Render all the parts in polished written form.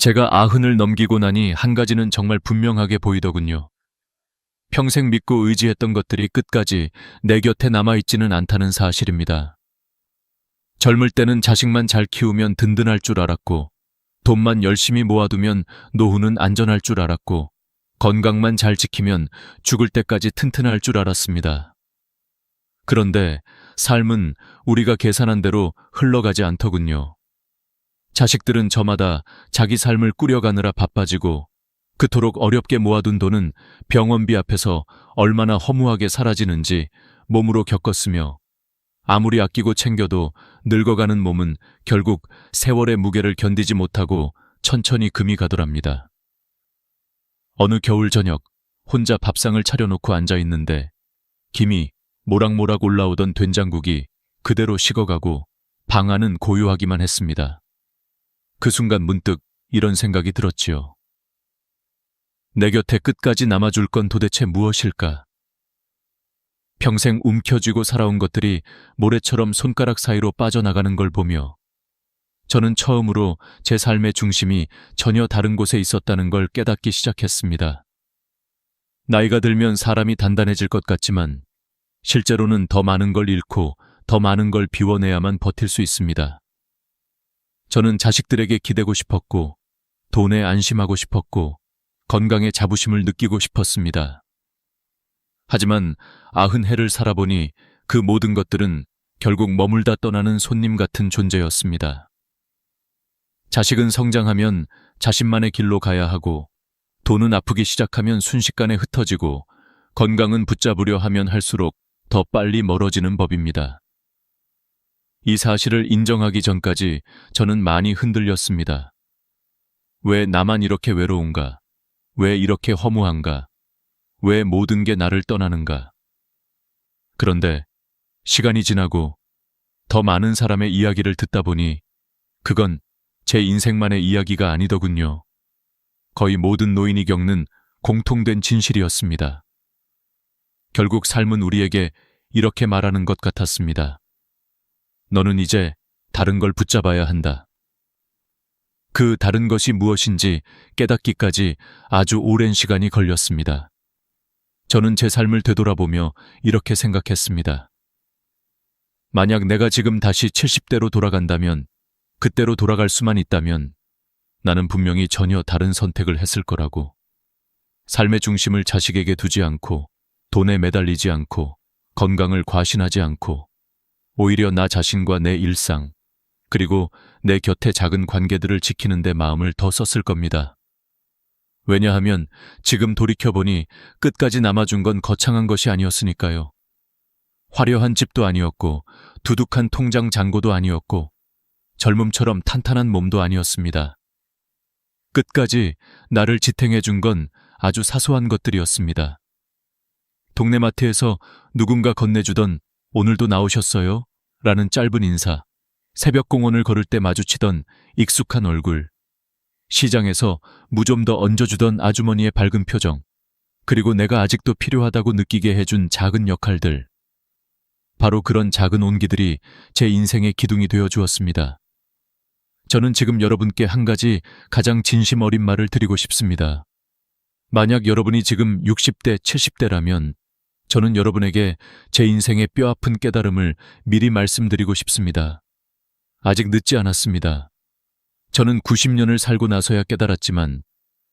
제가 90을 넘기고 나니 한 가지는 정말 분명하게 보이더군요. 평생 믿고 의지했던 것들이 끝까지 내 곁에 남아있지는 않다는 사실입니다. 젊을 때는 자식만 잘 키우면 든든할 줄 알았고, 돈만 열심히 모아두면 노후는 안전할 줄 알았고, 건강만 잘 지키면 죽을 때까지 튼튼할 줄 알았습니다. 그런데 삶은 우리가 계산한 대로 흘러가지 않더군요. 자식들은 저마다 자기 삶을 꾸려가느라 바빠지고, 그토록 어렵게 모아둔 돈은 병원비 앞에서 얼마나 허무하게 사라지는지 몸으로 겪었으며, 아무리 아끼고 챙겨도 늙어가는 몸은 결국 세월의 무게를 견디지 못하고 천천히 금이 가더랍니다. 어느 겨울 저녁 혼자 밥상을 차려놓고 앉아있는데 김이 모락모락 올라오던 된장국이 그대로 식어가고 방 안은 고요하기만 했습니다. 그 순간 문득 이런 생각이 들었지요. 내 곁에 끝까지 남아줄 건 도대체 무엇일까? 평생 움켜쥐고 살아온 것들이 모래처럼 손가락 사이로 빠져나가는 걸 보며 저는 처음으로 제 삶의 중심이 전혀 다른 곳에 있었다는 걸 깨닫기 시작했습니다. 나이가 들면 사람이 단단해질 것 같지만 실제로는 더 많은 걸 잃고 더 많은 걸 비워내야만 버틸 수 있습니다. 저는 자식들에게 기대고 싶었고, 돈에 안심하고 싶었고, 건강에 자부심을 느끼고 싶었습니다. 하지만 90해를 살아보니 그 모든 것들은 결국 머물다 떠나는 손님 같은 존재였습니다. 자식은 성장하면 자신만의 길로 가야 하고, 돈은 아프기 시작하면 순식간에 흩어지고, 건강은 붙잡으려 하면 할수록 더 빨리 멀어지는 법입니다. 이 사실을 인정하기 전까지 저는 많이 흔들렸습니다. 왜 나만 이렇게 외로운가? 왜 이렇게 허무한가? 왜 모든 게 나를 떠나는가? 그런데 시간이 지나고 더 많은 사람의 이야기를 듣다 보니 그건 제 인생만의 이야기가 아니더군요. 거의 모든 노인이 겪는 공통된 진실이었습니다. 결국 삶은 우리에게 이렇게 말하는 것 같았습니다. 너는 이제 다른 걸 붙잡아야 한다. 그 다른 것이 무엇인지 깨닫기까지 아주 오랜 시간이 걸렸습니다. 저는 제 삶을 되돌아보며 이렇게 생각했습니다. 만약 내가 지금 다시 70대로 돌아간다면, 그때로 돌아갈 수만 있다면 나는 분명히 전혀 다른 선택을 했을 거라고. 삶의 중심을 자식에게 두지 않고, 돈에 매달리지 않고, 건강을 과신하지 않고, 오히려 나 자신과 내 일상, 그리고 내 곁의 작은 관계들을 지키는 데 마음을 더 썼을 겁니다. 왜냐하면 지금 돌이켜보니 끝까지 남아준 건 거창한 것이 아니었으니까요. 화려한 집도 아니었고, 두둑한 통장 잔고도 아니었고, 젊음처럼 탄탄한 몸도 아니었습니다. 끝까지 나를 지탱해준 건 아주 사소한 것들이었습니다. 동네 마트에서 누군가 건네주던 오늘도 나오셨어요? 라는 짧은 인사, 새벽 공원을 걸을 때 마주치던 익숙한 얼굴, 시장에서 무 좀 더 얹어주던 아주머니의 밝은 표정, 그리고 내가 아직도 필요하다고 느끼게 해준 작은 역할들. 바로 그런 작은 온기들이 제 인생의 기둥이 되어 주었습니다. 저는 지금 여러분께 한 가지 가장 진심 어린 말을 드리고 싶습니다. 만약 여러분이 지금 60대, 70대라면 저는 여러분에게 제 인생의 뼈아픈 깨달음을 미리 말씀드리고 싶습니다. 아직 늦지 않았습니다. 저는 90년을 살고 나서야 깨달았지만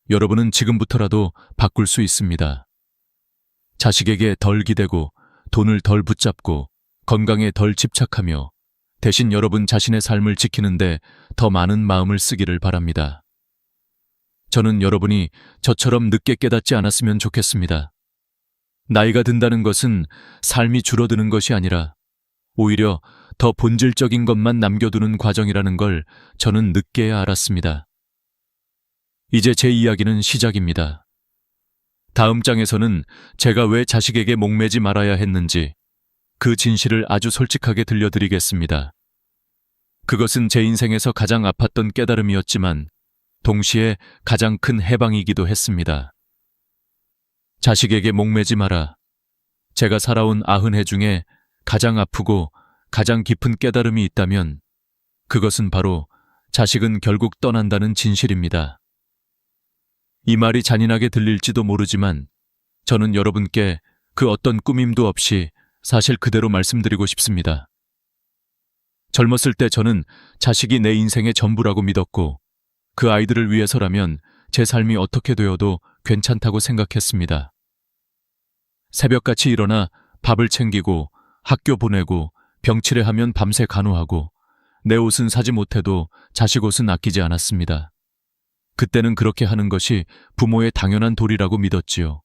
여러분은 지금부터라도 바꿀 수 있습니다. 자식에게 덜 기대고 돈을 덜 붙잡고 건강에 덜 집착하며 대신 여러분 자신의 삶을 지키는데 더 많은 마음을 쓰기를 바랍니다. 저는 여러분이 저처럼 늦게 깨닫지 않았으면 좋겠습니다. 나이가 든다는 것은 삶이 줄어드는 것이 아니라 오히려 더 본질적인 것만 남겨두는 과정이라는 걸 저는 늦게야 알았습니다. 이제 제 이야기는 시작입니다. 다음 장에서는 제가 왜 자식에게 목매지 말아야 했는지 그 진실을 아주 솔직하게 들려드리겠습니다. 그것은 제 인생에서 가장 아팠던 깨달음이었지만 동시에 가장 큰 해방이기도 했습니다. 자식에게 목매지 마라. 제가 살아온 90해 중에 가장 아프고 가장 깊은 깨달음이 있다면 그것은 바로 자식은 결국 떠난다는 진실입니다. 이 말이 잔인하게 들릴지도 모르지만 저는 여러분께 그 어떤 꾸밈도 없이 사실 그대로 말씀드리고 싶습니다. 젊었을 때 저는 자식이 내 인생의 전부라고 믿었고 그 아이들을 위해서라면 제 삶이 어떻게 되어도 괜찮다고 생각했습니다. 새벽같이 일어나 밥을 챙기고 학교 보내고 병치레하면 밤새 간호하고 내 옷은 사지 못해도 자식 옷은 아끼지 않았습니다. 그때는 그렇게 하는 것이 부모의 당연한 도리라고 믿었지요.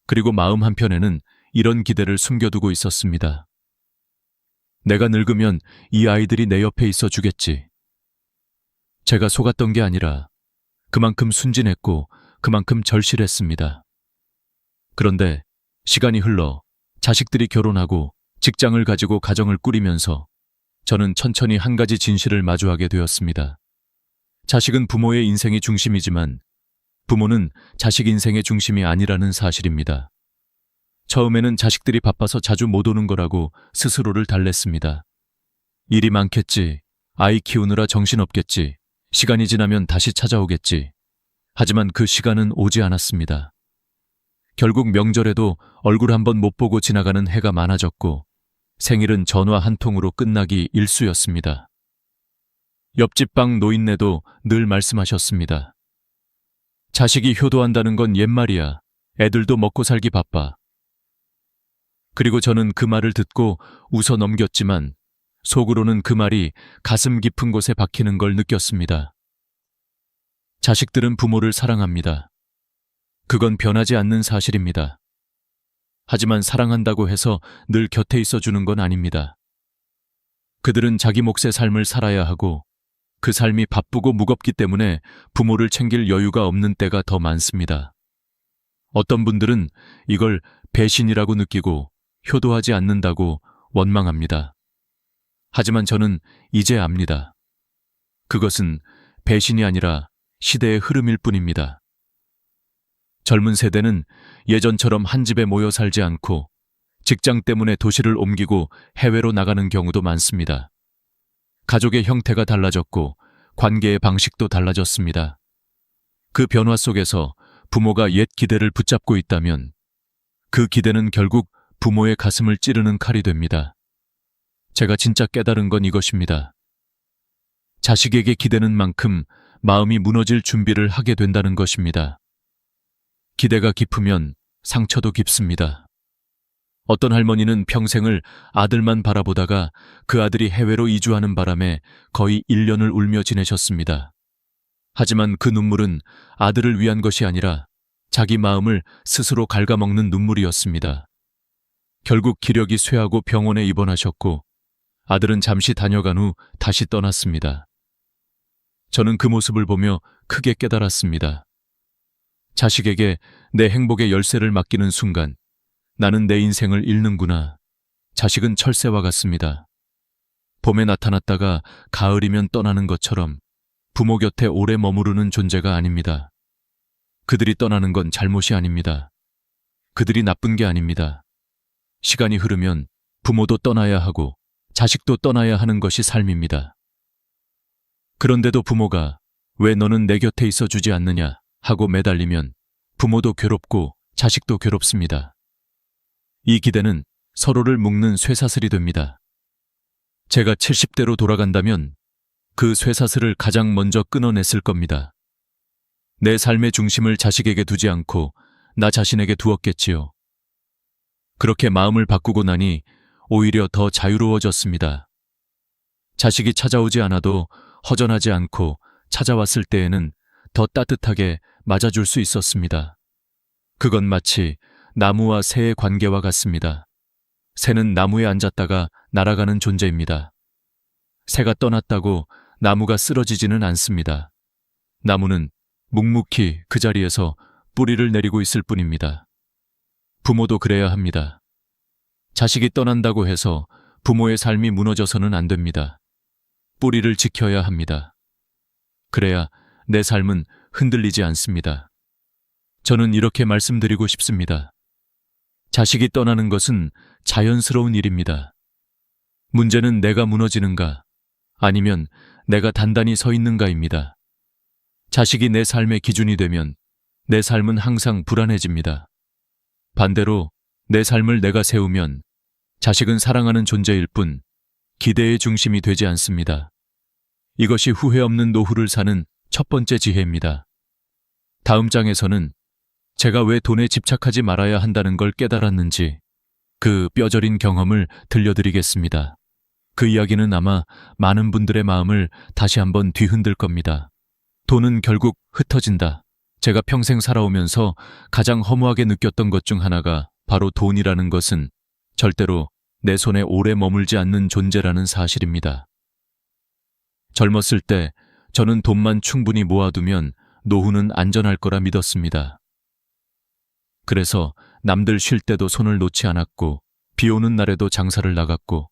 그리고 마음 한편에는 이런 기대를 숨겨두고 있었습니다. 내가 늙으면 이 아이들이 내 옆에 있어 주겠지. 제가 속았던 게 아니라 그만큼 순진했고 그만큼 절실했습니다. 그런데 시간이 흘러 자식들이 결혼하고 직장을 가지고 가정을 꾸리면서 저는 천천히 한 가지 진실을 마주하게 되었습니다. 자식은 부모의 인생이 중심이지만 부모는 자식 인생의 중심이 아니라는 사실입니다. 처음에는 자식들이 바빠서 자주 못 오는 거라고 스스로를 달랬습니다. 일이 많겠지, 아이 키우느라 정신없겠지, 시간이 지나면 다시 찾아오겠지. 하지만 그 시간은 오지 않았습니다. 결국 명절에도 얼굴 한번 못 보고 지나가는 해가 많아졌고 생일은 전화 한 통으로 끝나기 일쑤였습니다. 옆집 방 노인네도 늘 말씀하셨습니다. 자식이 효도한다는 건 옛말이야. 애들도 먹고 살기 바빠. 그리고 저는 그 말을 듣고 웃어 넘겼지만 속으로는 그 말이 가슴 깊은 곳에 박히는 걸 느꼈습니다. 자식들은 부모를 사랑합니다. 그건 변하지 않는 사실입니다. 하지만 사랑한다고 해서 늘 곁에 있어주는 건 아닙니다. 그들은 자기 몫의 삶을 살아야 하고 그 삶이 바쁘고 무겁기 때문에 부모를 챙길 여유가 없는 때가 더 많습니다. 어떤 분들은 이걸 배신이라고 느끼고 효도하지 않는다고 원망합니다. 하지만 저는 이제 압니다. 그것은 배신이 아니라 시대의 흐름일 뿐입니다. 젊은 세대는 예전처럼 한 집에 모여 살지 않고 직장 때문에 도시를 옮기고 해외로 나가는 경우도 많습니다. 가족의 형태가 달라졌고 관계의 방식도 달라졌습니다. 그 변화 속에서 부모가 옛 기대를 붙잡고 있다면 그 기대는 결국 부모의 가슴을 찌르는 칼이 됩니다. 제가 진짜 깨달은 건 이것입니다. 자식에게 기대는 만큼 마음이 무너질 준비를 하게 된다는 것입니다. 기대가 깊으면 상처도 깊습니다. 어떤 할머니는 평생을 아들만 바라보다가 그 아들이 해외로 이주하는 바람에 거의 1년을 울며 지내셨습니다. 하지만 그 눈물은 아들을 위한 것이 아니라 자기 마음을 스스로 갉아먹는 눈물이었습니다. 결국 기력이 쇠하고 병원에 입원하셨고 아들은 잠시 다녀간 후 다시 떠났습니다. 저는 그 모습을 보며 크게 깨달았습니다. 자식에게 내 행복의 열쇠를 맡기는 순간 나는 내 인생을 잃는구나. 자식은 철새와 같습니다. 봄에 나타났다가 가을이면 떠나는 것처럼 부모 곁에 오래 머무르는 존재가 아닙니다. 그들이 떠나는 건 잘못이 아닙니다. 그들이 나쁜 게 아닙니다. 시간이 흐르면 부모도 떠나야 하고 자식도 떠나야 하는 것이 삶입니다. 그런데도 부모가 왜 너는 내 곁에 있어 주지 않느냐 하고 매달리면 부모도 괴롭고 자식도 괴롭습니다. 이 기대는 서로를 묶는 쇠사슬이 됩니다. 제가 70대로 돌아간다면 그 쇠사슬을 가장 먼저 끊어냈을 겁니다. 내 삶의 중심을 자식에게 두지 않고 나 자신에게 두었겠지요. 그렇게 마음을 바꾸고 나니 오히려 더 자유로워졌습니다. 자식이 찾아오지 않아도 허전하지 않고 찾아왔을 때에는 더 따뜻하게 맞아줄 수 있었습니다. 그건 마치 나무와 새의 관계와 같습니다. 새는 나무에 앉았다가 날아가는 존재입니다. 새가 떠났다고 나무가 쓰러지지는 않습니다. 나무는 묵묵히 그 자리에서 뿌리를 내리고 있을 뿐입니다. 부모도 그래야 합니다. 자식이 떠난다고 해서 부모의 삶이 무너져서는 안 됩니다. 뿌리를 지켜야 합니다. 그래야 내 삶은 흔들리지 않습니다. 저는 이렇게 말씀드리고 싶습니다. 자식이 떠나는 것은 자연스러운 일입니다. 문제는 내가 무너지는가, 아니면 내가 단단히 서 있는가입니다. 자식이 내 삶의 기준이 되면 내 삶은 항상 불안해집니다. 반대로 내 삶을 내가 세우면 자식은 사랑하는 존재일 뿐 기대의 중심이 되지 않습니다. 이것이 후회 없는 노후를 사는 첫 번째 지혜입니다. 다음 장에서는 제가 왜 돈에 집착하지 말아야 한다는 걸 깨달았는지 그 뼈저린 경험을 들려드리겠습니다. 그 이야기는 아마 많은 분들의 마음을 다시 한번 뒤흔들 겁니다. 돈은 결국 흩어진다. 제가 평생 살아오면서 가장 허무하게 느꼈던 것 중 하나가 바로 돈이라는 것은 절대로 내 손에 오래 머물지 않는 존재라는 사실입니다. 젊었을 때 저는 돈만 충분히 모아두면 노후는 안전할 거라 믿었습니다. 그래서 남들 쉴 때도 손을 놓지 않았고 비 오는 날에도 장사를 나갔고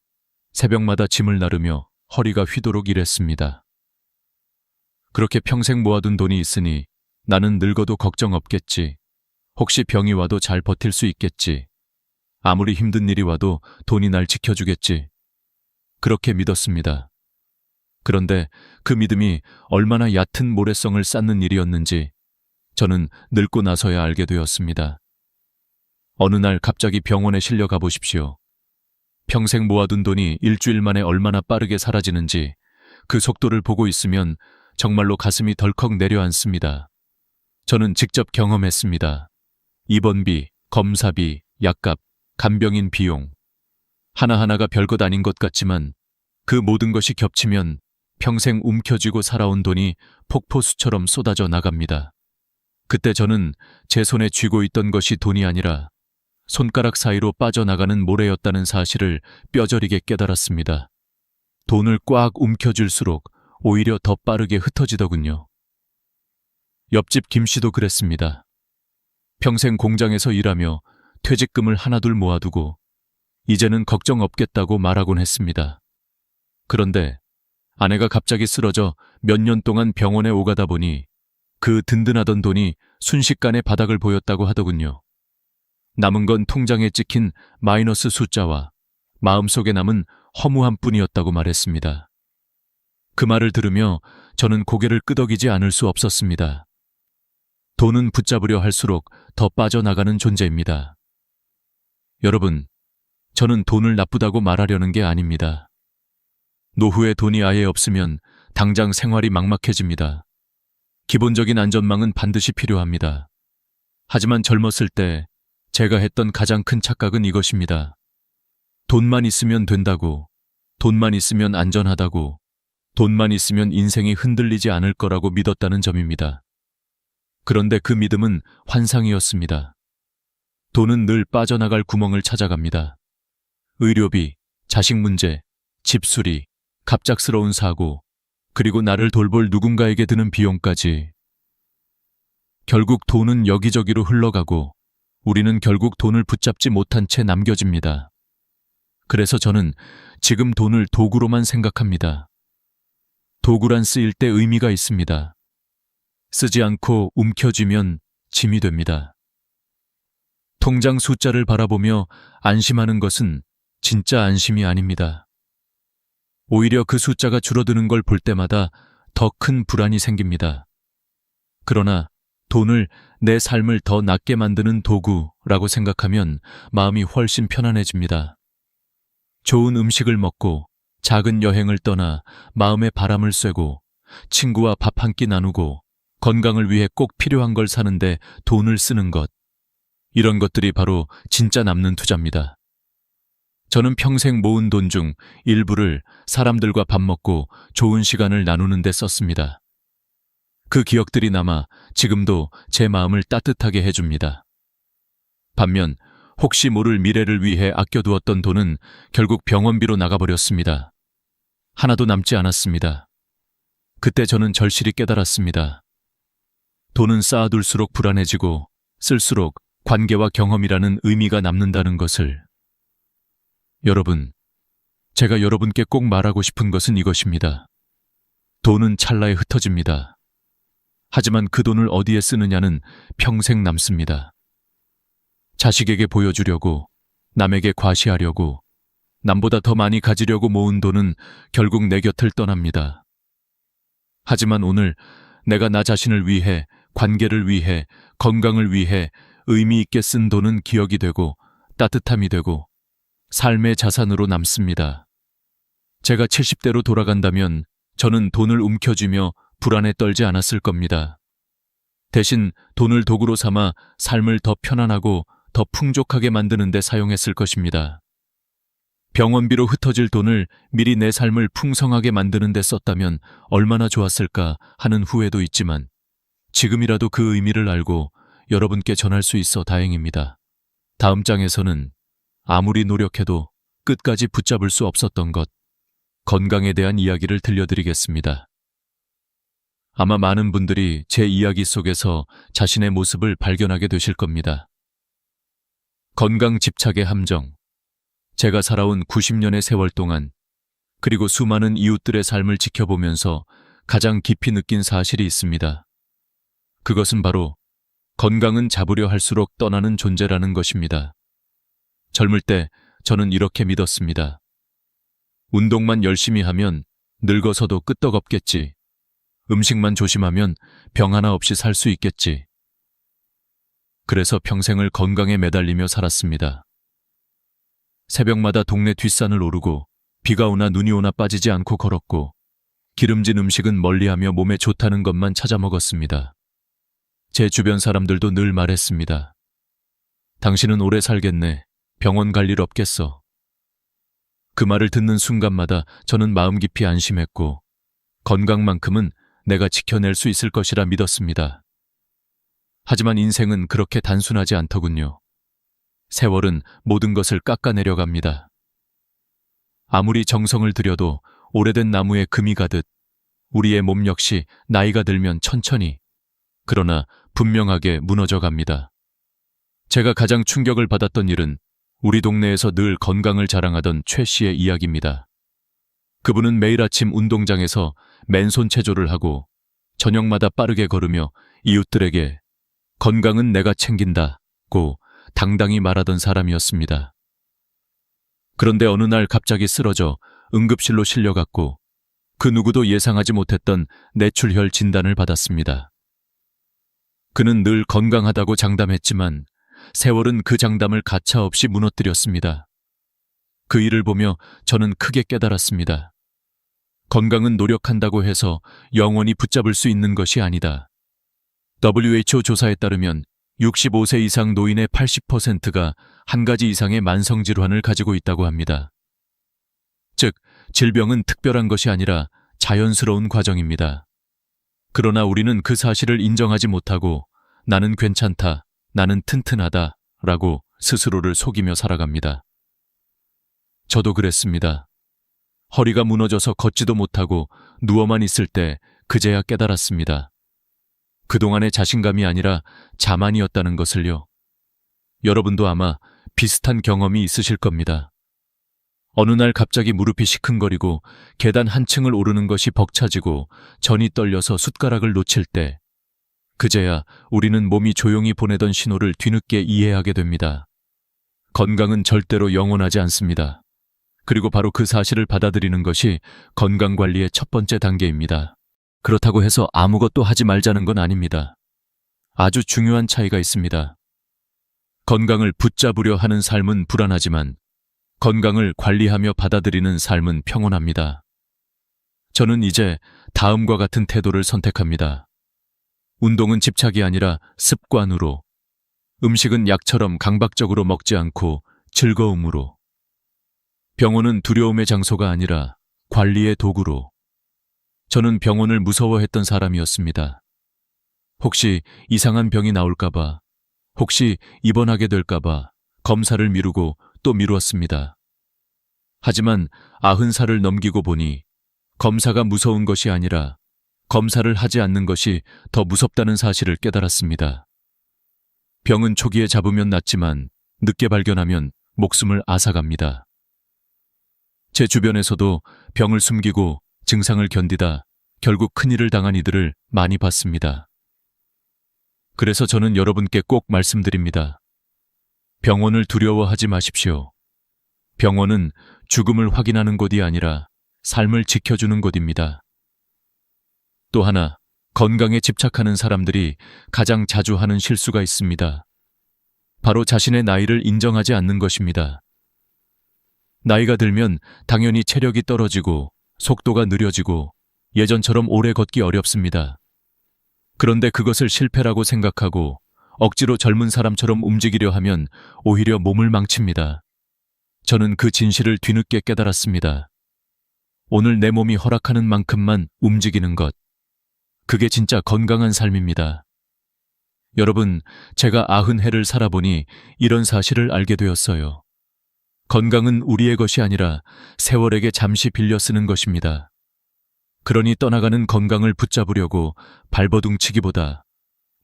새벽마다 짐을 나르며 허리가 휘도록 일했습니다. 그렇게 평생 모아둔 돈이 있으니 나는 늙어도 걱정 없겠지. 혹시 병이 와도 잘 버틸 수 있겠지. 아무리 힘든 일이 와도 돈이 날 지켜주겠지. 그렇게 믿었습니다. 그런데 그 믿음이 얼마나 얕은 모래성을 쌓는 일이었는지 저는 늙고 나서야 알게 되었습니다. 어느 날 갑자기 병원에 실려 가보십시오. 평생 모아둔 돈이 일주일 만에 얼마나 빠르게 사라지는지 그 속도를 보고 있으면 정말로 가슴이 덜컥 내려앉습니다. 저는 직접 경험했습니다. 입원비, 검사비, 약값, 간병인 비용. 하나하나가 별것 아닌 것 같지만 그 모든 것이 겹치면 평생 움켜쥐고 살아온 돈이 폭포수처럼 쏟아져 나갑니다. 그때 저는 제 손에 쥐고 있던 것이 돈이 아니라 손가락 사이로 빠져나가는 모래였다는 사실을 뼈저리게 깨달았습니다. 돈을 꽉 움켜쥘수록 오히려 더 빠르게 흩어지더군요. 옆집 김 씨도 그랬습니다. 평생 공장에서 일하며 퇴직금을 하나둘 모아두고 이제는 걱정 없겠다고 말하곤 했습니다. 그런데 아내가 갑자기 쓰러져 몇 년 동안 병원에 오가다 보니 그 든든하던 돈이 순식간에 바닥을 보였다고 하더군요. 남은 건 통장에 찍힌 마이너스 숫자와 마음속에 남은 허무함 뿐이었다고 말했습니다. 그 말을 들으며 저는 고개를 끄덕이지 않을 수 없었습니다. 돈은 붙잡으려 할수록 더 빠져나가는 존재입니다. 여러분, 저는 돈을 나쁘다고 말하려는 게 아닙니다. 노후에 돈이 아예 없으면 당장 생활이 막막해집니다. 기본적인 안전망은 반드시 필요합니다. 하지만 젊었을 때 제가 했던 가장 큰 착각은 이것입니다. 돈만 있으면 된다고, 돈만 있으면 안전하다고, 돈만 있으면 인생이 흔들리지 않을 거라고 믿었다는 점입니다. 그런데 그 믿음은 환상이었습니다. 돈은 늘 빠져나갈 구멍을 찾아갑니다. 의료비, 자식 문제, 집수리, 갑작스러운 사고, 그리고 나를 돌볼 누군가에게 드는 비용까지. 결국 돈은 여기저기로 흘러가고 우리는 결국 돈을 붙잡지 못한 채 남겨집니다. 그래서 저는 지금 돈을 도구로만 생각합니다. 도구란 쓰일 때 의미가 있습니다. 쓰지 않고 움켜쥐면 짐이 됩니다. 통장 숫자를 바라보며 안심하는 것은 진짜 안심이 아닙니다. 오히려 그 숫자가 줄어드는 걸 볼 때마다 더 큰 불안이 생깁니다. 그러나 돈을 내 삶을 더 낫게 만드는 도구라고 생각하면 마음이 훨씬 편안해집니다. 좋은 음식을 먹고 작은 여행을 떠나 마음의 바람을 쐬고 친구와 밥 한 끼 나누고 건강을 위해 꼭 필요한 걸 사는데 돈을 쓰는 것. 이런 것들이 바로 진짜 남는 투자입니다. 저는 평생 모은 돈 중 일부를 사람들과 밥 먹고 좋은 시간을 나누는 데 썼습니다. 그 기억들이 남아 지금도 제 마음을 따뜻하게 해줍니다. 반면 혹시 모를 미래를 위해 아껴두었던 돈은 결국 병원비로 나가버렸습니다. 하나도 남지 않았습니다. 그때 저는 절실히 깨달았습니다. 돈은 쌓아둘수록 불안해지고 쓸수록 관계와 경험이라는 의미가 남는다는 것을. 여러분, 제가 여러분께 꼭 말하고 싶은 것은 이것입니다. 돈은 찰나에 흩어집니다. 하지만 그 돈을 어디에 쓰느냐는 평생 남습니다. 자식에게 보여주려고, 남에게 과시하려고, 남보다 더 많이 가지려고 모은 돈은 결국 내 곁을 떠납니다. 하지만 오늘 내가 나 자신을 위해 관계를 위해, 건강을 위해 의미 있게 쓴 돈은 기억이 되고 따뜻함이 되고 삶의 자산으로 남습니다. 제가 70대로 돌아간다면 저는 돈을 움켜쥐며 불안에 떨지 않았을 겁니다. 대신 돈을 도구로 삼아 삶을 더 편안하고 더 풍족하게 만드는 데 사용했을 것입니다. 병원비로 흩어질 돈을 미리 내 삶을 풍성하게 만드는 데 썼다면 얼마나 좋았을까 하는 후회도 있지만 지금이라도 그 의미를 알고 여러분께 전할 수 있어 다행입니다. 다음 장에서는 아무리 노력해도 끝까지 붙잡을 수 없었던 것, 건강에 대한 이야기를 들려드리겠습니다. 아마 많은 분들이 제 이야기 속에서 자신의 모습을 발견하게 되실 겁니다. 건강 집착의 함정. 제가 살아온 90년의 세월 동안 그리고 수많은 이웃들의 삶을 지켜보면서 가장 깊이 느낀 사실이 있습니다. 그것은 바로 건강은 잡으려 할수록 떠나는 존재라는 것입니다. 젊을 때 저는 이렇게 믿었습니다. 운동만 열심히 하면 늙어서도 끄떡없겠지. 음식만 조심하면 병 하나 없이 살 수 있겠지. 그래서 평생을 건강에 매달리며 살았습니다. 새벽마다 동네 뒷산을 오르고 비가 오나 눈이 오나 빠지지 않고 걸었고 기름진 음식은 멀리하며 몸에 좋다는 것만 찾아 먹었습니다. 제 주변 사람들도 늘 말했습니다. 당신은 오래 살겠네. 병원 갈 일 없겠어. 그 말을 듣는 순간마다 저는 마음 깊이 안심했고 건강만큼은 내가 지켜낼 수 있을 것이라 믿었습니다. 하지만 인생은 그렇게 단순하지 않더군요. 세월은 모든 것을 깎아내려갑니다. 아무리 정성을 들여도 오래된 나무에 금이 가듯 우리의 몸 역시 나이가 들면 천천히, 그러나 분명하게 무너져 갑니다. 제가 가장 충격을 받았던 일은 우리 동네에서 늘 건강을 자랑하던 최 씨의 이야기입니다. 그분은 매일 아침 운동장에서 맨손 체조를 하고 저녁마다 빠르게 걸으며 이웃들에게 건강은 내가 챙긴다고 당당히 말하던 사람이었습니다. 그런데 어느 날 갑자기 쓰러져 응급실로 실려갔고 그 누구도 예상하지 못했던 뇌출혈 진단을 받았습니다. 그는 늘 건강하다고 장담했지만 세월은 그 장담을 가차없이 무너뜨렸습니다. 그 일을 보며 저는 크게 깨달았습니다. 건강은 노력한다고 해서 영원히 붙잡을 수 있는 것이 아니다. WHO 조사에 따르면 65세 이상 노인의 80%가 한 가지 이상의 만성질환을 가지고 있다고 합니다. 즉, 질병은 특별한 것이 아니라 자연스러운 과정입니다. 그러나 우리는 그 사실을 인정하지 못하고 나는 괜찮다, 나는 튼튼하다 라고 스스로를 속이며 살아갑니다. 저도 그랬습니다. 허리가 무너져서 걷지도 못하고 누워만 있을 때 그제야 깨달았습니다. 그동안의 자신감이 아니라 자만이었다는 것을요. 여러분도 아마 비슷한 경험이 있으실 겁니다. 어느 날 갑자기 무릎이 시큰거리고 계단 한 층을 오르는 것이 벅차지고 전이 떨려서 숟가락을 놓칠 때 그제야 우리는 몸이 조용히 보내던 신호를 뒤늦게 이해하게 됩니다. 건강은 절대로 영원하지 않습니다. 그리고 바로 그 사실을 받아들이는 것이 건강관리의 첫 번째 단계입니다. 그렇다고 해서 아무것도 하지 말자는 건 아닙니다. 아주 중요한 차이가 있습니다. 건강을 붙잡으려 하는 삶은 불안하지만 건강을 관리하며 받아들이는 삶은 평온합니다. 저는 이제 다음과 같은 태도를 선택합니다. 운동은 집착이 아니라 습관으로, 음식은 약처럼 강박적으로 먹지 않고 즐거움으로, 병원은 두려움의 장소가 아니라 관리의 도구로. 저는 병원을 무서워했던 사람이었습니다. 혹시 이상한 병이 나올까봐, 혹시 입원하게 될까봐 검사를 미루고 또 미루었습니다. 하지만 90살을 넘기고 보니 검사가 무서운 것이 아니라 검사를 하지 않는 것이 더 무섭다는 사실을 깨달았습니다. 병은 초기에 잡으면 낫지만 늦게 발견하면 목숨을 앗아갑니다. 제 주변에서도 병을 숨기고 증상을 견디다 결국 큰일을 당한 이들을 많이 봤습니다. 그래서 저는 여러분께 꼭 말씀드립니다. 병원을 두려워하지 마십시오. 병원은 죽음을 확인하는 곳이 아니라 삶을 지켜주는 곳입니다. 또 하나, 건강에 집착하는 사람들이 가장 자주 하는 실수가 있습니다. 바로 자신의 나이를 인정하지 않는 것입니다. 나이가 들면 당연히 체력이 떨어지고 속도가 느려지고 예전처럼 오래 걷기 어렵습니다. 그런데 그것을 실패라고 생각하고 억지로 젊은 사람처럼 움직이려 하면 오히려 몸을 망칩니다. 저는 그 진실을 뒤늦게 깨달았습니다. 오늘 내 몸이 허락하는 만큼만 움직이는 것. 그게 진짜 건강한 삶입니다. 여러분, 제가 90해를 살아보니 이런 사실을 알게 되었어요. 건강은 우리의 것이 아니라 세월에게 잠시 빌려 쓰는 것입니다. 그러니 떠나가는 건강을 붙잡으려고 발버둥치기보다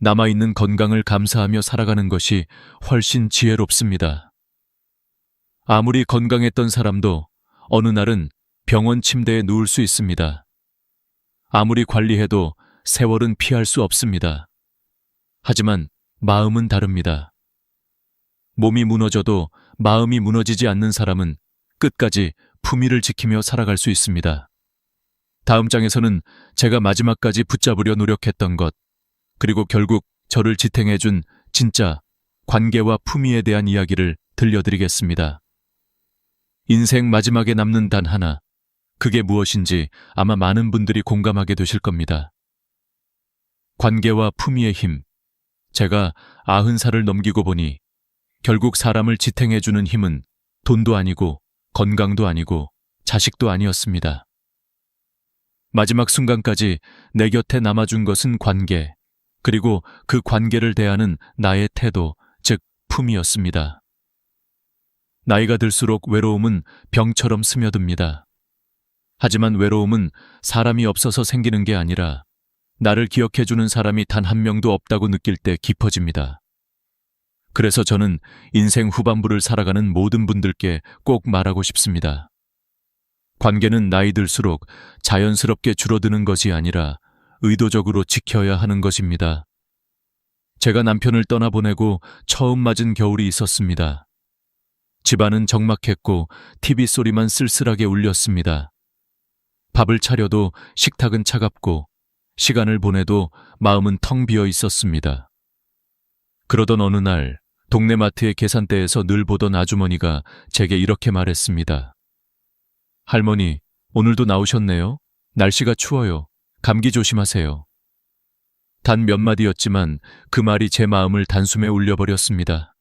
남아있는 건강을 감사하며 살아가는 것이 훨씬 지혜롭습니다. 아무리 건강했던 사람도 어느 날은 병원 침대에 누울 수 있습니다. 아무리 관리해도 세월은 피할 수 없습니다. 하지만 마음은 다릅니다. 몸이 무너져도 마음이 무너지지 않는 사람은 끝까지 품위를 지키며 살아갈 수 있습니다. 다음 장에서는 제가 마지막까지 붙잡으려 노력했던 것, 그리고 결국 저를 지탱해준 진짜 관계와 품위에 대한 이야기를 들려드리겠습니다. 인생 마지막에 남는 단 하나, 그게 무엇인지 아마 많은 분들이 공감하게 되실 겁니다. 관계와 품위의 힘. 제가 90살을 넘기고 보니 결국 사람을 지탱해주는 힘은 돈도 아니고 건강도 아니고 자식도 아니었습니다. 마지막 순간까지 내 곁에 남아준 것은 관계, 그리고 그 관계를 대하는 나의 태도, 즉 품이었습니다. 나이가 들수록 외로움은 병처럼 스며듭니다. 하지만 외로움은 사람이 없어서 생기는 게 아니라 나를 기억해주는 사람이 단 한 명도 없다고 느낄 때 깊어집니다. 그래서 저는 인생 후반부를 살아가는 모든 분들께 꼭 말하고 싶습니다. 관계는 나이 들수록 자연스럽게 줄어드는 것이 아니라 의도적으로 지켜야 하는 것입니다. 제가 남편을 떠나보내고 처음 맞은 겨울이 있었습니다. 집안은 적막했고 TV 소리만 쓸쓸하게 울렸습니다. 밥을 차려도 식탁은 차갑고 시간을 보내도 마음은 텅 비어 있었습니다. 그러던 어느 날 동네 마트의 계산대에서 늘 보던 아주머니가 제게 이렇게 말했습니다. 할머니, 오늘도 나오셨네요. 날씨가 추워요. 감기 조심하세요. 단 몇 마디였지만 그 말이 제 마음을 단숨에 울려버렸습니다.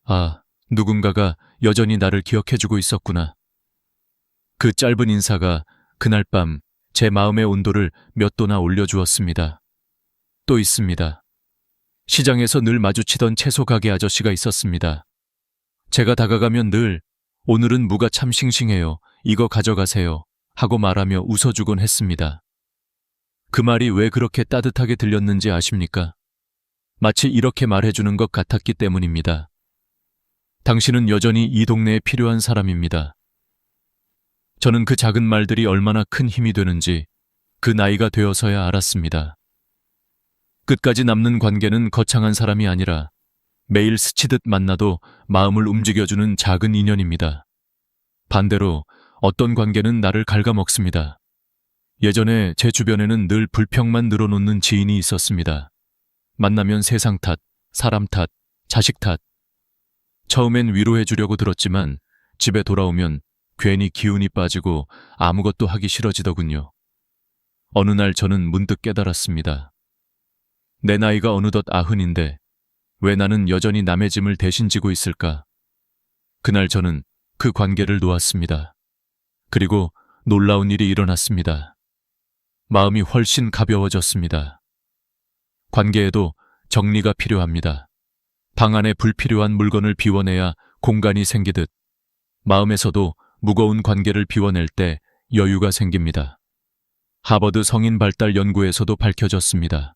아, 누군가가 여전히 나를 기억해주고 있었구나. 그 짧은 인사가 그날 밤 제 마음의 온도를 몇 도나 올려주었습니다. 또 있습니다. 시장에서 늘 마주치던 채소 가게 아저씨가 있었습니다. 제가 다가가면 늘 오늘은 무가 참 싱싱해요. 이거 가져가세요. 하고 말하며 웃어주곤 했습니다. 그 말이 왜 그렇게 따뜻하게 들렸는지 아십니까? 마치 이렇게 말해주는 것 같았기 때문입니다. 당신은 여전히 이 동네에 필요한 사람입니다. 저는 그 작은 말들이 얼마나 큰 힘이 되는지 그 나이가 되어서야 알았습니다. 끝까지 남는 관계는 거창한 사람이 아니라 매일 스치듯 만나도 마음을 움직여주는 작은 인연입니다. 반대로 어떤 관계는 나를 갉아먹습니다. 예전에 제 주변에는 늘 불평만 늘어놓는 지인이 있었습니다. 만나면 세상 탓, 사람 탓, 자식 탓. 처음엔 위로해주려고 들었지만 집에 돌아오면 괜히 기운이 빠지고 아무것도 하기 싫어지더군요. 어느 날 저는 문득 깨달았습니다. 내 나이가 어느덧 90인데 왜 나는 여전히 남의 짐을 대신 지고 있을까? 그날 저는 그 관계를 놓았습니다. 그리고 놀라운 일이 일어났습니다. 마음이 훨씬 가벼워졌습니다. 관계에도 정리가 필요합니다. 방 안에 불필요한 물건을 비워내야 공간이 생기듯 마음에서도 무거운 관계를 비워낼 때 여유가 생깁니다. 하버드 성인 발달 연구에서도 밝혀졌습니다.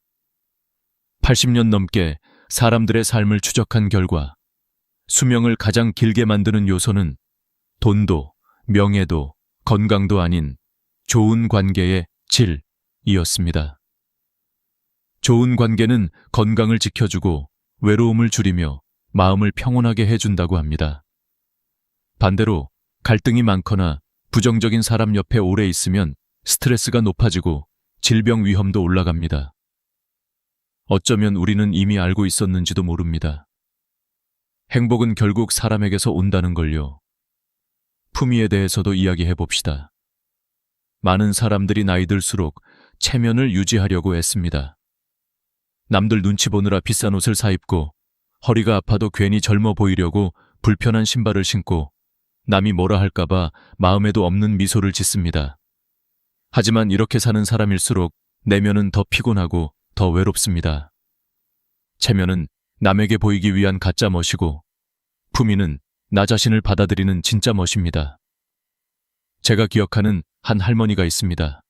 80년 넘게 사람들의 삶을 추적한 결과 수명을 가장 길게 만드는 요소는 돈도, 명예도, 건강도 아닌 좋은 관계의 질이었습니다. 좋은 관계는 건강을 지켜주고 외로움을 줄이며 마음을 평온하게 해준다고 합니다. 반대로 갈등이 많거나 부정적인 사람 옆에 오래 있으면 스트레스가 높아지고 질병 위험도 올라갑니다. 어쩌면 우리는 이미 알고 있었는지도 모릅니다. 행복은 결국 사람에게서 온다는 걸요. 품위에 대해서도 이야기해 봅시다. 많은 사람들이 나이 들수록 체면을 유지하려고 애씁니다. 남들 눈치 보느라 비싼 옷을 사입고 허리가 아파도 괜히 젊어 보이려고 불편한 신발을 신고 남이 뭐라 할까봐 마음에도 없는 미소를 짓습니다. 하지만 이렇게 사는 사람일수록 내면은 더 피곤하고 더 외롭습니다. 체면은 남에게 보이기 위한 가짜 멋이고 품위는 나 자신을 받아들이는 진짜 멋입니다. 제가 기억하는 한 할머니가 있습니다.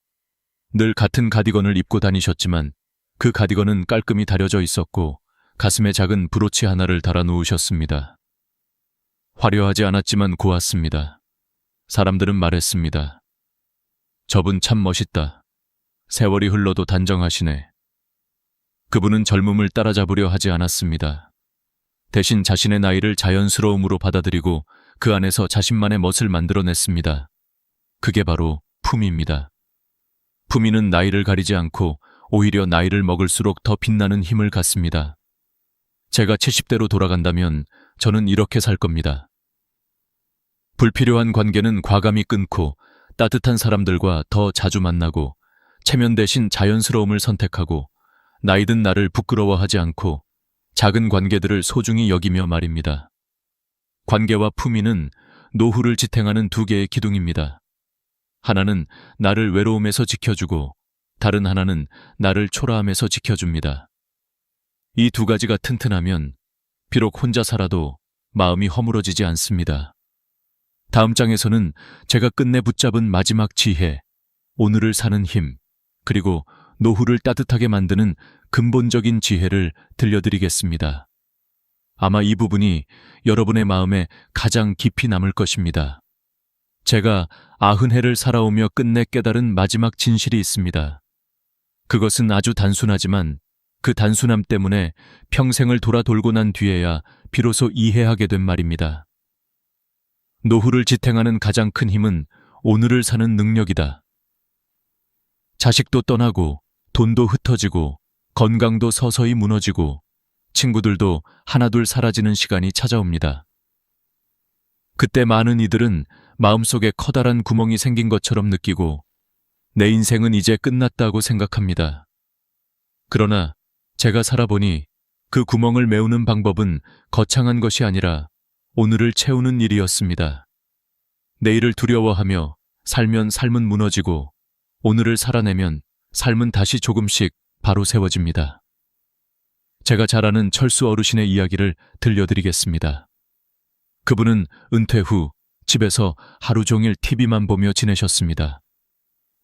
늘 같은 가디건을 입고 다니셨지만 그 가디건은 깔끔히 다려져 있었고 가슴에 작은 브로치 하나를 달아 놓으셨습니다. 화려하지 않았지만 고왔습니다. 사람들은 말했습니다. 저분 참 멋있다. 세월이 흘러도 단정하시네. 그분은 젊음을 따라잡으려 하지 않았습니다. 대신 자신의 나이를 자연스러움으로 받아들이고 그 안에서 자신만의 멋을 만들어냈습니다. 그게 바로 품위입니다. 품위는 나이를 가리지 않고 오히려 나이를 먹을수록 더 빛나는 힘을 갖습니다. 제가 70대로 돌아간다면 저는 이렇게 살 겁니다. 불필요한 관계는 과감히 끊고 따뜻한 사람들과 더 자주 만나고 체면 대신 자연스러움을 선택하고 나이든 나를 부끄러워하지 않고 작은 관계들을 소중히 여기며 말입니다. 관계와 품위는 노후를 지탱하는 두 개의 기둥입니다. 하나는 나를 외로움에서 지켜주고 다른 하나는 나를 초라함에서 지켜줍니다. 이 두 가지가 튼튼하면 비록 혼자 살아도 마음이 허물어지지 않습니다. 다음 장에서는 제가 끝내 붙잡은 마지막 지혜, 오늘을 사는 힘, 그리고 노후를 따뜻하게 만드는 근본적인 지혜를 들려드리겠습니다. 아마 이 부분이 여러분의 마음에 가장 깊이 남을 것입니다. 제가 90해를 살아오며 끝내 깨달은 마지막 진실이 있습니다. 그것은 아주 단순하지만 그 단순함 때문에 평생을 돌아 돌고 난 뒤에야 비로소 이해하게 된 말입니다. 노후를 지탱하는 가장 큰 힘은 오늘을 사는 능력이다. 자식도 떠나고 돈도 흩어지고 건강도 서서히 무너지고 친구들도 하나둘 사라지는 시간이 찾아옵니다. 그때 많은 이들은 마음속에 커다란 구멍이 생긴 것처럼 느끼고 내 인생은 이제 끝났다고 생각합니다. 그러나 제가 살아보니 그 구멍을 메우는 방법은 거창한 것이 아니라 오늘을 채우는 일이었습니다. 내일을 두려워하며 살면 삶은 무너지고 오늘을 살아내면 삶은 다시 조금씩 바로 세워집니다. 제가 잘 아는 철수 어르신의 이야기를 들려드리겠습니다. 그분은 은퇴 후 집에서 하루 종일 TV만 보며 지내셨습니다.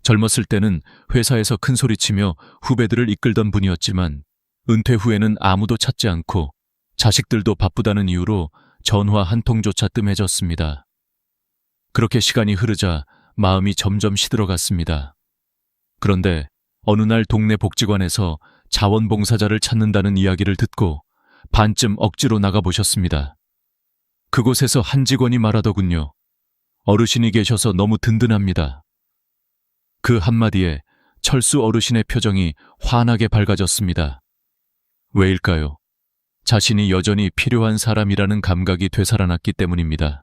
젊었을 때는 회사에서 큰 소리치며 후배들을 이끌던 분이었지만 은퇴 후에는 아무도 찾지 않고 자식들도 바쁘다는 이유로 전화 한 통조차 뜸해졌습니다. 그렇게 시간이 흐르자 마음이 점점 시들어갔습니다. 그런데 어느 날 동네 복지관에서 자원봉사자를 찾는다는 이야기를 듣고 반쯤 억지로 나가보셨습니다. 그곳에서 한 직원이 말하더군요. 어르신이 계셔서 너무 든든합니다. 그 한마디에 철수 어르신의 표정이 환하게 밝아졌습니다. 왜일까요? 자신이 여전히 필요한 사람이라는 감각이 되살아났기 때문입니다.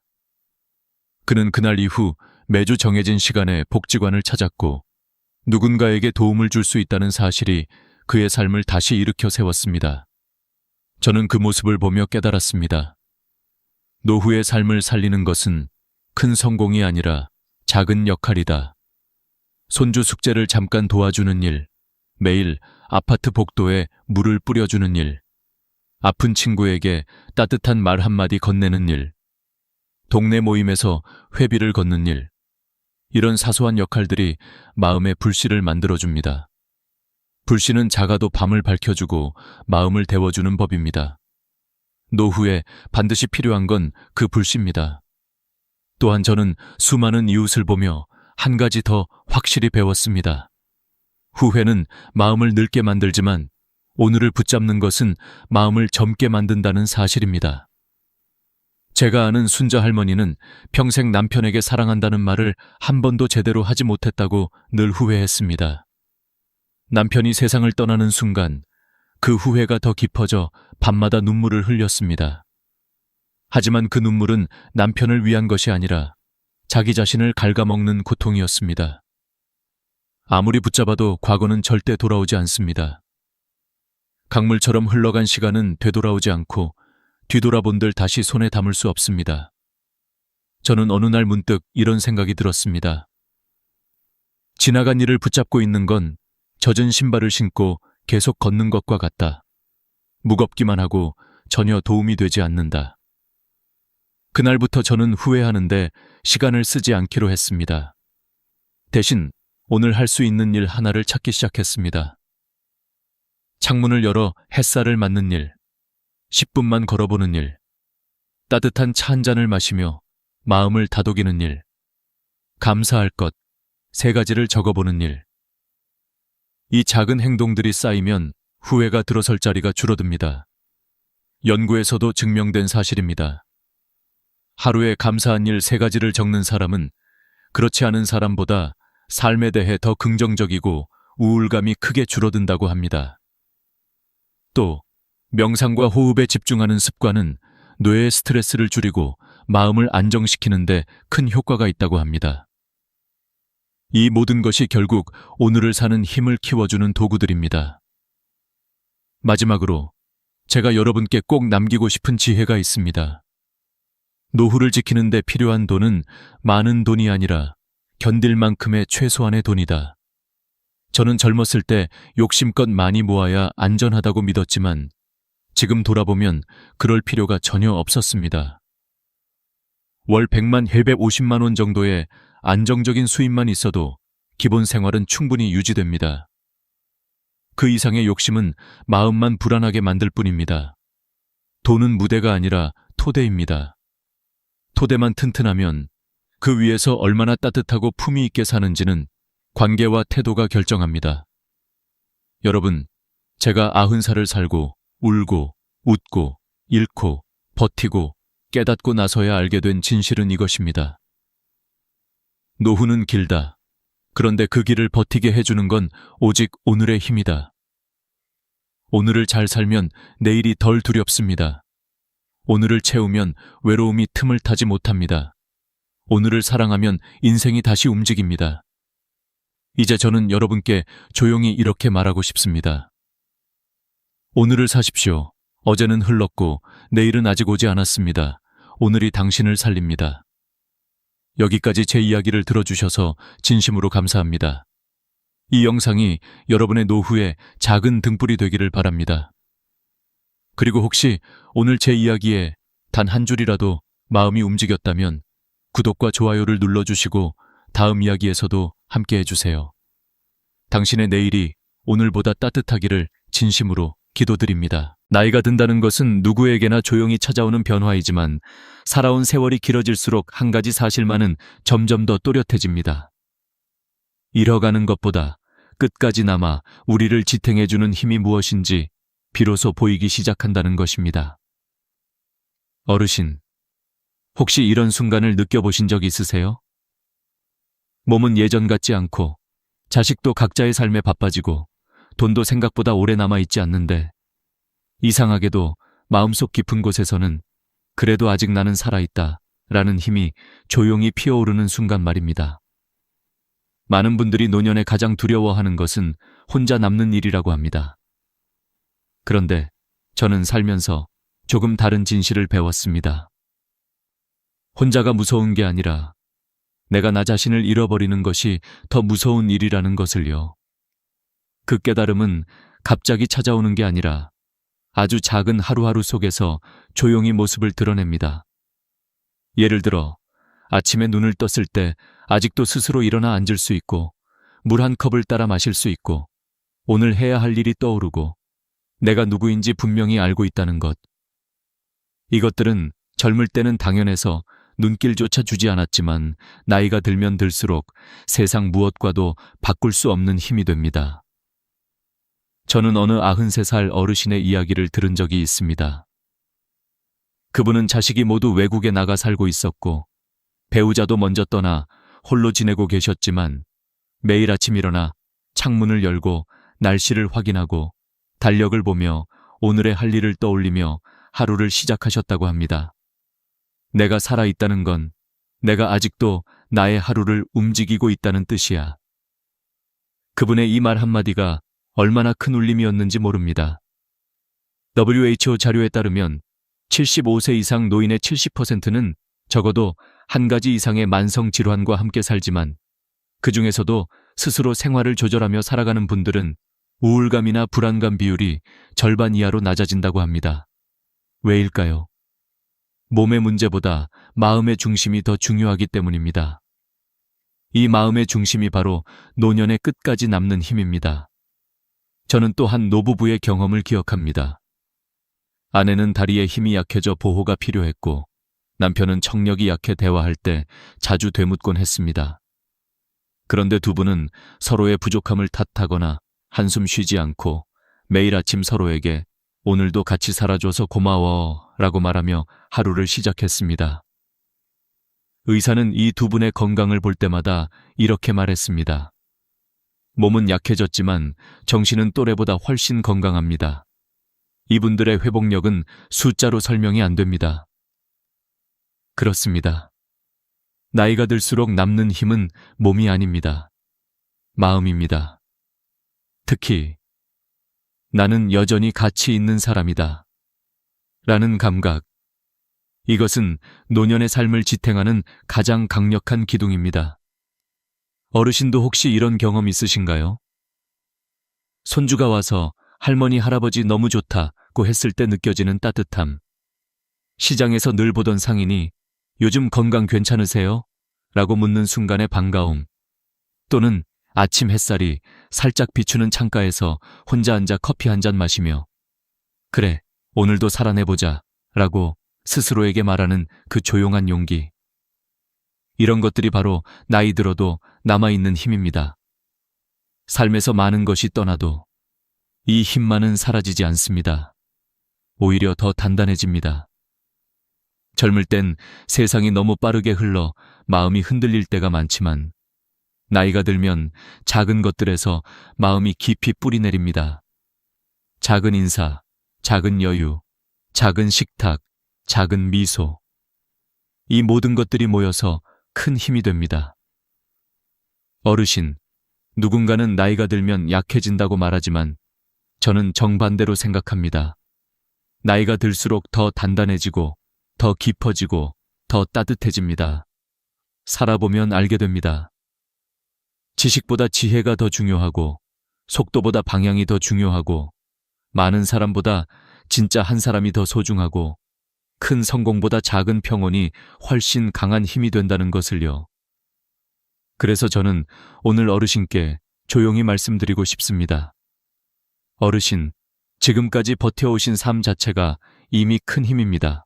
그는 그날 이후 매주 정해진 시간에 복지관을 찾았고 누군가에게 도움을 줄 수 있다는 사실이 그의 삶을 다시 일으켜 세웠습니다. 저는 그 모습을 보며 깨달았습니다. 노후의 삶을 살리는 것은 큰 성공이 아니라 작은 역할이다. 손주 숙제를 잠깐 도와주는 일, 매일 아파트 복도에 물을 뿌려주는 일, 아픈 친구에게 따뜻한 말 한마디 건네는 일, 동네 모임에서 회비를 걷는 일, 이런 사소한 역할들이 마음의 불씨를 만들어줍니다. 불씨는 작아도 밤을 밝혀주고 마음을 데워주는 법입니다. 노후에 반드시 필요한 건 그 불씨입니다. 또한 저는 수많은 이웃을 보며 한 가지 더 확실히 배웠습니다. 후회는 마음을 늙게 만들지만 오늘을 붙잡는 것은 마음을 젊게 만든다는 사실입니다. 제가 아는 순자 할머니는 평생 남편에게 사랑한다는 말을 한 번도 제대로 하지 못했다고 늘 후회했습니다. 남편이 세상을 떠나는 순간 그 후회가 더 깊어져 밤마다 눈물을 흘렸습니다. 하지만 그 눈물은 남편을 위한 것이 아니라 자기 자신을 갉아먹는 고통이었습니다. 아무리 붙잡아도 과거는 절대 돌아오지 않습니다. 강물처럼 흘러간 시간은 되돌아오지 않고 뒤돌아본들 다시 손에 담을 수 없습니다. 저는 어느 날 문득 이런 생각이 들었습니다. 지나간 일을 붙잡고 있는 건 젖은 신발을 신고 계속 걷는 것과 같다. 무겁기만 하고 전혀 도움이 되지 않는다. 그날부터 저는 후회하는데 시간을 쓰지 않기로 했습니다. 대신 오늘 할 수 있는 일 하나를 찾기 시작했습니다. 창문을 열어 햇살을 맞는 일, 10분만 걸어보는 일, 따뜻한 차 한 잔을 마시며 마음을 다독이는 일, 감사할 것 3가지를 적어보는 일. 이 작은 행동들이 쌓이면 후회가 들어설 자리가 줄어듭니다. 연구에서도 증명된 사실입니다. 하루에 감사한 일 3가지를 적는 사람은 그렇지 않은 사람보다 삶에 대해 더 긍정적이고 우울감이 크게 줄어든다고 합니다. 또 명상과 호흡에 집중하는 습관은 뇌의 스트레스를 줄이고 마음을 안정시키는 데 큰 효과가 있다고 합니다. 이 모든 것이 결국 오늘을 사는 힘을 키워주는 도구들입니다. 마지막으로 제가 여러분께 꼭 남기고 싶은 지혜가 있습니다. 노후를 지키는 데 필요한 돈은 많은 돈이 아니라 견딜 만큼의 최소한의 돈이다. 저는 젊었을 때 욕심껏 많이 모아야 안전하다고 믿었지만 지금 돌아보면 그럴 필요가 전혀 없었습니다. 월 100만, 150만 원 정도의 안정적인 수입만 있어도 기본 생활은 충분히 유지됩니다. 그 이상의 욕심은 마음만 불안하게 만들 뿐입니다. 돈은 무대가 아니라 토대입니다. 토대만 튼튼하면 그 위에서 얼마나 따뜻하고 품위 있게 사는지는 관계와 태도가 결정합니다. 여러분, 제가 90살을 살고 울고 웃고 잃고 버티고 깨닫고 나서야 알게 된 진실은 이것입니다. 노후는 길다. 그런데 그 길을 버티게 해주는 건 오직 오늘의 힘이다. 오늘을 잘 살면 내일이 덜 두렵습니다. 오늘을 채우면 외로움이 틈을 타지 못합니다. 오늘을 사랑하면 인생이 다시 움직입니다. 이제 저는 여러분께 조용히 이렇게 말하고 싶습니다. 오늘을 사십시오. 어제는 흘렀고 내일은 아직 오지 않았습니다. 오늘이 당신을 살립니다. 여기까지 제 이야기를 들어주셔서 진심으로 감사합니다. 이 영상이 여러분의 노후에 작은 등불이 되기를 바랍니다. 그리고 혹시 오늘 제 이야기에 단 한 줄이라도 마음이 움직였다면 구독과 좋아요를 눌러주시고 다음 이야기에서도 함께 해주세요. 당신의 내일이 오늘보다 따뜻하기를 진심으로 기도드립니다. 나이가 든다는 것은 누구에게나 조용히 찾아오는 변화이지만 살아온 세월이 길어질수록 한 가지 사실만은 점점 더 또렷해집니다. 잃어가는 것보다 끝까지 남아 우리를 지탱해주는 힘이 무엇인지 비로소 보이기 시작한다는 것입니다. 어르신, 혹시 이런 순간을 느껴보신 적 있으세요? 몸은 예전 같지 않고 자식도 각자의 삶에 바빠지고 돈도 생각보다 오래 남아있지 않는데 이상하게도 마음속 깊은 곳에서는 그래도 아직 나는 살아있다 라는 힘이 조용히 피어오르는 순간 말입니다. 많은 분들이 노년에 가장 두려워하는 것은 혼자 남는 일이라고 합니다. 그런데 저는 살면서 조금 다른 진실을 배웠습니다. 혼자가 무서운 게 아니라 내가 나 자신을 잃어버리는 것이 더 무서운 일이라는 것을요. 그 깨달음은 갑자기 찾아오는 게 아니라 아주 작은 하루하루 속에서 조용히 모습을 드러냅니다. 예를 들어 아침에 눈을 떴을 때 아직도 스스로 일어나 앉을 수 있고 물 한 컵을 따라 마실 수 있고 오늘 해야 할 일이 떠오르고 내가 누구인지 분명히 알고 있다는 것. 이것들은 젊을 때는 당연해서 눈길조차 주지 않았지만 나이가 들면 들수록 세상 무엇과도 바꿀 수 없는 힘이 됩니다. 저는 어느 93살 어르신의 이야기를 들은 적이 있습니다. 그분은 자식이 모두 외국에 나가 살고 있었고 배우자도 먼저 떠나 홀로 지내고 계셨지만 매일 아침 일어나 창문을 열고 날씨를 확인하고 달력을 보며 오늘의 할 일을 떠올리며 하루를 시작하셨다고 합니다. 내가 살아있다는 건 내가 아직도 나의 하루를 움직이고 있다는 뜻이야. 그분의 이 말 한마디가 얼마나 큰 울림이었는지 모릅니다. WHO 자료에 따르면 75세 이상 노인의 70%는 적어도 한 가지 이상의 만성 질환과 함께 살지만 그 중에서도 스스로 생활을 조절하며 살아가는 분들은 우울감이나 불안감 비율이 절반 이하로 낮아진다고 합니다. 왜일까요? 몸의 문제보다 마음의 중심이 더 중요하기 때문입니다. 이 마음의 중심이 바로 노년의 끝까지 남는 힘입니다. 저는 또 한 노부부의 경험을 기억합니다. 아내는 다리에 힘이 약해져 보호가 필요했고 남편은 청력이 약해 대화할 때 자주 되묻곤 했습니다. 그런데 두 분은 서로의 부족함을 탓하거나 한숨 쉬지 않고 매일 아침 서로에게 오늘도 같이 살아줘서 고마워 라고 말하며 하루를 시작했습니다. 의사는 이 두 분의 건강을 볼 때마다 이렇게 말했습니다. 몸은 약해졌지만 정신은 또래보다 훨씬 건강합니다. 이분들의 회복력은 숫자로 설명이 안 됩니다. 그렇습니다. 나이가 들수록 남는 힘은 몸이 아닙니다. 마음입니다. 특히 나는 여전히 가치 있는 사람이다 라는 감각. 이것은 노년의 삶을 지탱하는 가장 강력한 기둥입니다. 어르신도 혹시 이런 경험 있으신가요? 손주가 와서 할머니, 할아버지 너무 좋다고 했을 때 느껴지는 따뜻함. 시장에서 늘 보던 상인이 요즘 건강 괜찮으세요? 라고 묻는 순간의 반가움. 또는 아침 햇살이 살짝 비추는 창가에서 혼자 앉아 커피 한 잔 마시며 그래, 오늘도 살아내보자 라고 스스로에게 말하는 그 조용한 용기. 이런 것들이 바로 나이 들어도 남아있는 힘입니다. 삶에서 많은 것이 떠나도 이 힘만은 사라지지 않습니다. 오히려 더 단단해집니다. 젊을 땐 세상이 너무 빠르게 흘러 마음이 흔들릴 때가 많지만 나이가 들면 작은 것들에서 마음이 깊이 뿌리내립니다. 작은 인사, 작은 여유, 작은 식탁, 작은 미소. 이 모든 것들이 모여서 큰 힘이 됩니다. 어르신, 누군가는 나이가 들면 약해진다고 말하지만 저는 정반대로 생각합니다. 나이가 들수록 더 단단해지고 더 깊어지고 더 따뜻해집니다. 살아보면 알게 됩니다. 지식보다 지혜가 더 중요하고 속도보다 방향이 더 중요하고 많은 사람보다 진짜 한 사람이 더 소중하고 큰 성공보다 작은 평온이 훨씬 강한 힘이 된다는 것을요. 그래서 저는 오늘 어르신께 조용히 말씀드리고 싶습니다. 어르신, 지금까지 버텨오신 삶 자체가 이미 큰 힘입니다.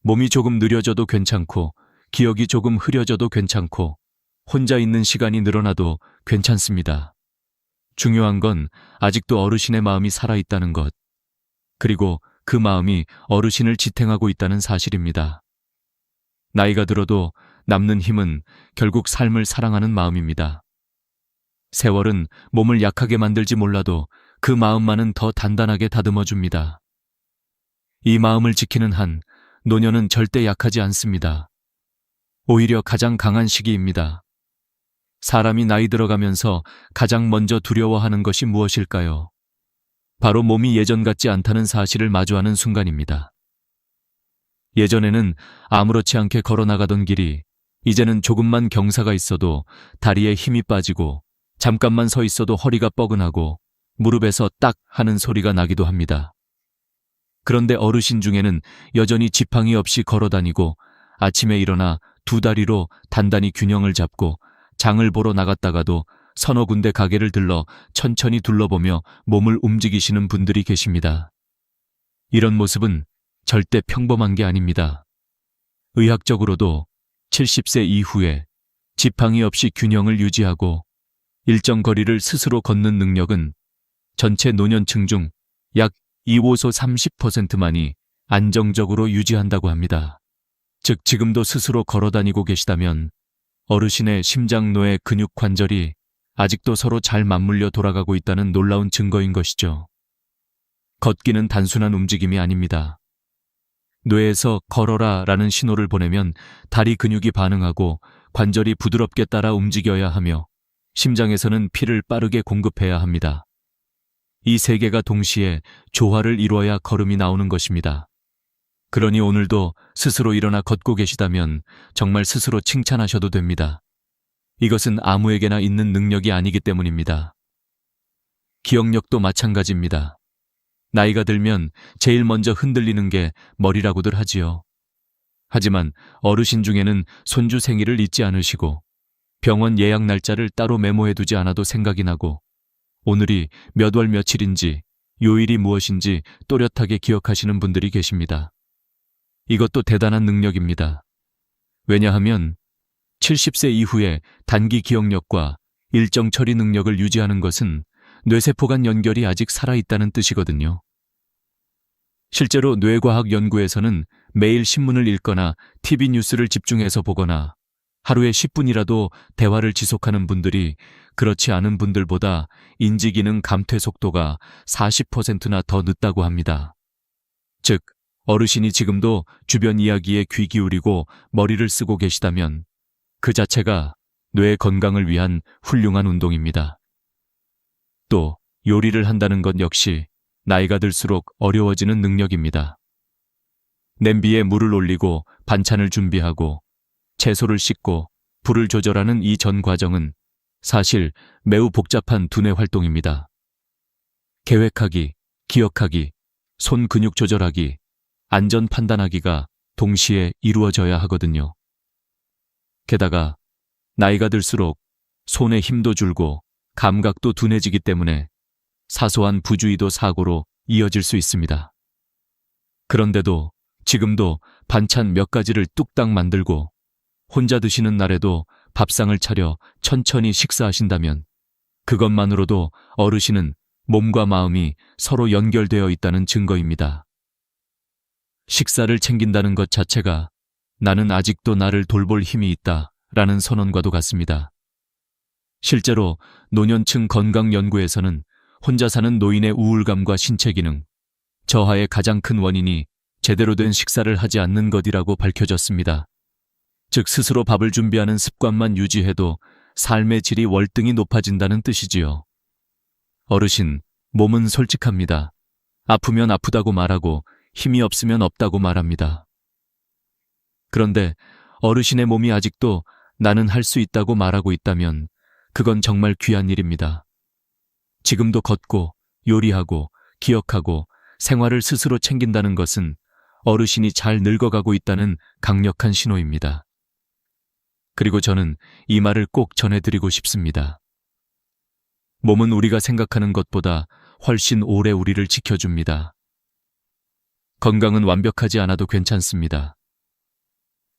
몸이 조금 느려져도 괜찮고 기억이 조금 흐려져도 괜찮고 혼자 있는 시간이 늘어나도 괜찮습니다. 중요한 건 아직도 어르신의 마음이 살아있다는 것, 그리고 그 마음이 어르신을 지탱하고 있다는 사실입니다. 나이가 들어도 남는 힘은 결국 삶을 사랑하는 마음입니다. 세월은 몸을 약하게 만들지 몰라도 그 마음만은 더 단단하게 다듬어줍니다. 이 마음을 지키는 한 노년은 절대 약하지 않습니다. 오히려 가장 강한 시기입니다. 사람이 나이 들어가면서 가장 먼저 두려워하는 것이 무엇일까요? 바로 몸이 예전 같지 않다는 사실을 마주하는 순간입니다. 예전에는 아무렇지 않게 걸어나가던 길이 이제는 조금만 경사가 있어도 다리에 힘이 빠지고 잠깐만 서 있어도 허리가 뻐근하고 무릎에서 딱 하는 소리가 나기도 합니다. 그런데 어르신 중에는 여전히 지팡이 없이 걸어다니고 아침에 일어나 두 다리로 단단히 균형을 잡고 장을 보러 나갔다가도 서너 군데 가게를 들러 천천히 둘러보며 몸을 움직이시는 분들이 계십니다. 이런 모습은 절대 평범한 게 아닙니다. 의학적으로도 70세 이후에 지팡이 없이 균형을 유지하고 일정 거리를 스스로 걷는 능력은 전체 노년층 중 약 2호소 30%만이 안정적으로 유지한다고 합니다. 즉 지금도 스스로 걸어다니고 계시다면 어르신의 심장노의 근육 관절이 아직도 서로 잘 맞물려 돌아가고 있다는 놀라운 증거인 것이죠. 걷기는 단순한 움직임이 아닙니다. 뇌에서 걸어라 라는 신호를 보내면 다리 근육이 반응하고 관절이 부드럽게 따라 움직여야 하며 심장에서는 피를 빠르게 공급해야 합니다. 이 세 개가 동시에 조화를 이루어야 걸음이 나오는 것입니다. 그러니 오늘도 스스로 일어나 걷고 계시다면 정말 스스로 칭찬하셔도 됩니다. 이것은 아무에게나 있는 능력이 아니기 때문입니다. 기억력도 마찬가지입니다. 나이가 들면 제일 먼저 흔들리는 게 머리라고들 하지요. 하지만 어르신 중에는 손주 생일을 잊지 않으시고 병원 예약 날짜를 따로 메모해두지 않아도 생각이 나고 오늘이 몇 월 며칠인지 요일이 무엇인지 또렷하게 기억하시는 분들이 계십니다. 이것도 대단한 능력입니다. 왜냐하면 70세 이후에 단기 기억력과 일정 처리 능력을 유지하는 것은 뇌세포 간 연결이 아직 살아있다는 뜻이거든요. 실제로 뇌과학 연구에서는 매일 신문을 읽거나 TV 뉴스를 집중해서 보거나 하루에 10분이라도 대화를 지속하는 분들이 그렇지 않은 분들보다 인지기능 감퇴 속도가 40%나 더 늦다고 합니다. 즉, 어르신이 지금도 주변 이야기에 귀 기울이고 머리를 쓰고 계시다면 그 자체가 뇌 건강을 위한 훌륭한 운동입니다. 또 요리를 한다는 것 역시 나이가 들수록 어려워지는 능력입니다. 냄비에 물을 올리고 반찬을 준비하고 채소를 씻고 불을 조절하는 이 전 과정은 사실 매우 복잡한 두뇌 활동입니다. 계획하기, 기억하기, 손 근육 조절하기, 안전 판단하기가 동시에 이루어져야 하거든요. 게다가 나이가 들수록 손의 힘도 줄고 감각도 둔해지기 때문에 사소한 부주의도 사고로 이어질 수 있습니다. 그런데도 지금도 반찬 몇 가지를 뚝딱 만들고 혼자 드시는 날에도 밥상을 차려 천천히 식사하신다면 그것만으로도 어르신은 몸과 마음이 서로 연결되어 있다는 증거입니다. 식사를 챙긴다는 것 자체가 나는 아직도 나를 돌볼 힘이 있다 라는 선언과도 같습니다. 실제로 노년층 건강 연구에서는 혼자 사는 노인의 우울감과 신체 기능, 저하의 가장 큰 원인이 제대로 된 식사를 하지 않는 것이라고 밝혀졌습니다. 즉 스스로 밥을 준비하는 습관만 유지해도 삶의 질이 월등히 높아진다는 뜻이지요. 어르신, 몸은 솔직합니다. 아프면 아프다고 말하고 힘이 없으면 없다고 말합니다. 그런데 어르신의 몸이 아직도 나는 할 수 있다고 말하고 있다면 그건 정말 귀한 일입니다. 지금도 걷고 요리하고 기억하고 생활을 스스로 챙긴다는 것은 어르신이 잘 늙어가고 있다는 강력한 신호입니다. 그리고 저는 이 말을 꼭 전해드리고 싶습니다. 몸은 우리가 생각하는 것보다 훨씬 오래 우리를 지켜줍니다. 건강은 완벽하지 않아도 괜찮습니다.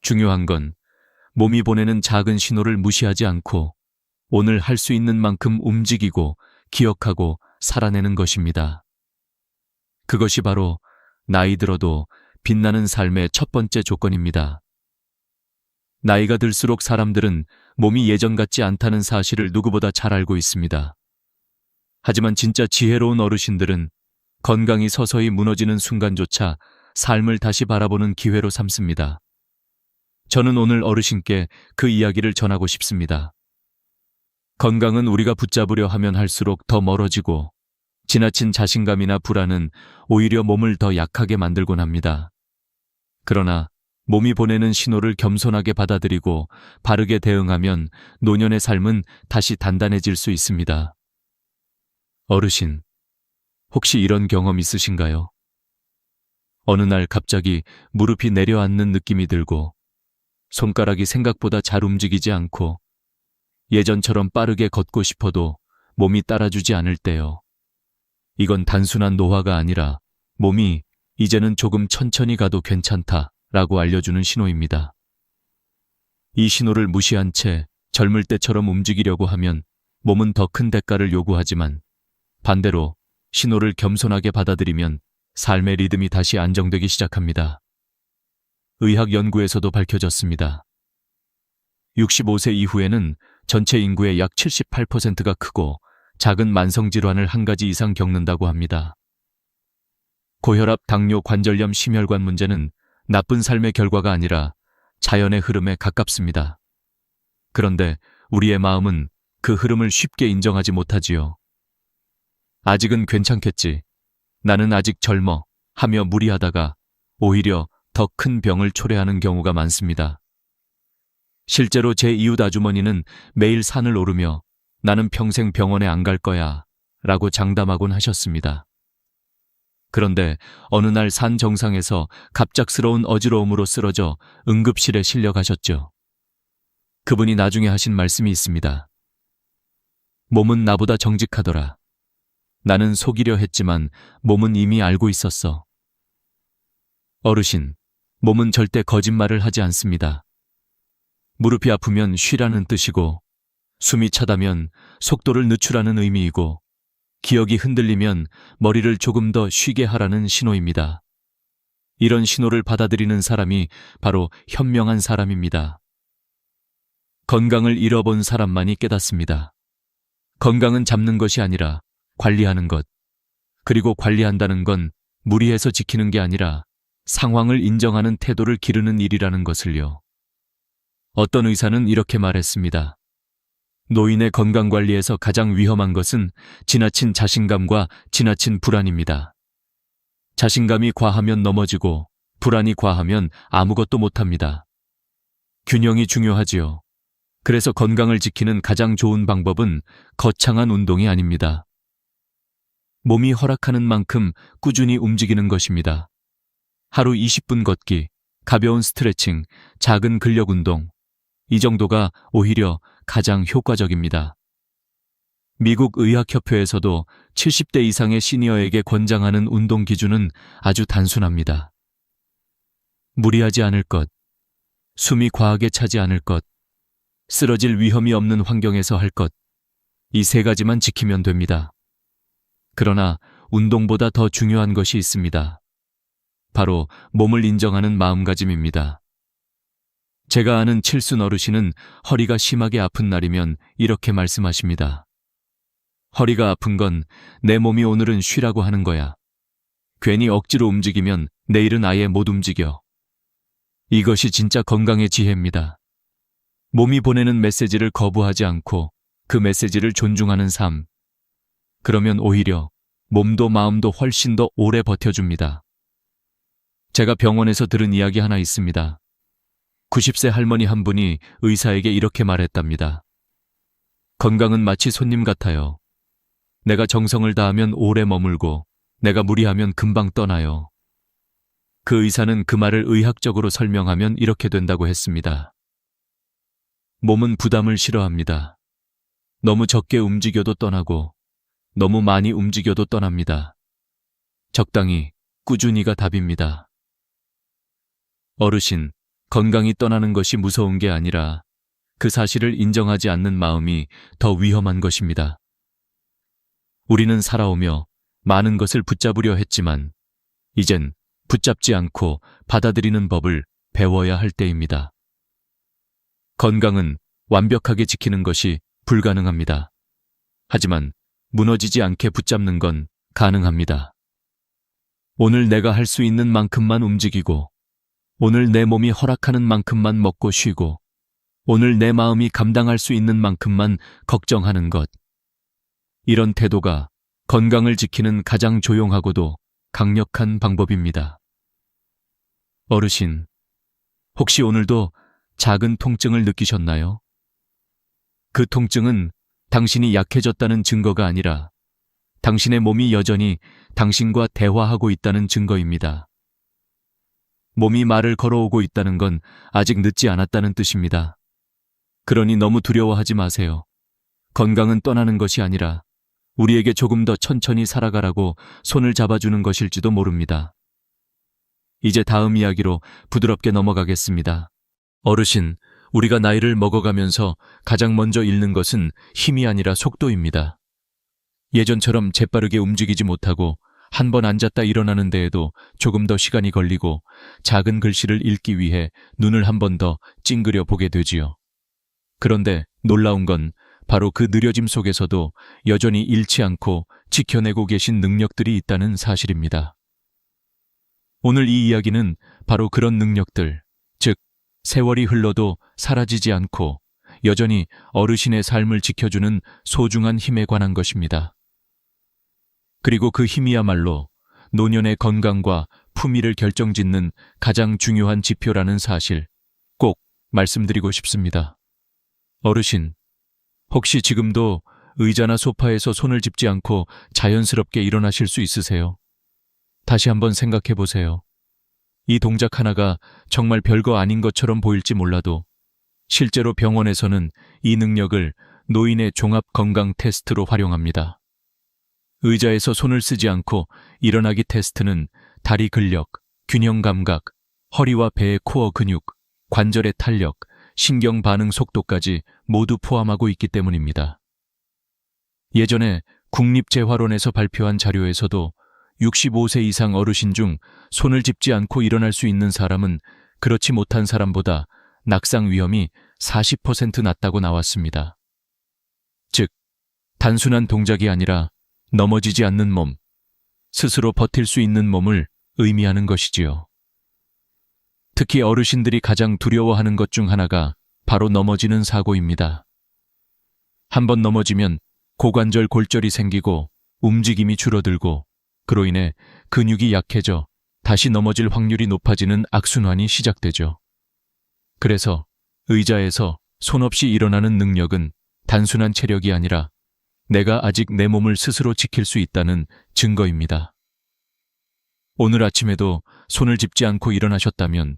중요한 건 몸이 보내는 작은 신호를 무시하지 않고 오늘 할 수 있는 만큼 움직이고 기억하고 살아내는 것입니다. 그것이 바로 나이 들어도 빛나는 삶의 첫 번째 조건입니다. 나이가 들수록 사람들은 몸이 예전 같지 않다는 사실을 누구보다 잘 알고 있습니다. 하지만 진짜 지혜로운 어르신들은 건강이 서서히 무너지는 순간조차 삶을 다시 바라보는 기회로 삼습니다. 저는 오늘 어르신께 그 이야기를 전하고 싶습니다. 건강은 우리가 붙잡으려 하면 할수록 더 멀어지고 지나친 자신감이나 불안은 오히려 몸을 더 약하게 만들곤 합니다. 그러나 몸이 보내는 신호를 겸손하게 받아들이고 바르게 대응하면 노년의 삶은 다시 단단해질 수 있습니다. 어르신, 혹시 이런 경험 있으신가요? 어느 날 갑자기 무릎이 내려앉는 느낌이 들고 손가락이 생각보다 잘 움직이지 않고 예전처럼 빠르게 걷고 싶어도 몸이 따라주지 않을 때요. 이건 단순한 노화가 아니라 몸이 이제는 조금 천천히 가도 괜찮다라고 알려주는 신호입니다. 이 신호를 무시한 채 젊을 때처럼 움직이려고 하면 몸은 더 큰 대가를 요구하지만 반대로 신호를 겸손하게 받아들이면 삶의 리듬이 다시 안정되기 시작합니다. 의학 연구에서도 밝혀졌습니다. 65세 이후에는 전체 인구의 약 78%가 크고 작은 만성질환을 한 가지 이상 겪는다고 합니다. 고혈압, 당뇨, 관절염, 심혈관 문제는 나쁜 삶의 결과가 아니라 자연의 흐름에 가깝습니다. 그런데 우리의 마음은 그 흐름을 쉽게 인정하지 못하지요. 아직은 괜찮겠지. 나는 아직 젊어 하며 무리하다가 오히려 더 큰 병을 초래하는 경우가 많습니다. 실제로 제 이웃 아주머니는 매일 산을 오르며 나는 평생 병원에 안 갈 거야 라고 장담하곤 하셨습니다. 그런데 어느 날 산 정상에서 갑작스러운 어지러움으로 쓰러져 응급실에 실려가셨죠. 그분이 나중에 하신 말씀이 있습니다. 몸은 나보다 정직하더라. 나는 속이려 했지만 몸은 이미 알고 있었어. 어르신, 몸은 절대 거짓말을 하지 않습니다. 무릎이 아프면 쉬라는 뜻이고, 숨이 차다면 속도를 늦추라는 의미이고, 기억이 흔들리면 머리를 조금 더 쉬게 하라는 신호입니다. 이런 신호를 받아들이는 사람이 바로 현명한 사람입니다. 건강을 잃어본 사람만이 깨닫습니다. 건강은 잡는 것이 아니라 관리하는 것, 그리고 관리한다는 건 무리해서 지키는 게 아니라 상황을 인정하는 태도를 기르는 일이라는 것을요. 어떤 의사는 이렇게 말했습니다. 노인의 건강관리에서 가장 위험한 것은 지나친 자신감과 지나친 불안입니다. 자신감이 과하면 넘어지고 불안이 과하면 아무것도 못합니다. 균형이 중요하지요. 그래서 건강을 지키는 가장 좋은 방법은 거창한 운동이 아닙니다. 몸이 허락하는 만큼 꾸준히 움직이는 것입니다. 하루 20분 걷기, 가벼운 스트레칭, 작은 근력 운동, 이 정도가 오히려 가장 효과적입니다. 미국 의학협회에서도 70대 이상의 시니어에게 권장하는 운동 기준은 아주 단순합니다. 무리하지 않을 것, 숨이 과하게 차지 않을 것, 쓰러질 위험이 없는 환경에서 할 것, 이 세 가지만 지키면 됩니다. 그러나 운동보다 더 중요한 것이 있습니다. 바로 몸을 인정하는 마음가짐입니다. 제가 아는 칠순 어르신은 허리가 심하게 아픈 날이면 이렇게 말씀하십니다. 허리가 아픈 건 내 몸이 오늘은 쉬라고 하는 거야. 괜히 억지로 움직이면 내일은 아예 못 움직여. 이것이 진짜 건강의 지혜입니다. 몸이 보내는 메시지를 거부하지 않고 그 메시지를 존중하는 삶. 그러면 오히려 몸도 마음도 훨씬 더 오래 버텨줍니다. 제가 병원에서 들은 이야기 하나 있습니다. 90세 할머니 한 분이 의사에게 이렇게 말했답니다. 건강은 마치 손님 같아요. 내가 정성을 다하면 오래 머물고 내가 무리하면 금방 떠나요. 그 의사는 그 말을 의학적으로 설명하면 이렇게 된다고 했습니다. 몸은 부담을 싫어합니다. 너무 적게 움직여도 떠나고 너무 많이 움직여도 떠납니다. 적당히, 꾸준히가 답입니다. 어르신, 건강이 떠나는 것이 무서운 게 아니라 그 사실을 인정하지 않는 마음이 더 위험한 것입니다. 우리는 살아오며 많은 것을 붙잡으려 했지만 이젠 붙잡지 않고 받아들이는 법을 배워야 할 때입니다. 건강은 완벽하게 지키는 것이 불가능합니다. 하지만 무너지지 않게 붙잡는 건 가능합니다. 오늘 내가 할 수 있는 만큼만 움직이고 오늘 내 몸이 허락하는 만큼만 먹고 쉬고 오늘 내 마음이 감당할 수 있는 만큼만 걱정하는 것. 이런 태도가 건강을 지키는 가장 조용하고도 강력한 방법입니다. 어르신, 혹시 오늘도 작은 통증을 느끼셨나요? 그 통증은 당신이 약해졌다는 증거가 아니라 당신의 몸이 여전히 당신과 대화하고 있다는 증거입니다. 몸이 말을 걸어오고 있다는 건 아직 늦지 않았다는 뜻입니다. 그러니 너무 두려워하지 마세요. 건강은 떠나는 것이 아니라 우리에게 조금 더 천천히 살아가라고 손을 잡아주는 것일지도 모릅니다. 이제 다음 이야기로 부드럽게 넘어가겠습니다. 어르신, 우리가 나이를 먹어가면서 가장 먼저 잃는 것은 힘이 아니라 속도입니다. 예전처럼 재빠르게 움직이지 못하고 한 번 앉았다 일어나는 데에도 조금 더 시간이 걸리고 작은 글씨를 읽기 위해 눈을 한 번 더 찡그려 보게 되지요. 그런데 놀라운 건 바로 그 느려짐 속에서도 여전히 잃지 않고 지켜내고 계신 능력들이 있다는 사실입니다. 오늘 이 이야기는 바로 그런 능력들, 즉 세월이 흘러도 사라지지 않고 여전히 어르신의 삶을 지켜주는 소중한 힘에 관한 것입니다. 그리고 그 힘이야말로 노년의 건강과 품위를 결정짓는 가장 중요한 지표라는 사실 꼭 말씀드리고 싶습니다. 어르신, 혹시 지금도 의자나 소파에서 손을 짚지 않고 자연스럽게 일어나실 수 있으세요? 다시 한번 생각해 보세요. 이 동작 하나가 정말 별거 아닌 것처럼 보일지 몰라도 실제로 병원에서는 이 능력을 노인의 종합 건강 테스트로 활용합니다. 의자에서 손을 쓰지 않고 일어나기 테스트는 다리 근력, 균형 감각, 허리와 배의 코어 근육, 관절의 탄력, 신경 반응 속도까지 모두 포함하고 있기 때문입니다. 예전에 국립재활원에서 발표한 자료에서도 65세 이상 어르신 중 손을 짚지 않고 일어날 수 있는 사람은 그렇지 못한 사람보다 낙상 위험이 40% 낮다고 나왔습니다. 즉, 단순한 동작이 아니라 넘어지지 않는 몸, 스스로 버틸 수 있는 몸을 의미하는 것이지요. 특히 어르신들이 가장 두려워하는 것 중 하나가 바로 넘어지는 사고입니다. 한번 넘어지면 고관절 골절이 생기고 움직임이 줄어들고 그로 인해 근육이 약해져 다시 넘어질 확률이 높아지는 악순환이 시작되죠. 그래서 의자에서 손 없이 일어나는 능력은 단순한 체력이 아니라 내가 아직 내 몸을 스스로 지킬 수 있다는 증거입니다. 오늘 아침에도 손을 짚지 않고 일어나셨다면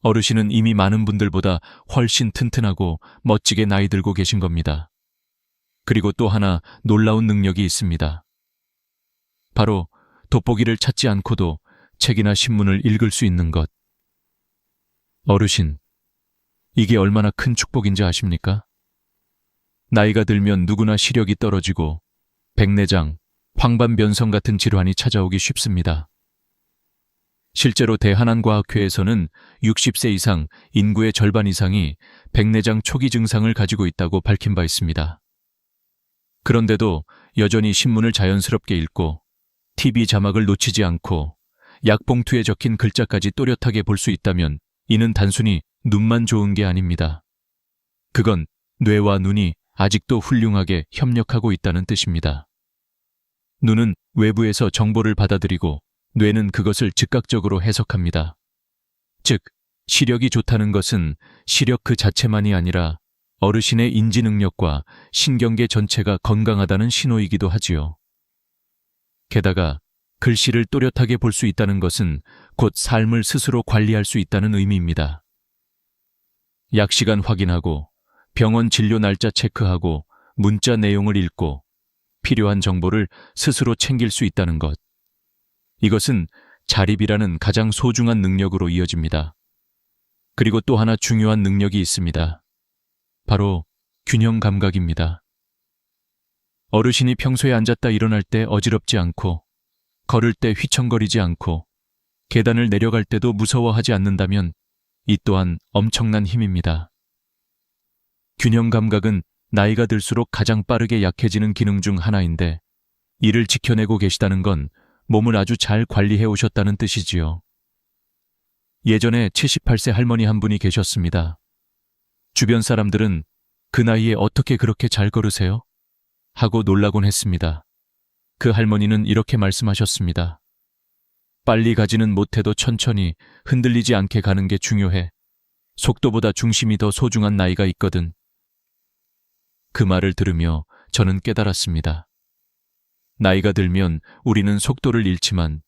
어르신은 이미 많은 분들보다 훨씬 튼튼하고 멋지게 나이 들고 계신 겁니다. 그리고 또 하나 놀라운 능력이 있습니다. 바로 돋보기를 찾지 않고도 책이나 신문을 읽을 수 있는 것. 어르신, 이게 얼마나 큰 축복인지 아십니까? 나이가 들면 누구나 시력이 떨어지고 백내장, 황반변성 같은 질환이 찾아오기 쉽습니다. 실제로 대한한과학회에서는 60세 이상 인구의 절반 이상이 백내장 초기 증상을 가지고 있다고 밝힌 바 있습니다. 그런데도 여전히 신문을 자연스럽게 읽고 TV 자막을 놓치지 않고 약봉투에 적힌 글자까지 또렷하게 볼 수 있다면 이는 단순히 눈만 좋은 게 아닙니다. 그건 뇌와 눈이 아직도 훌륭하게 협력하고 있다는 뜻입니다. 눈은 외부에서 정보를 받아들이고 뇌는 그것을 즉각적으로 해석합니다. 즉, 시력이 좋다는 것은 시력 그 자체만이 아니라 어르신의 인지 능력과 신경계 전체가 건강하다는 신호이기도 하지요. 게다가 글씨를 또렷하게 볼 수 있다는 것은 곧 삶을 스스로 관리할 수 있다는 의미입니다. 약 시간 확인하고 병원 진료 날짜 체크하고 문자 내용을 읽고 필요한 정보를 스스로 챙길 수 있다는 것. 이것은 자립이라는 가장 소중한 능력으로 이어집니다. 그리고 또 하나 중요한 능력이 있습니다. 바로 균형 감각입니다. 어르신이 평소에 앉았다 일어날 때 어지럽지 않고 걸을 때 휘청거리지 않고 계단을 내려갈 때도 무서워하지 않는다면 이 또한 엄청난 힘입니다. 균형 감각은 나이가 들수록 가장 빠르게 약해지는 기능 중 하나인데 이를 지켜내고 계시다는 건 몸을 아주 잘 관리해 오셨다는 뜻이지요. 예전에 78세 할머니 한 분이 계셨습니다. 주변 사람들은 그 나이에 어떻게 그렇게 잘 걸으세요? 하고 놀라곤 했습니다. 그 할머니는 이렇게 말씀하셨습니다. 빨리 가지는 못해도 천천히 흔들리지 않게 가는 게 중요해. 속도보다 중심이 더 소중한 나이가 있거든. 그 말을 들으며 저는 깨달았습니다. 나이가 들면 우리는 속도를 잃지만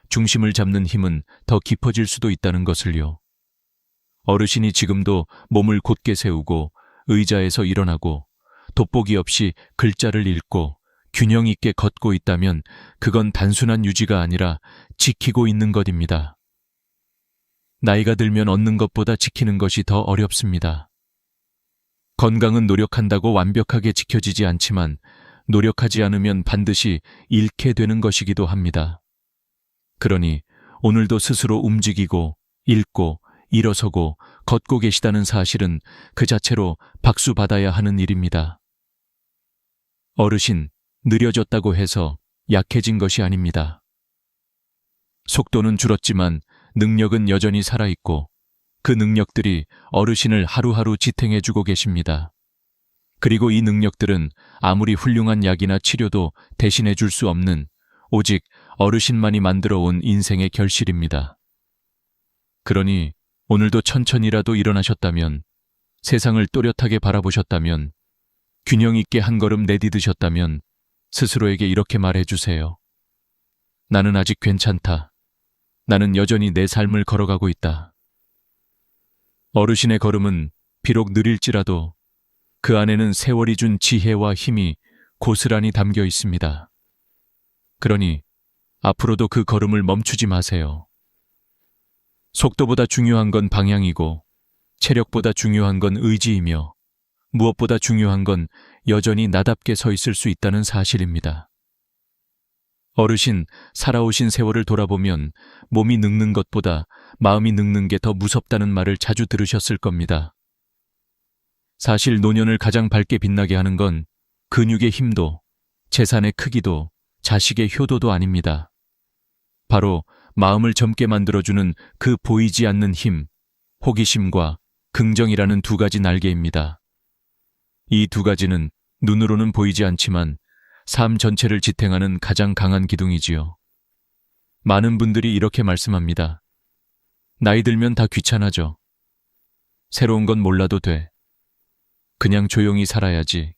중심을 잡는 힘은 더 깊어질 수도 있다는 것을요. 어르신이 지금도 몸을 곧게 세우고 의자에서 일어나고 돋보기 없이 글자를 읽고 균형 있게 걷고 있다면 그건 단순한 유지가 아니라 지키고 있는 것입니다. 나이가 들면 얻는 것보다 지키는 것이 더 어렵습니다. 건강은 노력한다고 완벽하게 지켜지지 않지만 노력하지 않으면 반드시 잃게 되는 것이기도 합니다. 그러니 오늘도 스스로 움직이고 읽고 일어서고 걷고 계시다는 사실은 그 자체로 박수 받아야 하는 일입니다. 어르신, 느려졌다고 해서 약해진 것이 아닙니다. 속도는 줄었지만 능력은 여전히 살아있고 그 능력들이 어르신을 하루하루 지탱해주고 계십니다. 그리고 이 능력들은 아무리 훌륭한 약이나 치료도 대신해 줄 수 없는 오직 어르신만이 만들어 온 인생의 결실입니다. 그러니 오늘도 천천히라도 일어나셨다면, 세상을 또렷하게 바라보셨다면, 균형 있게 한 걸음 내디드셨다면 스스로에게 이렇게 말해주세요. 나는 아직 괜찮다. 나는 여전히 내 삶을 걸어가고 있다. 어르신의 걸음은 비록 느릴지라도 그 안에는 세월이 준 지혜와 힘이 고스란히 담겨 있습니다. 그러니 앞으로도 그 걸음을 멈추지 마세요. 속도보다 중요한 건 방향이고 체력보다 중요한 건 의지이며 무엇보다 중요한 건 여전히 나답게 서 있을 수 있다는 사실입니다. 어르신, 살아오신 세월을 돌아보면 몸이 늙는 것보다 마음이 늙는 게 더 무섭다는 말을 자주 들으셨을 겁니다. 사실 노년을 가장 밝게 빛나게 하는 건 근육의 힘도, 재산의 크기도, 자식의 효도도 아닙니다. 바로 마음을 젊게 만들어주는 그 보이지 않는 힘, 호기심과 긍정이라는 두 가지 날개입니다. 이 두 가지는 눈으로는 보이지 않지만 삶 전체를 지탱하는 가장 강한 기둥이지요. 많은 분들이 이렇게 말씀합니다. 나이 들면 다 귀찮아져. 새로운 건 몰라도 돼. 그냥 조용히 살아야지.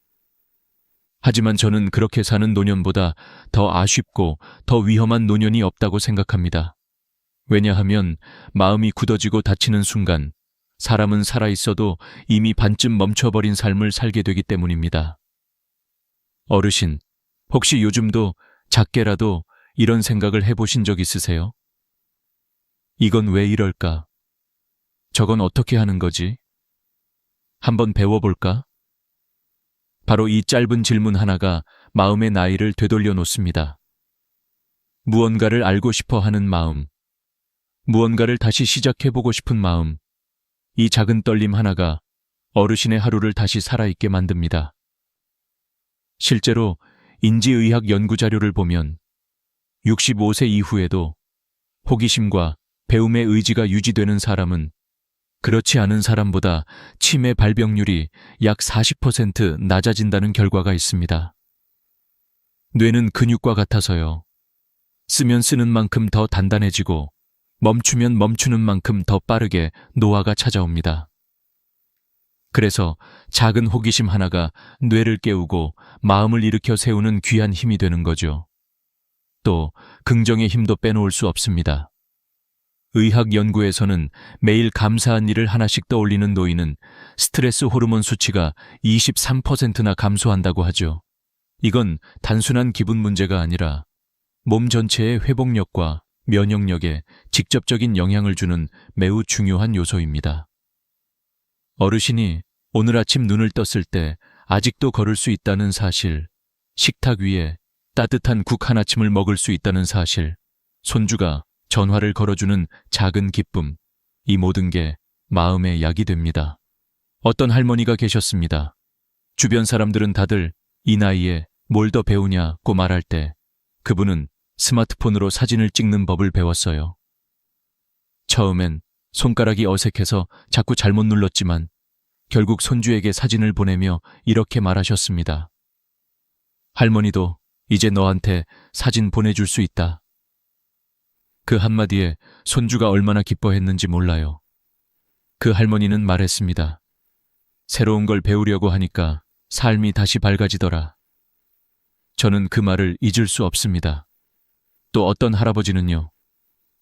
하지만 저는 그렇게 사는 노년보다 더 아쉽고 더 위험한 노년이 없다고 생각합니다. 왜냐하면 마음이 굳어지고 다치는 순간 사람은 살아있어도 이미 반쯤 멈춰버린 삶을 살게 되기 때문입니다. 어르신, 혹시 요즘도 작게라도 이런 생각을 해보신 적 있으세요? 이건 왜 이럴까? 저건 어떻게 하는 거지? 한번 배워볼까? 바로 이 짧은 질문 하나가 마음의 나이를 되돌려 놓습니다. 무언가를 알고 싶어 하는 마음, 무언가를 다시 시작해보고 싶은 마음, 이 작은 떨림 하나가 어르신의 하루를 다시 살아있게 만듭니다. 실제로 인지의학 연구자료를 보면 65세 이후에도 호기심과 배움의 의지가 유지되는 사람은 그렇지 않은 사람보다 치매 발병률이 약 40% 낮아진다는 결과가 있습니다. 뇌는 근육과 같아서요. 쓰면 쓰는 만큼 더 단단해지고 멈추면 멈추는 만큼 더 빠르게 노화가 찾아옵니다. 그래서 작은 호기심 하나가 뇌를 깨우고 마음을 일으켜 세우는 귀한 힘이 되는 거죠. 또 긍정의 힘도 빼놓을 수 없습니다. 의학 연구에서는 매일 감사한 일을 하나씩 떠올리는 노인은 스트레스 호르몬 수치가 23%나 감소한다고 하죠. 이건 단순한 기분 문제가 아니라 몸 전체의 회복력과 면역력에 직접적인 영향을 주는 매우 중요한 요소입니다. 어르신이 오늘 아침 눈을 떴을 때 아직도 걸을 수 있다는 사실, 식탁 위에 따뜻한 국 하나쯤을 먹을 수 있다는 사실, 손주가 전화를 걸어주는 작은 기쁨, 이 모든 게 마음의 약이 됩니다. 어떤 할머니가 계셨습니다. 주변 사람들은 다들 이 나이에 뭘 더 배우냐고 말할 때 그분은 스마트폰으로 사진을 찍는 법을 배웠어요. 처음엔 손가락이 어색해서 자꾸 잘못 눌렀지만 결국 손주에게 사진을 보내며 이렇게 말하셨습니다. 할머니도 이제 너한테 사진 보내줄 수 있다. 그 한마디에 손주가 얼마나 기뻐했는지 몰라요. 그 할머니는 말했습니다. 새로운 걸 배우려고 하니까 삶이 다시 밝아지더라. 저는 그 말을 잊을 수 없습니다. 또 어떤 할아버지는요,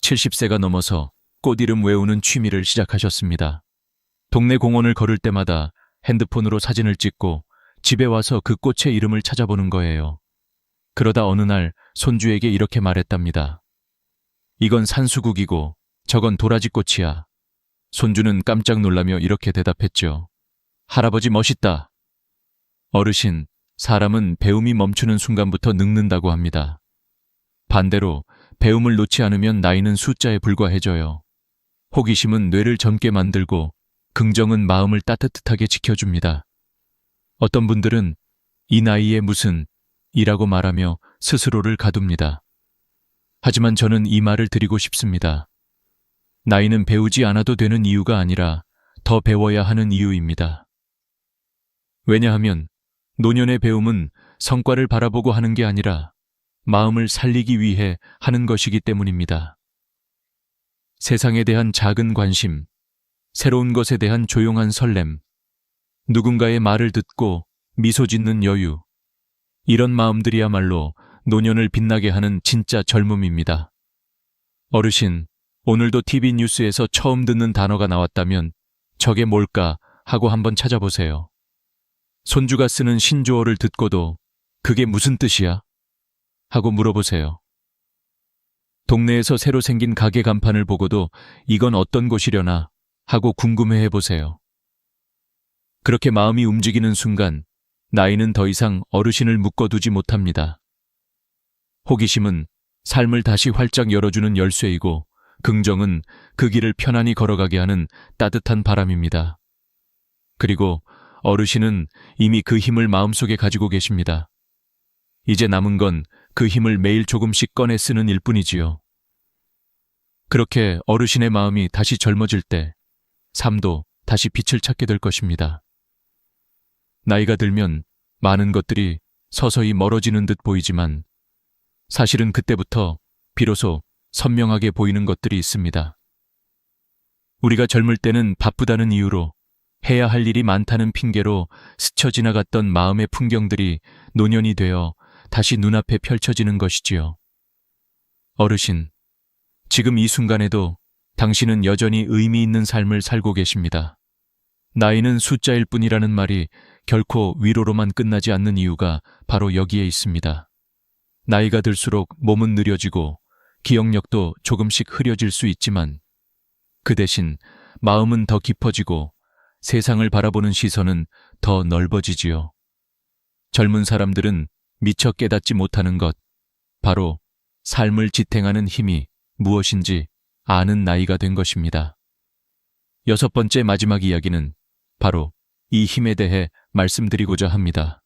70세가 넘어서 꽃 이름 외우는 취미를 시작하셨습니다. 동네 공원을 걸을 때마다 핸드폰으로 사진을 찍고 집에 와서 그 꽃의 이름을 찾아보는 거예요. 그러다 어느 날 손주에게 이렇게 말했답니다. 이건 산수국이고 저건 도라지꽃이야. 손주는 깜짝 놀라며 이렇게 대답했죠. 할아버지 멋있다. 어르신, 사람은 배움이 멈추는 순간부터 늙는다고 합니다. 반대로 배움을 놓지 않으면 나이는 숫자에 불과해져요. 호기심은 뇌를 젊게 만들고 긍정은 마음을 따뜻하게 지켜줍니다. 어떤 분들은 이 나이에 무슨 이라고 말하며 스스로를 가둡니다. 하지만 저는 이 말을 드리고 싶습니다. 나이는 배우지 않아도 되는 이유가 아니라 더 배워야 하는 이유입니다. 왜냐하면 노년의 배움은 성과를 바라보고 하는 게 아니라 마음을 살리기 위해 하는 것이기 때문입니다. 세상에 대한 작은 관심, 새로운 것에 대한 조용한 설렘, 누군가의 말을 듣고 미소 짓는 여유, 이런 마음들이야말로 노년을 빛나게 하는 진짜 젊음입니다. 어르신, 오늘도 TV 뉴스에서 처음 듣는 단어가 나왔다면 저게 뭘까 하고 한번 찾아보세요. 손주가 쓰는 신조어를 듣고도 그게 무슨 뜻이야? 하고 물어보세요. 동네에서 새로 생긴 가게 간판을 보고도 이건 어떤 곳이려나 하고 궁금해해 보세요. 그렇게 마음이 움직이는 순간 나이는 더 이상 어르신을 묶어두지 못합니다. 호기심은 삶을 다시 활짝 열어주는 열쇠이고 긍정은 그 길을 편안히 걸어가게 하는 따뜻한 바람입니다. 그리고 어르신은 이미 그 힘을 마음속에 가지고 계십니다. 이제 남은 건 그 힘을 매일 조금씩 꺼내 쓰는 일뿐이지요. 그렇게 어르신의 마음이 다시 젊어질 때 삶도 다시 빛을 찾게 될 것입니다. 나이가 들면 많은 것들이 서서히 멀어지는 듯 보이지만 사실은 그때부터 비로소 선명하게 보이는 것들이 있습니다. 우리가 젊을 때는 바쁘다는 이유로 해야 할 일이 많다는 핑계로 스쳐 지나갔던 마음의 풍경들이 노년이 되어 다시 눈앞에 펼쳐지는 것이지요. 어르신, 지금 이 순간에도 당신은 여전히 의미 있는 삶을 살고 계십니다. 나이는 숫자일 뿐이라는 말이 결코 위로로만 끝나지 않는 이유가 바로 여기에 있습니다. 나이가 들수록 몸은 느려지고 기억력도 조금씩 흐려질 수 있지만 그 대신 마음은 더 깊어지고 세상을 바라보는 시선은 더 넓어지지요. 젊은 사람들은 미처 깨닫지 못하는 것, 바로 삶을 지탱하는 힘이 무엇인지 아는 나이가 된 것입니다. 6번째 마지막 이야기는 바로 이 힘에 대해 말씀드리고자 합니다.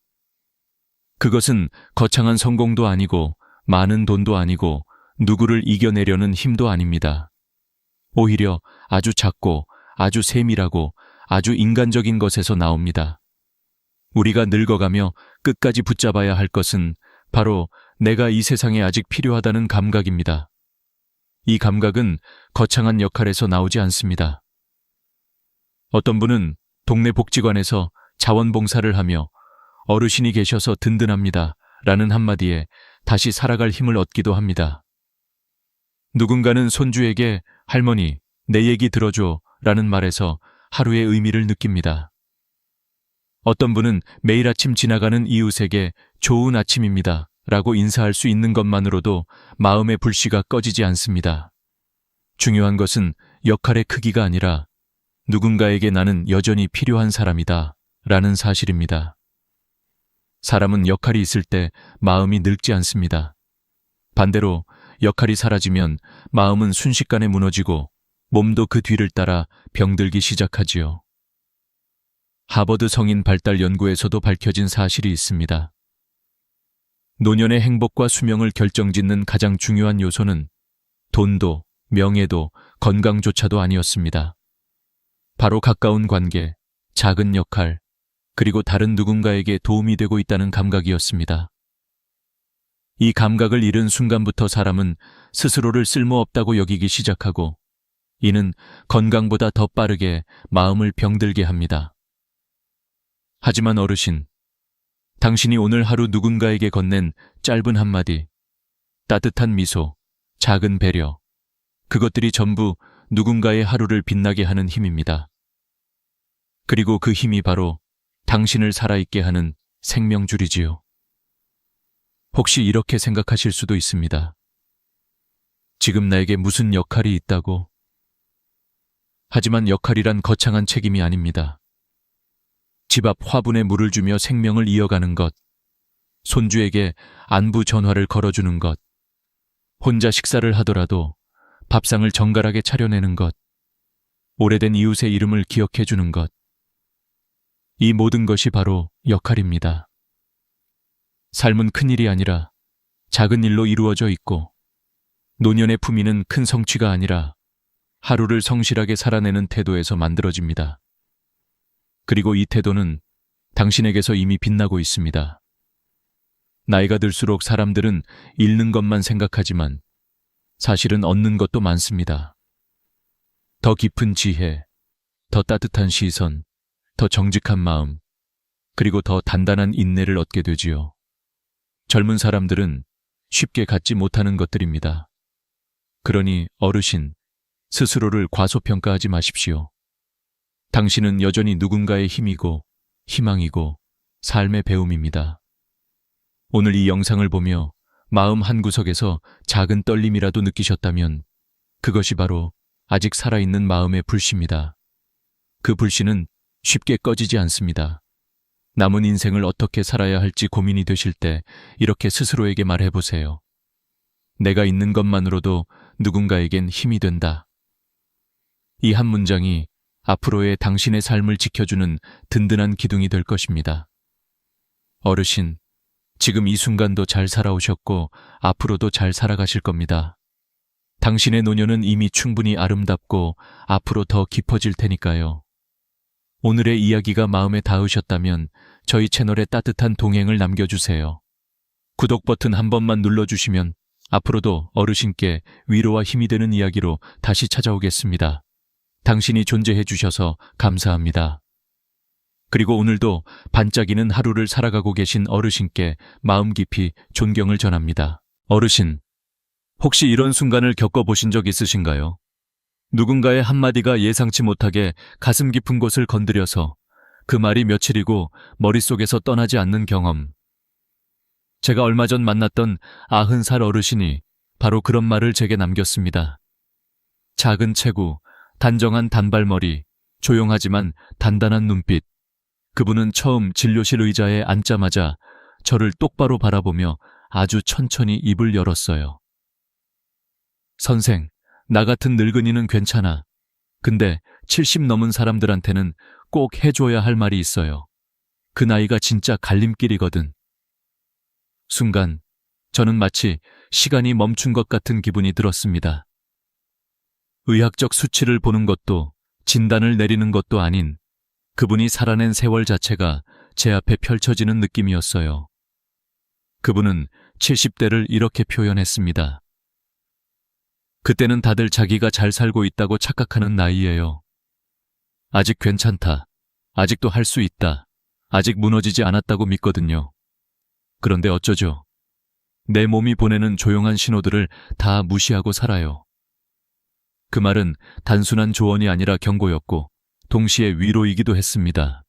그것은 거창한 성공도 아니고 많은 돈도 아니고 누구를 이겨내려는 힘도 아닙니다. 오히려 아주 작고 아주 세밀하고 아주 인간적인 것에서 나옵니다. 우리가 늙어가며 끝까지 붙잡아야 할 것은 바로 내가 이 세상에 아직 필요하다는 감각입니다. 이 감각은 거창한 역할에서 나오지 않습니다. 어떤 분은 동네 복지관에서 자원봉사를 하며 어르신이 계셔서 든든합니다 라는 한마디에 다시 살아갈 힘을 얻기도 합니다. 누군가는 손주에게 할머니, 내 얘기 들어줘 라는 말에서 하루의 의미를 느낍니다. 어떤 분은 매일 아침 지나가는 이웃에게 좋은 아침입니다 라고 인사할 수 있는 것만으로도 마음의 불씨가 꺼지지 않습니다. 중요한 것은 역할의 크기가 아니라 누군가에게 나는 여전히 필요한 사람이다 라는 사실입니다. 사람은 역할이 있을 때 마음이 늙지 않습니다. 반대로 역할이 사라지면 마음은 순식간에 무너지고 몸도 그 뒤를 따라 병들기 시작하지요. 하버드 성인 발달 연구에서도 밝혀진 사실이 있습니다. 노년의 행복과 수명을 결정짓는 가장 중요한 요소는 돈도, 명예도, 건강조차도 아니었습니다. 바로 가까운 관계, 작은 역할, 그리고 다른 누군가에게 도움이 되고 있다는 감각이었습니다. 이 감각을 잃은 순간부터 사람은 스스로를 쓸모없다고 여기기 시작하고 이는 건강보다 더 빠르게 마음을 병들게 합니다. 하지만 어르신, 당신이 오늘 하루 누군가에게 건넨 짧은 한마디, 따뜻한 미소, 작은 배려, 그것들이 전부 누군가의 하루를 빛나게 하는 힘입니다. 그리고 그 힘이 바로 당신을 살아있게 하는 생명줄이지요. 혹시 이렇게 생각하실 수도 있습니다. 지금 나에게 무슨 역할이 있다고? 하지만 역할이란 거창한 책임이 아닙니다. 집 앞 화분에 물을 주며 생명을 이어가는 것, 손주에게 안부 전화를 걸어주는 것, 혼자 식사를 하더라도 밥상을 정갈하게 차려내는 것, 오래된 이웃의 이름을 기억해 주는 것. 이 모든 것이 바로 역할입니다. 삶은 큰 일이 아니라 작은 일로 이루어져 있고, 노년의 품위는 큰 성취가 아니라 하루를 성실하게 살아내는 태도에서 만들어집니다. 그리고 이 태도는 당신에게서 이미 빛나고 있습니다. 나이가 들수록 사람들은 잃는 것만 생각하지만 사실은 얻는 것도 많습니다. 더 깊은 지혜, 더 따뜻한 시선, 더 정직한 마음, 그리고 더 단단한 인내를 얻게 되지요. 젊은 사람들은 쉽게 갖지 못하는 것들입니다. 그러니 어르신, 스스로를 과소평가하지 마십시오. 당신은 여전히 누군가의 힘이고 희망이고 삶의 배움입니다. 오늘 이 영상을 보며 마음 한구석에서 작은 떨림이라도 느끼셨다면 그것이 바로 아직 살아있는 마음의 불씨입니다. 그 불씨는 쉽게 꺼지지 않습니다. 남은 인생을 어떻게 살아야 할지 고민이 되실 때 이렇게 스스로에게 말해보세요. 내가 있는 것만으로도 누군가에겐 힘이 된다. 이 한 문장이 앞으로의 당신의 삶을 지켜주는 든든한 기둥이 될 것입니다. 어르신, 지금 이 순간도 잘 살아오셨고 앞으로도 잘 살아가실 겁니다. 당신의 노년은 이미 충분히 아름답고 앞으로 더 깊어질 테니까요. 오늘의 이야기가 마음에 닿으셨다면 저희 채널에 따뜻한 동행을 남겨주세요. 구독 버튼 한 번만 눌러주시면 앞으로도 어르신께 위로와 힘이 되는 이야기로 다시 찾아오겠습니다. 당신이 존재해 주셔서 감사합니다. 그리고 오늘도 반짝이는 하루를 살아가고 계신 어르신께 마음 깊이 존경을 전합니다. 어르신, 혹시 이런 순간을 겪어보신 적 있으신가요? 누군가의 한마디가 예상치 못하게 가슴 깊은 곳을 건드려서 그 말이 며칠이고 머릿속에서 떠나지 않는 경험. 제가 얼마 전 만났던 90살 어르신이 바로 그런 말을 제게 남겼습니다. 작은 체구, 단정한 단발머리, 조용하지만 단단한 눈빛. 그분은 처음 진료실 의자에 앉자마자 저를 똑바로 바라보며 아주 천천히 입을 열었어요. 선생, 나 같은 늙은이는 괜찮아. 근데 70 넘은 사람들한테는 꼭 해줘야 할 말이 있어요. 그 나이가 진짜 갈림길이거든. 순간 저는 마치 시간이 멈춘 것 같은 기분이 들었습니다. 의학적 수치를 보는 것도 진단을 내리는 것도 아닌 그분이 살아낸 세월 자체가 제 앞에 펼쳐지는 느낌이었어요. 그분은 70대를 이렇게 표현했습니다. 그때는 다들 자기가 잘 살고 있다고 착각하는 나이예요. 아직 괜찮다. 아직도 할 수 있다. 아직 무너지지 않았다고 믿거든요. 그런데 어쩌죠? 내 몸이 보내는 조용한 신호들을 다 무시하고 살아요. 그 말은 단순한 조언이 아니라 경고였고 동시에 위로이기도 했습니다.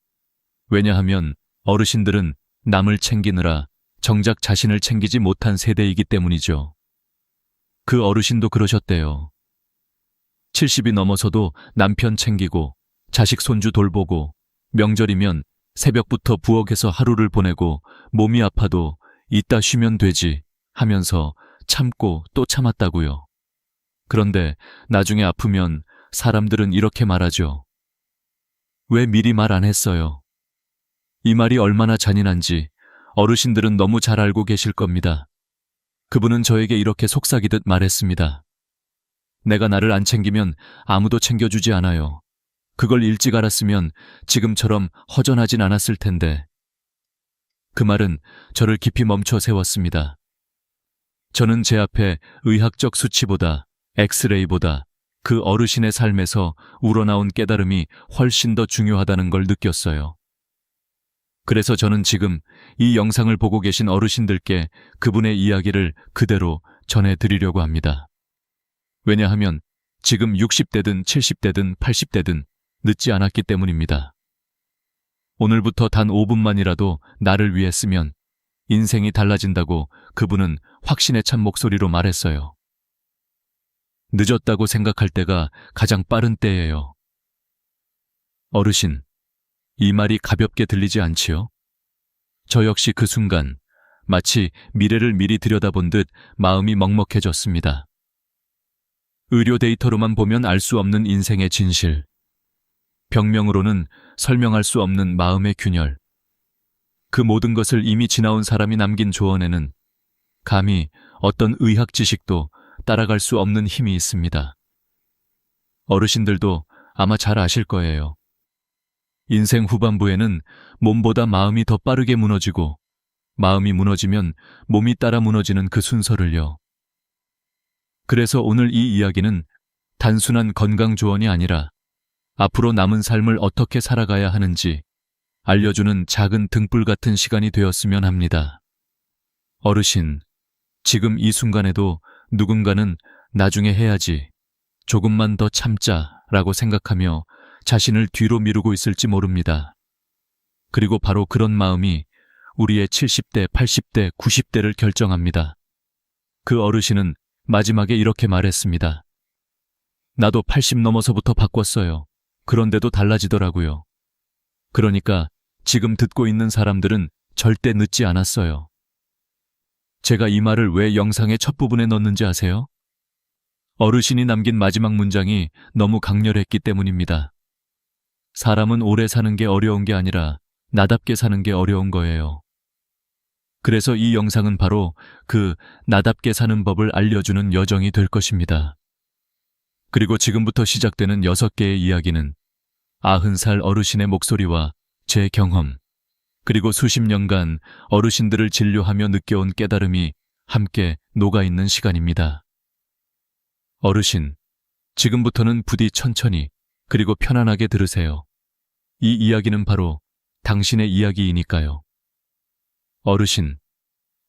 왜냐하면 어르신들은 남을 챙기느라 정작 자신을 챙기지 못한 세대이기 때문이죠. 그 어르신도 그러셨대요. 70이 넘어서도 남편 챙기고 자식 손주 돌보고 명절이면 새벽부터 부엌에서 하루를 보내고 몸이 아파도 이따 쉬면 되지 하면서 참고 또 참았다고요. 그런데 나중에 아프면 사람들은 이렇게 말하죠. 왜 미리 말 안 했어요? 이 말이 얼마나 잔인한지 어르신들은 너무 잘 알고 계실 겁니다. 그분은 저에게 이렇게 속삭이듯 말했습니다. 내가 나를 안 챙기면 아무도 챙겨주지 않아요. 그걸 일찍 알았으면 지금처럼 허전하진 않았을 텐데. 그 말은 저를 깊이 멈춰 세웠습니다. 저는 제 앞에 의학적 수치보다 엑스레이보다 그 어르신의 삶에서 우러나온 깨달음이 훨씬 더 중요하다는 걸 느꼈어요. 그래서 저는 지금 이 영상을 보고 계신 어르신들께 그분의 이야기를 그대로 전해드리려고 합니다. 왜냐하면 지금 60대든 70대든 80대든 늦지 않았기 때문입니다. 오늘부터 단 5분만이라도 나를 위해 쓰면 인생이 달라진다고 그분은 확신에 찬 목소리로 말했어요. 늦었다고 생각할 때가 가장 빠른 때예요. 어르신, 이 말이 가볍게 들리지 않지요? 저 역시 그 순간 마치 미래를 미리 들여다본 듯 마음이 먹먹해졌습니다. 의료 데이터로만 보면 알 수 없는 인생의 진실, 병명으로는 설명할 수 없는 마음의 균열. 그 모든 것을 이미 지나온 사람이 남긴 조언에는 감히 어떤 의학 지식도 따라갈 수 없는 힘이 있습니다. 어르신들도 아마 잘 아실 거예요. 인생 후반부에는 몸보다 마음이 더 빠르게 무너지고 마음이 무너지면 몸이 따라 무너지는 그 순서를요. 그래서 오늘 이 이야기는 단순한 건강 조언이 아니라 앞으로 남은 삶을 어떻게 살아가야 하는지 알려주는 작은 등불 같은 시간이 되었으면 합니다. 어르신, 지금 이 순간에도 누군가는 나중에 해야지, 조금만 더 참자라고 생각하며 자신을 뒤로 미루고 있을지 모릅니다. 그리고 바로 그런 마음이 우리의 70대, 80대, 90대를 결정합니다. 그 어르신은 마지막에 이렇게 말했습니다. 나도 80 넘어서부터 바꿨어요. 그런데도 달라지더라고요. 그러니까 지금 듣고 있는 사람들은 절대 늦지 않았어요. 제가 이 말을 왜 영상의 첫 부분에 넣는지 아세요? 어르신이 남긴 마지막 문장이 너무 강렬했기 때문입니다. 사람은 오래 사는 게 어려운 게 아니라 나답게 사는 게 어려운 거예요. 그래서 이 영상은 바로 그 나답게 사는 법을 알려주는 여정이 될 것입니다. 그리고 지금부터 시작되는 6개의 이야기는 90살 어르신의 목소리와 제 경험, 그리고 수십 년간 어르신들을 진료하며 느껴온 깨달음이 함께 녹아있는 시간입니다. 어르신, 지금부터는 부디 천천히 그리고 편안하게 들으세요. 이 이야기는 바로 당신의 이야기이니까요. 어르신,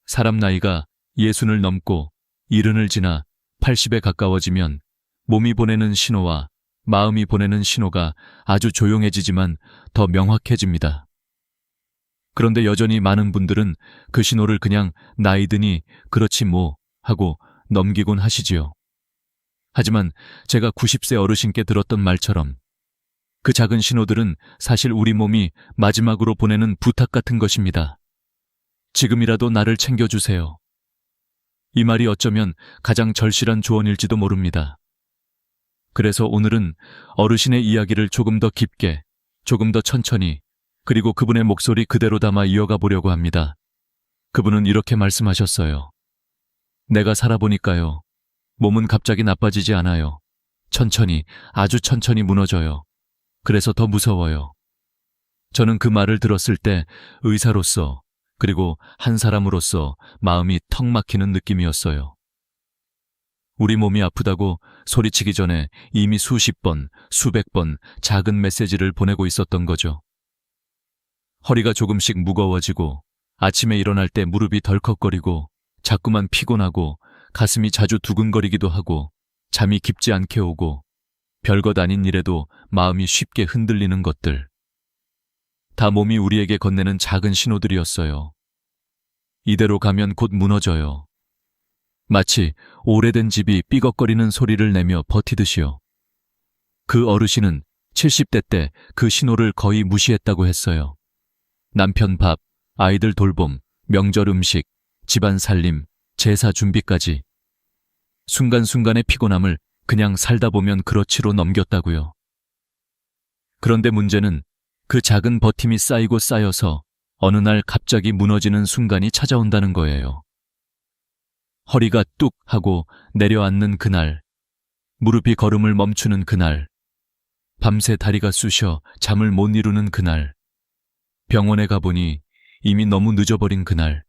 사람 나이가 60을 넘고 70을 지나 80에 가까워지면 몸이 보내는 신호와 마음이 보내는 신호가 아주 조용해지지만 더 명확해집니다. 그런데 여전히 많은 분들은 그 신호를 그냥 나이 드니 그렇지 뭐 하고 넘기곤 하시지요. 하지만 제가 90세 어르신께 들었던 말처럼 그 작은 신호들은 사실 우리 몸이 마지막으로 보내는 부탁 같은 것입니다. 지금이라도 나를 챙겨주세요. 이 말이 어쩌면 가장 절실한 조언일지도 모릅니다. 그래서 오늘은 어르신의 이야기를 조금 더 깊게, 조금 더 천천히, 그리고 그분의 목소리 그대로 담아 이어가 보려고 합니다. 그분은 이렇게 말씀하셨어요. 내가 살아보니까요. 몸은 갑자기 나빠지지 않아요. 천천히, 아주 천천히 무너져요. 그래서 더 무서워요. 저는 그 말을 들었을 때 의사로서, 그리고 한 사람으로서 마음이 턱 막히는 느낌이었어요. 우리 몸이 아프다고 소리치기 전에 이미 수십 번, 수백 번 작은 메시지를 보내고 있었던 거죠. 허리가 조금씩 무거워지고 아침에 일어날 때 무릎이 덜컥거리고 자꾸만 피곤하고 가슴이 자주 두근거리기도 하고 잠이 깊지 않게 오고 별것 아닌 일에도 마음이 쉽게 흔들리는 것들. 다 몸이 우리에게 건네는 작은 신호들이었어요. 이대로 가면 곧 무너져요. 마치 오래된 집이 삐걱거리는 소리를 내며 버티듯이요. 그 어르신은 70대 때 그 신호를 거의 무시했다고 했어요. 남편 밥, 아이들 돌봄, 명절 음식, 집안 살림, 제사 준비까지. 순간순간의 피곤함을 그냥 살다 보면 그렇지로 넘겼다고요. 그런데 문제는 그 작은 버팀이 쌓이고 쌓여서 어느 날 갑자기 무너지는 순간이 찾아온다는 거예요. 허리가 뚝 하고 내려앉는 그날, 무릎이 걸음을 멈추는 그날, 밤새 다리가 쑤셔 잠을 못 이루는 그날, 병원에 가보니 이미 너무 늦어버린 그날.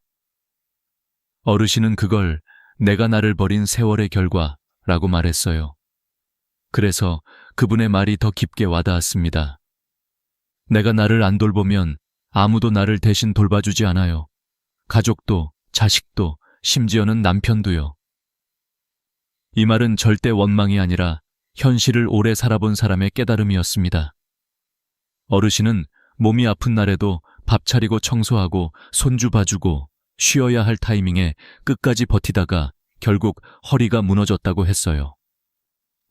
어르신은 그걸 내가 나를 버린 세월의 결과라고 말했어요. 그래서 그분의 말이 더 깊게 와닿았습니다. 내가 나를 안 돌보면 아무도 나를 대신 돌봐주지 않아요. 가족도, 자식도, 심지어는 남편도요. 이 말은 절대 원망이 아니라 현실을 오래 살아본 사람의 깨달음이었습니다. 어르신은 몸이 아픈 날에도 밥 차리고 청소하고 손주 봐주고 쉬어야 할 타이밍에 끝까지 버티다가 결국 허리가 무너졌다고 했어요.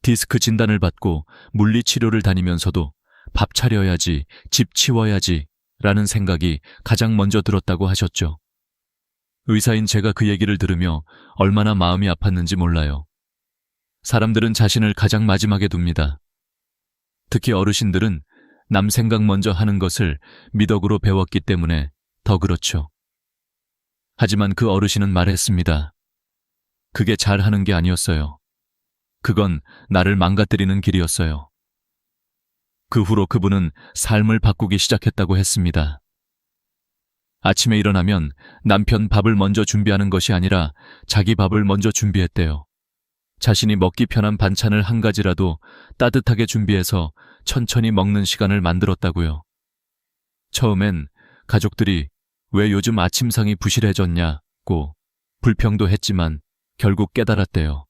디스크 진단을 받고 물리치료를 다니면서도 밥 차려야지, 집 치워야지 라는 생각이 가장 먼저 들었다고 하셨죠. 의사인 제가 그 얘기를 들으며 얼마나 마음이 아팠는지 몰라요. 사람들은 자신을 가장 마지막에 둡니다. 특히 어르신들은 남 생각 먼저 하는 것을 미덕으로 배웠기 때문에 더 그렇죠. 하지만 그 어르신은 말했습니다. 그게 잘하는 게 아니었어요. 그건 나를 망가뜨리는 길이었어요. 그 후로 그분은 삶을 바꾸기 시작했다고 했습니다. 아침에 일어나면 남편 밥을 먼저 준비하는 것이 아니라 자기 밥을 먼저 준비했대요. 자신이 먹기 편한 반찬을 한 가지라도 따뜻하게 준비해서 천천히 먹는 시간을 만들었다고요. 처음엔 가족들이 왜 요즘 아침상이 부실해졌냐고 불평도 했지만 결국 깨달았대요.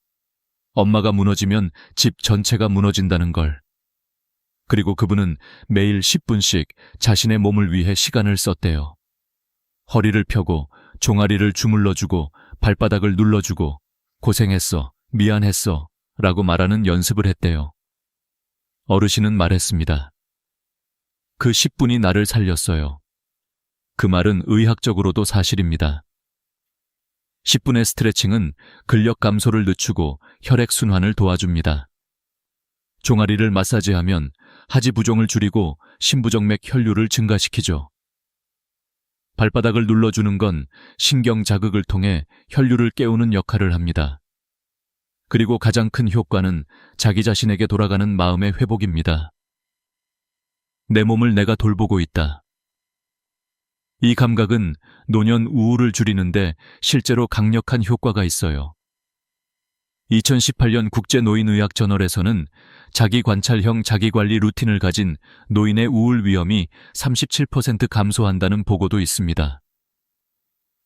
엄마가 무너지면 집 전체가 무너진다는 걸. 그리고 그분은 매일 10분씩 자신의 몸을 위해 시간을 썼대요. 허리를 펴고 종아리를 주물러주고 발바닥을 눌러주고 고생했어, 미안했어 라고 말하는 연습을 했대요. 어르신은 말했습니다. 그 10분이 나를 살렸어요. 그 말은 의학적으로도 사실입니다. 10분의 스트레칭은 근력 감소를 늦추고 혈액순환을 도와줍니다. 종아리를 마사지하면 하지부종을 줄이고 심부정맥 혈류를 증가시키죠. 발바닥을 눌러주는 건 신경 자극을 통해 혈류를 깨우는 역할을 합니다. 그리고 가장 큰 효과는 자기 자신에게 돌아가는 마음의 회복입니다. 내 몸을 내가 돌보고 있다. 이 감각은 노년 우울을 줄이는데 실제로 강력한 효과가 있어요. 2018년 국제노인의학저널에서는 자기관찰형 자기관리 루틴을 가진 노인의 우울 위험이 37% 감소한다는 보고도 있습니다.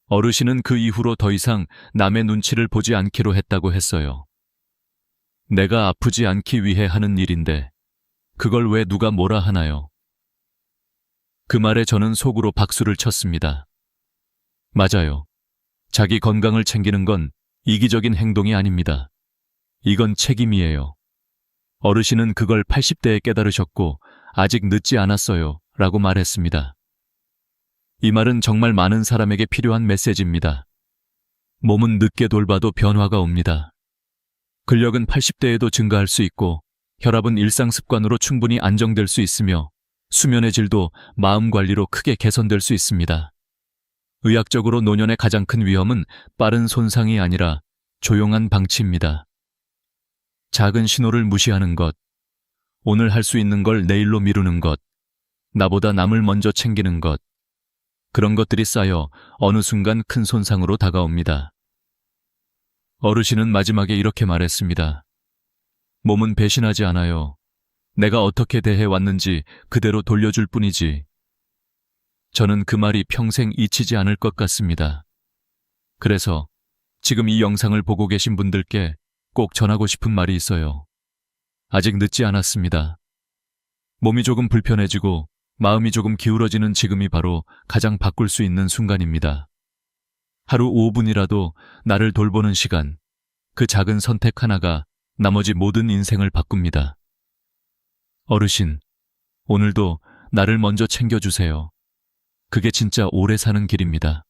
어르신은 그 이후로 더 이상 남의 눈치를 보지 않기로 했다고 했어요. 내가 아프지 않기 위해 하는 일인데 그걸 왜 누가 뭐라 하나요? 그 말에 저는 속으로 박수를 쳤습니다. 맞아요. 자기 건강을 챙기는 건 이기적인 행동이 아닙니다. 이건 책임이에요. 어르신은 그걸 80대에 깨달으셨고 아직 늦지 않았어요 라고 말했습니다. 이 말은 정말 많은 사람에게 필요한 메시지입니다. 몸은 늦게 돌봐도 변화가 옵니다. 근력은 80대에도 증가할 수 있고 혈압은 일상 습관으로 충분히 안정될 수 있으며 수면의 질도 마음 관리로 크게 개선될 수 있습니다. 의학적으로 노년의 가장 큰 위험은 빠른 손상이 아니라 조용한 방치입니다. 작은 신호를 무시하는 것, 오늘 할 수 있는 걸 내일로 미루는 것, 나보다 남을 먼저 챙기는 것, 그런 것들이 쌓여 어느 순간 큰 손상으로 다가옵니다. 어르신은 마지막에 이렇게 말했습니다. 몸은 배신하지 않아요. 내가 어떻게 대해왔는지 그대로 돌려줄 뿐이지. 저는 그 말이 평생 잊히지 않을 것 같습니다. 그래서 지금 이 영상을 보고 계신 분들께 꼭 전하고 싶은 말이 있어요. 아직 늦지 않았습니다. 몸이 조금 불편해지고 마음이 조금 기울어지는 지금이 바로 가장 바꿀 수 있는 순간입니다. 하루 5분이라도 나를 돌보는 시간, 그 작은 선택 하나가 나머지 모든 인생을 바꿉니다. 어르신, 오늘도 나를 먼저 챙겨주세요. 그게 진짜 오래 사는 길입니다.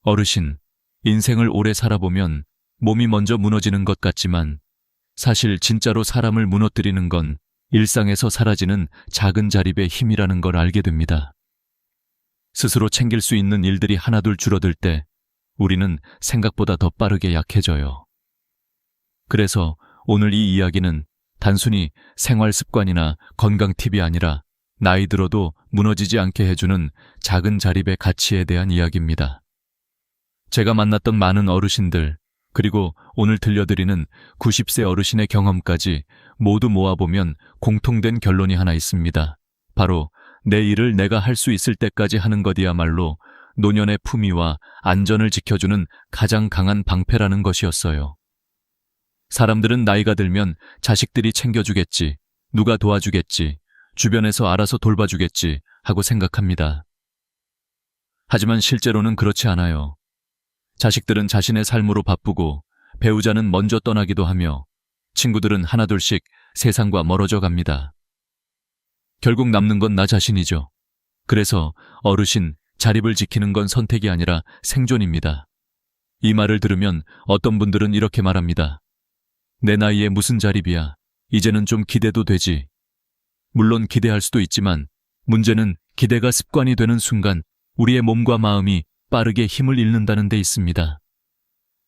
어르신, 인생을 오래 살아보면 몸이 먼저 무너지는 것 같지만 사실 진짜로 사람을 무너뜨리는 건 일상에서 사라지는 작은 자립의 힘이라는 걸 알게 됩니다. 스스로 챙길 수 있는 일들이 하나둘 줄어들 때 우리는 생각보다 더 빠르게 약해져요. 그래서 오늘 이 이야기는 단순히 생활 습관이나 건강 팁이 아니라 나이 들어도 무너지지 않게 해주는 작은 자립의 가치에 대한 이야기입니다. 제가 만났던 많은 어르신들, 그리고 오늘 들려드리는 90세 어르신의 경험까지 모두 모아보면 공통된 결론이 하나 있습니다. 바로 내 일을 내가 할 수 있을 때까지 하는 것이야말로 노년의 품위와 안전을 지켜주는 가장 강한 방패라는 것이었어요. 사람들은 나이가 들면 자식들이 챙겨주겠지, 누가 도와주겠지, 주변에서 알아서 돌봐주겠지 하고 생각합니다. 하지만 실제로는 그렇지 않아요. 자식들은 자신의 삶으로 바쁘고 배우자는 먼저 떠나기도 하며 친구들은 하나둘씩 세상과 멀어져 갑니다. 결국 남는 건 나 자신이죠. 그래서 어르신, 자립을 지키는 건 선택이 아니라 생존입니다. 이 말을 들으면 어떤 분들은 이렇게 말합니다. 내 나이에 무슨 자립이야. 이제는 좀 기대도 되지. 물론 기대할 수도 있지만 문제는 기대가 습관이 되는 순간 우리의 몸과 마음이 빠르게 힘을 잃는다는 데 있습니다.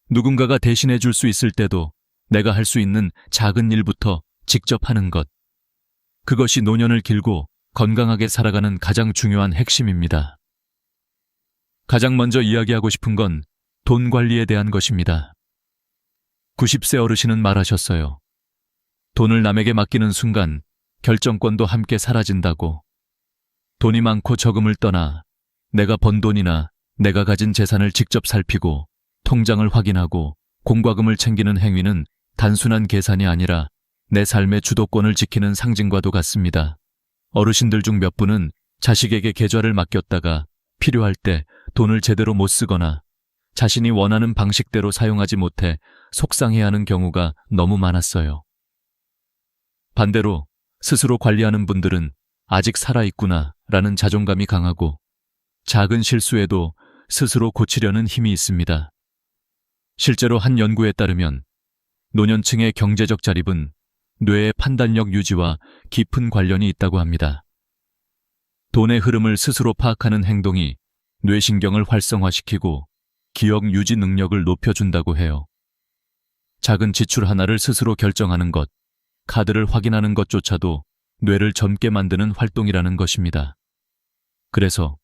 누군가가 대신해 줄 수 있을 때도 내가 할 수 있는 작은 일부터 직접 하는 것. 그것이 노년을 길고 건강하게 살아가는 가장 중요한 핵심입니다. 가장 먼저 이야기하고 싶은 건 돈 관리에 대한 것입니다. 90세 어르신은 말하셨어요. 돈을 남에게 맡기는 순간 결정권도 함께 사라진다고. 돈이 많고 적음을 떠나 내가 번 돈이나 내가 가진 재산을 직접 살피고 통장을 확인하고 공과금을 챙기는 행위는 단순한 계산이 아니라 내 삶의 주도권을 지키는 상징과도 같습니다. 어르신들 중 몇 분은 자식에게 계좌를 맡겼다가 필요할 때 돈을 제대로 못 쓰거나 자신이 원하는 방식대로 사용하지 못해 속상해하는 경우가 너무 많았어요. 반대로 스스로 관리하는 분들은 아직 살아있구나 라는 자존감이 강하고 작은 실수에도 스스로 고치려는 힘이 있습니다. 실제로 한 연구에 따르면 노년층의 경제적 자립은 뇌의 판단력 유지와 깊은 관련이 있다고 합니다. 돈의 흐름을 스스로 파악하는 행동이 뇌신경을 활성화시키고 기억 유지 능력을 높여준다고 해요. 작은 지출 하나를 스스로 결정하는 것, 카드를 확인하는 것조차도 뇌를 젊게 만드는 활동이라는 것입니다. 그래서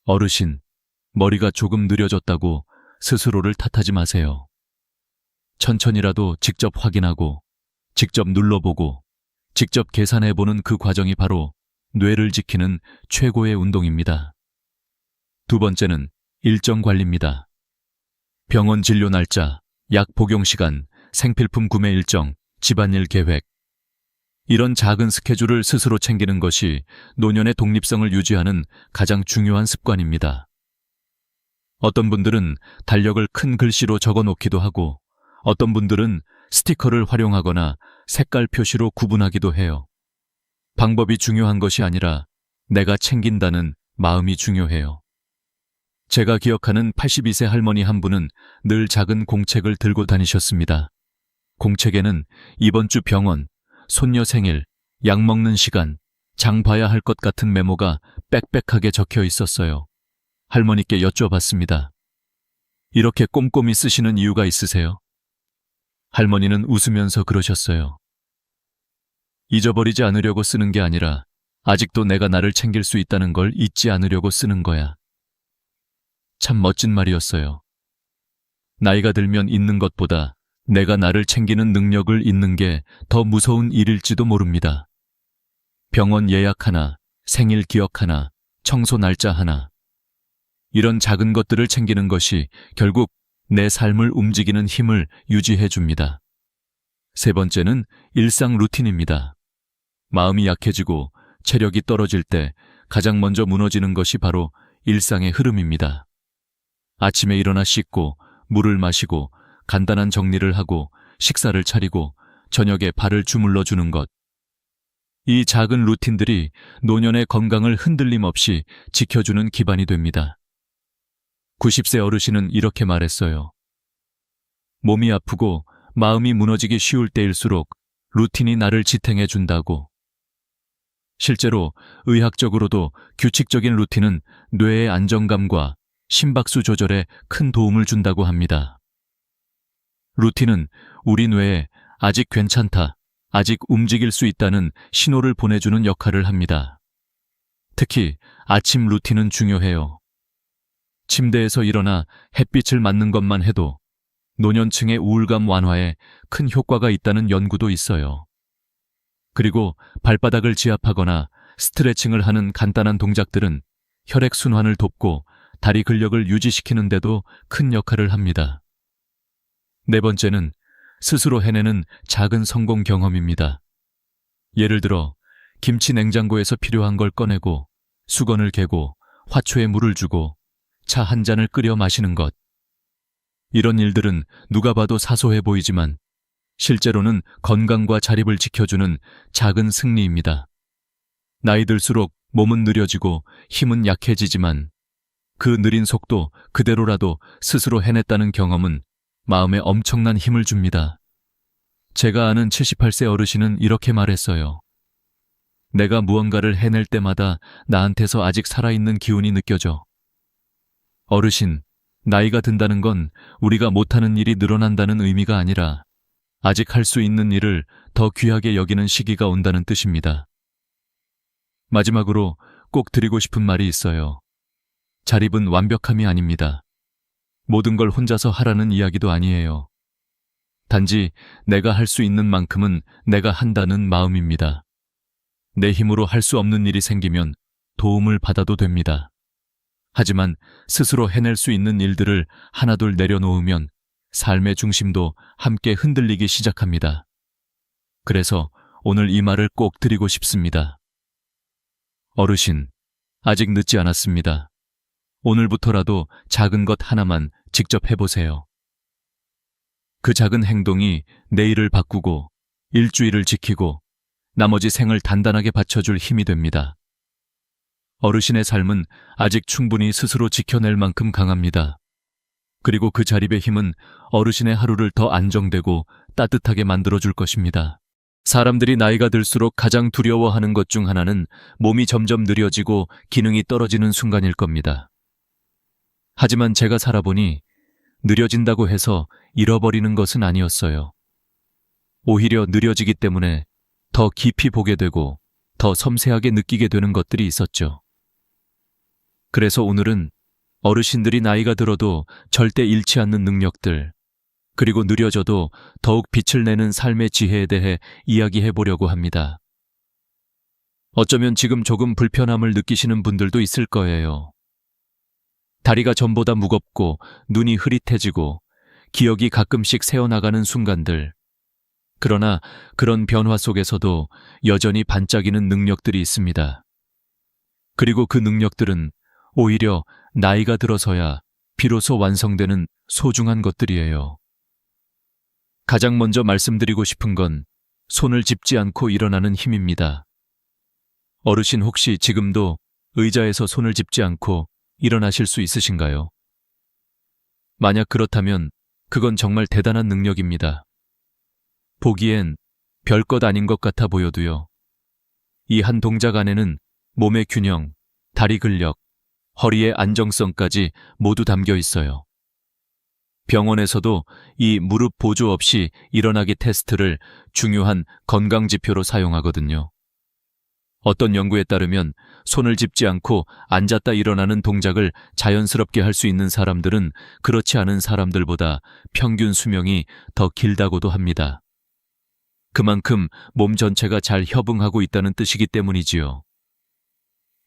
어르신, 머리가 조금 느려졌다고 스스로를 탓하지 마세요. 천천히라도 직접 확인하고, 직접 눌러보고, 직접 계산해보는 그 과정이 바로 뇌를 지키는 최고의 운동입니다. 두 번째는 일정 관리입니다. 병원 진료 날짜, 약 복용 시간, 생필품 구매 일정, 집안일 계획. 이런 작은 스케줄을 스스로 챙기는 것이 노년의 독립성을 유지하는 가장 중요한 습관입니다. 어떤 분들은 달력을 큰 글씨로 적어놓기도 하고 어떤 분들은 스티커를 활용하거나 색깔 표시로 구분하기도 해요. 방법이 중요한 것이 아니라 내가 챙긴다는 마음이 중요해요. 제가 기억하는 82세 할머니 한 분은 늘 작은 공책을 들고 다니셨습니다. 공책에는 이번 주 병원, 손녀 생일, 약 먹는 시간, 장 봐야 할 것 같은 메모가 빽빽하게 적혀 있었어요. 할머니께 여쭤봤습니다. 이렇게 꼼꼼히 쓰시는 이유가 있으세요? 할머니는 웃으면서 그러셨어요. 잊어버리지 않으려고 쓰는 게 아니라 아직도 내가 나를 챙길 수 있다는 걸 잊지 않으려고 쓰는 거야. 참 멋진 말이었어요. 나이가 들면 잊는 것보다 내가 나를 챙기는 능력을 잊는 게 더 무서운 일일지도 모릅니다. 병원 예약 하나, 생일 기억 하나, 청소 날짜 하나. 이런 작은 것들을 챙기는 것이 결국 내 삶을 움직이는 힘을 유지해 줍니다. 세 번째는 일상 루틴입니다. 마음이 약해지고 체력이 떨어질 때 가장 먼저 무너지는 것이 바로 일상의 흐름입니다. 아침에 일어나 씻고 물을 마시고 간단한 정리를 하고 식사를 차리고 저녁에 발을 주물러 주는 것. 이 작은 루틴들이 노년의 건강을 흔들림 없이 지켜주는 기반이 됩니다. 90세 어르신은 이렇게 말했어요. 몸이 아프고 마음이 무너지기 쉬울 때일수록 루틴이 나를 지탱해 준다고. 실제로 의학적으로도 규칙적인 루틴은 뇌의 안정감과 심박수 조절에 큰 도움을 준다고 합니다. 루틴은 우리 뇌에 아직 괜찮다, 아직 움직일 수 있다는 신호를 보내주는 역할을 합니다. 특히 아침 루틴은 중요해요. 침대에서 일어나 햇빛을 맞는 것만 해도 노년층의 우울감 완화에 큰 효과가 있다는 연구도 있어요. 그리고 발바닥을 지압하거나 스트레칭을 하는 간단한 동작들은 혈액순환을 돕고 다리 근력을 유지시키는 데도 큰 역할을 합니다. 네 번째는 스스로 해내는 작은 성공 경험입니다. 예를 들어 김치 냉장고에서 필요한 걸 꺼내고 수건을 개고 화초에 물을 주고 차 한 잔을 끓여 마시는 것. 이런 일들은 누가 봐도 사소해 보이지만 실제로는 건강과 자립을 지켜주는 작은 승리입니다. 나이 들수록 몸은 느려지고 힘은 약해지지만 그 느린 속도 그대로라도 스스로 해냈다는 경험은 마음에 엄청난 힘을 줍니다. 제가 아는 78세 어르신은 이렇게 말했어요. 내가 무언가를 해낼 때마다 나한테서 아직 살아있는 기운이 느껴져. 어르신, 나이가 든다는 건 우리가 못하는 일이 늘어난다는 의미가 아니라 아직 할 수 있는 일을 더 귀하게 여기는 시기가 온다는 뜻입니다. 마지막으로 꼭 드리고 싶은 말이 있어요. 자립은 완벽함이 아닙니다. 모든 걸 혼자서 하라는 이야기도 아니에요. 단지 내가 할 수 있는 만큼은 내가 한다는 마음입니다. 내 힘으로 할 수 없는 일이 생기면 도움을 받아도 됩니다. 하지만 스스로 해낼 수 있는 일들을 하나둘 내려놓으면 삶의 중심도 함께 흔들리기 시작합니다. 그래서 오늘 이 말을 꼭 드리고 싶습니다. 어르신, 아직 늦지 않았습니다. 오늘부터라도 작은 것 하나만 직접 해보세요. 그 작은 행동이 내일을 바꾸고 일주일을 지키고 나머지 생을 단단하게 받쳐줄 힘이 됩니다. 어르신의 삶은 아직 충분히 스스로 지켜낼 만큼 강합니다. 그리고 그 자립의 힘은 어르신의 하루를 더 안정되고 따뜻하게 만들어줄 것입니다. 사람들이 나이가 들수록 가장 두려워하는 것 중 하나는 몸이 점점 느려지고 기능이 떨어지는 순간일 겁니다. 하지만 제가 살아보니 느려진다고 해서 잃어버리는 것은 아니었어요. 오히려 느려지기 때문에 더 깊이 보게 되고 더 섬세하게 느끼게 되는 것들이 있었죠. 그래서 오늘은 어르신들이 나이가 들어도 절대 잃지 않는 능력들, 그리고 느려져도 더욱 빛을 내는 삶의 지혜에 대해 이야기해 보려고 합니다. 어쩌면 지금 조금 불편함을 느끼시는 분들도 있을 거예요. 다리가 전보다 무겁고 눈이 흐릿해지고 기억이 가끔씩 새어나가는 순간들. 그러나 그런 변화 속에서도 여전히 반짝이는 능력들이 있습니다. 그리고 그 능력들은 오히려 나이가 들어서야 비로소 완성되는 소중한 것들이에요. 가장 먼저 말씀드리고 싶은 건 손을 짚지 않고 일어나는 힘입니다. 어르신 혹시 지금도 의자에서 손을 짚지 않고 일어나실 수 있으신가요? 만약 그렇다면 그건 정말 대단한 능력입니다. 보기엔 별것 아닌 것 같아 보여도요. 이 한 동작 안에는 몸의 균형, 다리 근력, 허리의 안정성까지 모두 담겨 있어요. 병원에서도 이 무릎 보조 없이 일어나기 테스트를 중요한 건강 지표로 사용하거든요. 어떤 연구에 따르면 손을 짚지 않고 앉았다 일어나는 동작을 자연스럽게 할 수 있는 사람들은 그렇지 않은 사람들보다 평균 수명이 더 길다고도 합니다. 그만큼 몸 전체가 잘 협응하고 있다는 뜻이기 때문이지요.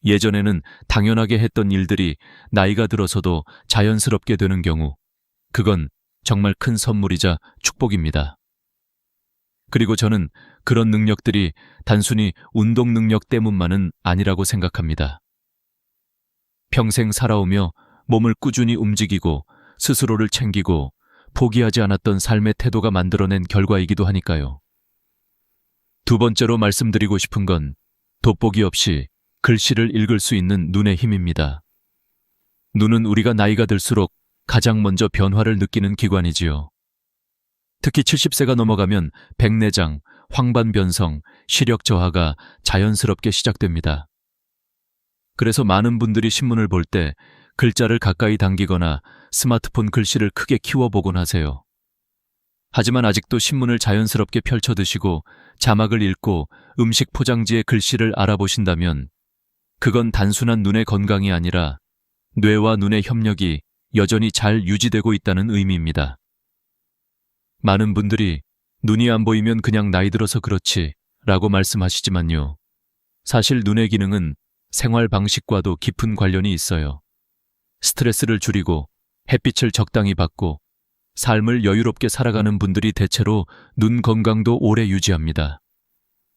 예전에는 당연하게 했던 일들이 나이가 들어서도 자연스럽게 되는 경우, 그건 정말 큰 선물이자 축복입니다. 그리고 저는 그런 능력들이 단순히 운동 능력 때문만은 아니라고 생각합니다. 평생 살아오며 몸을 꾸준히 움직이고 스스로를 챙기고 포기하지 않았던 삶의 태도가 만들어낸 결과이기도 하니까요. 두 번째로 말씀드리고 싶은 건 돋보기 없이 글씨를 읽을 수 있는 눈의 힘입니다. 눈은 우리가 나이가 들수록 가장 먼저 변화를 느끼는 기관이지요. 특히 70세가 넘어가면 백내장, 황반변성, 시력 저하가 자연스럽게 시작됩니다. 그래서 많은 분들이 신문을 볼 때 글자를 가까이 당기거나 스마트폰 글씨를 크게 키워보곤 하세요. 하지만 아직도 신문을 자연스럽게 펼쳐 드시고 자막을 읽고 음식 포장지의 글씨를 알아보신다면 그건 단순한 눈의 건강이 아니라 뇌와 눈의 협력이 여전히 잘 유지되고 있다는 의미입니다. 많은 분들이 눈이 안 보이면 그냥 나이 들어서 그렇지 라고 말씀하시지만요. 사실 눈의 기능은 생활 방식과도 깊은 관련이 있어요. 스트레스를 줄이고 햇빛을 적당히 받고 삶을 여유롭게 살아가는 분들이 대체로 눈 건강도 오래 유지합니다.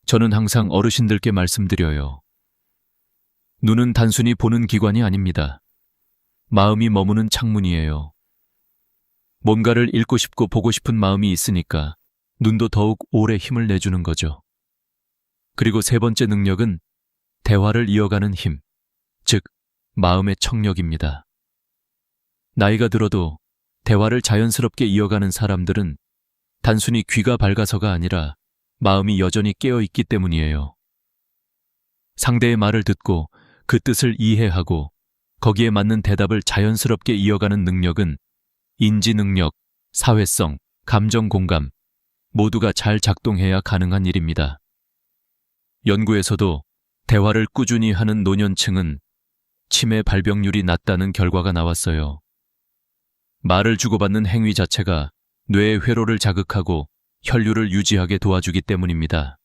저는 항상 어르신들께 말씀드려요. 눈은 단순히 보는 기관이 아닙니다. 마음이 머무는 창문이에요. 뭔가를 읽고 싶고 보고 싶은 마음이 있으니까 눈도 더욱 오래 힘을 내주는 거죠. 그리고 세 번째 능력은 대화를 이어가는 힘, 즉 마음의 청력입니다. 나이가 들어도 대화를 자연스럽게 이어가는 사람들은 단순히 귀가 밝아서가 아니라 마음이 여전히 깨어있기 때문이에요. 상대의 말을 듣고 그 뜻을 이해하고 거기에 맞는 대답을 자연스럽게 이어가는 능력은 인지 능력, 사회성, 감정 공감 모두가 잘 작동해야 가능한 일입니다. 연구에서도 대화를 꾸준히 하는 노년층은 치매 발병률이 낮다는 결과가 나왔어요. 말을 주고받는 행위 자체가 뇌의 회로를 자극하고 혈류를 유지하게 도와주기 때문입니다.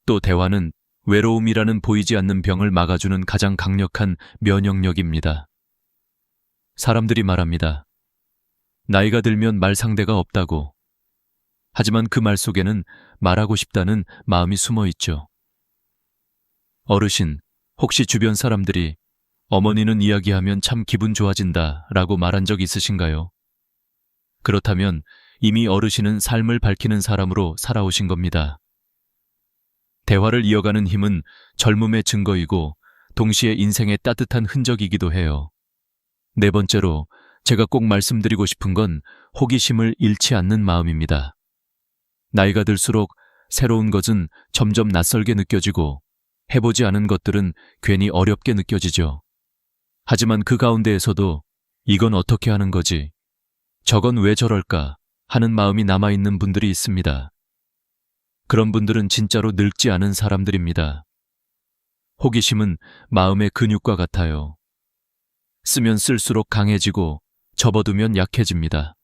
또 대화는 외로움이라는 보이지 않는 병을 막아주는 가장 강력한 면역력입니다. 사람들이 말합니다. 나이가 들면 말 상대가 없다고. 하지만 그 말 속에는 말하고 싶다는 마음이 숨어 있죠. 어르신, 혹시 주변 사람들이 어머니는 이야기하면 참 기분 좋아진다 라고 말한 적 있으신가요? 그렇다면 이미 어르신은 삶을 밝히는 사람으로 살아오신 겁니다. 대화를 이어가는 힘은 젊음의 증거이고 동시에 인생의 따뜻한 흔적이기도 해요. 네 번째로 제가 꼭 말씀드리고 싶은 건 호기심을 잃지 않는 마음입니다. 나이가 들수록 새로운 것은 점점 낯설게 느껴지고 해보지 않은 것들은 괜히 어렵게 느껴지죠. 하지만 그 가운데에서도 이건 어떻게 하는 거지? 저건 왜 저럴까? 하는 마음이 남아있는 분들이 있습니다. 그런 분들은 진짜로 늙지 않은 사람들입니다. 호기심은 마음의 근육과 같아요. 쓰면 쓸수록 강해지고 접어두면 약해집니다.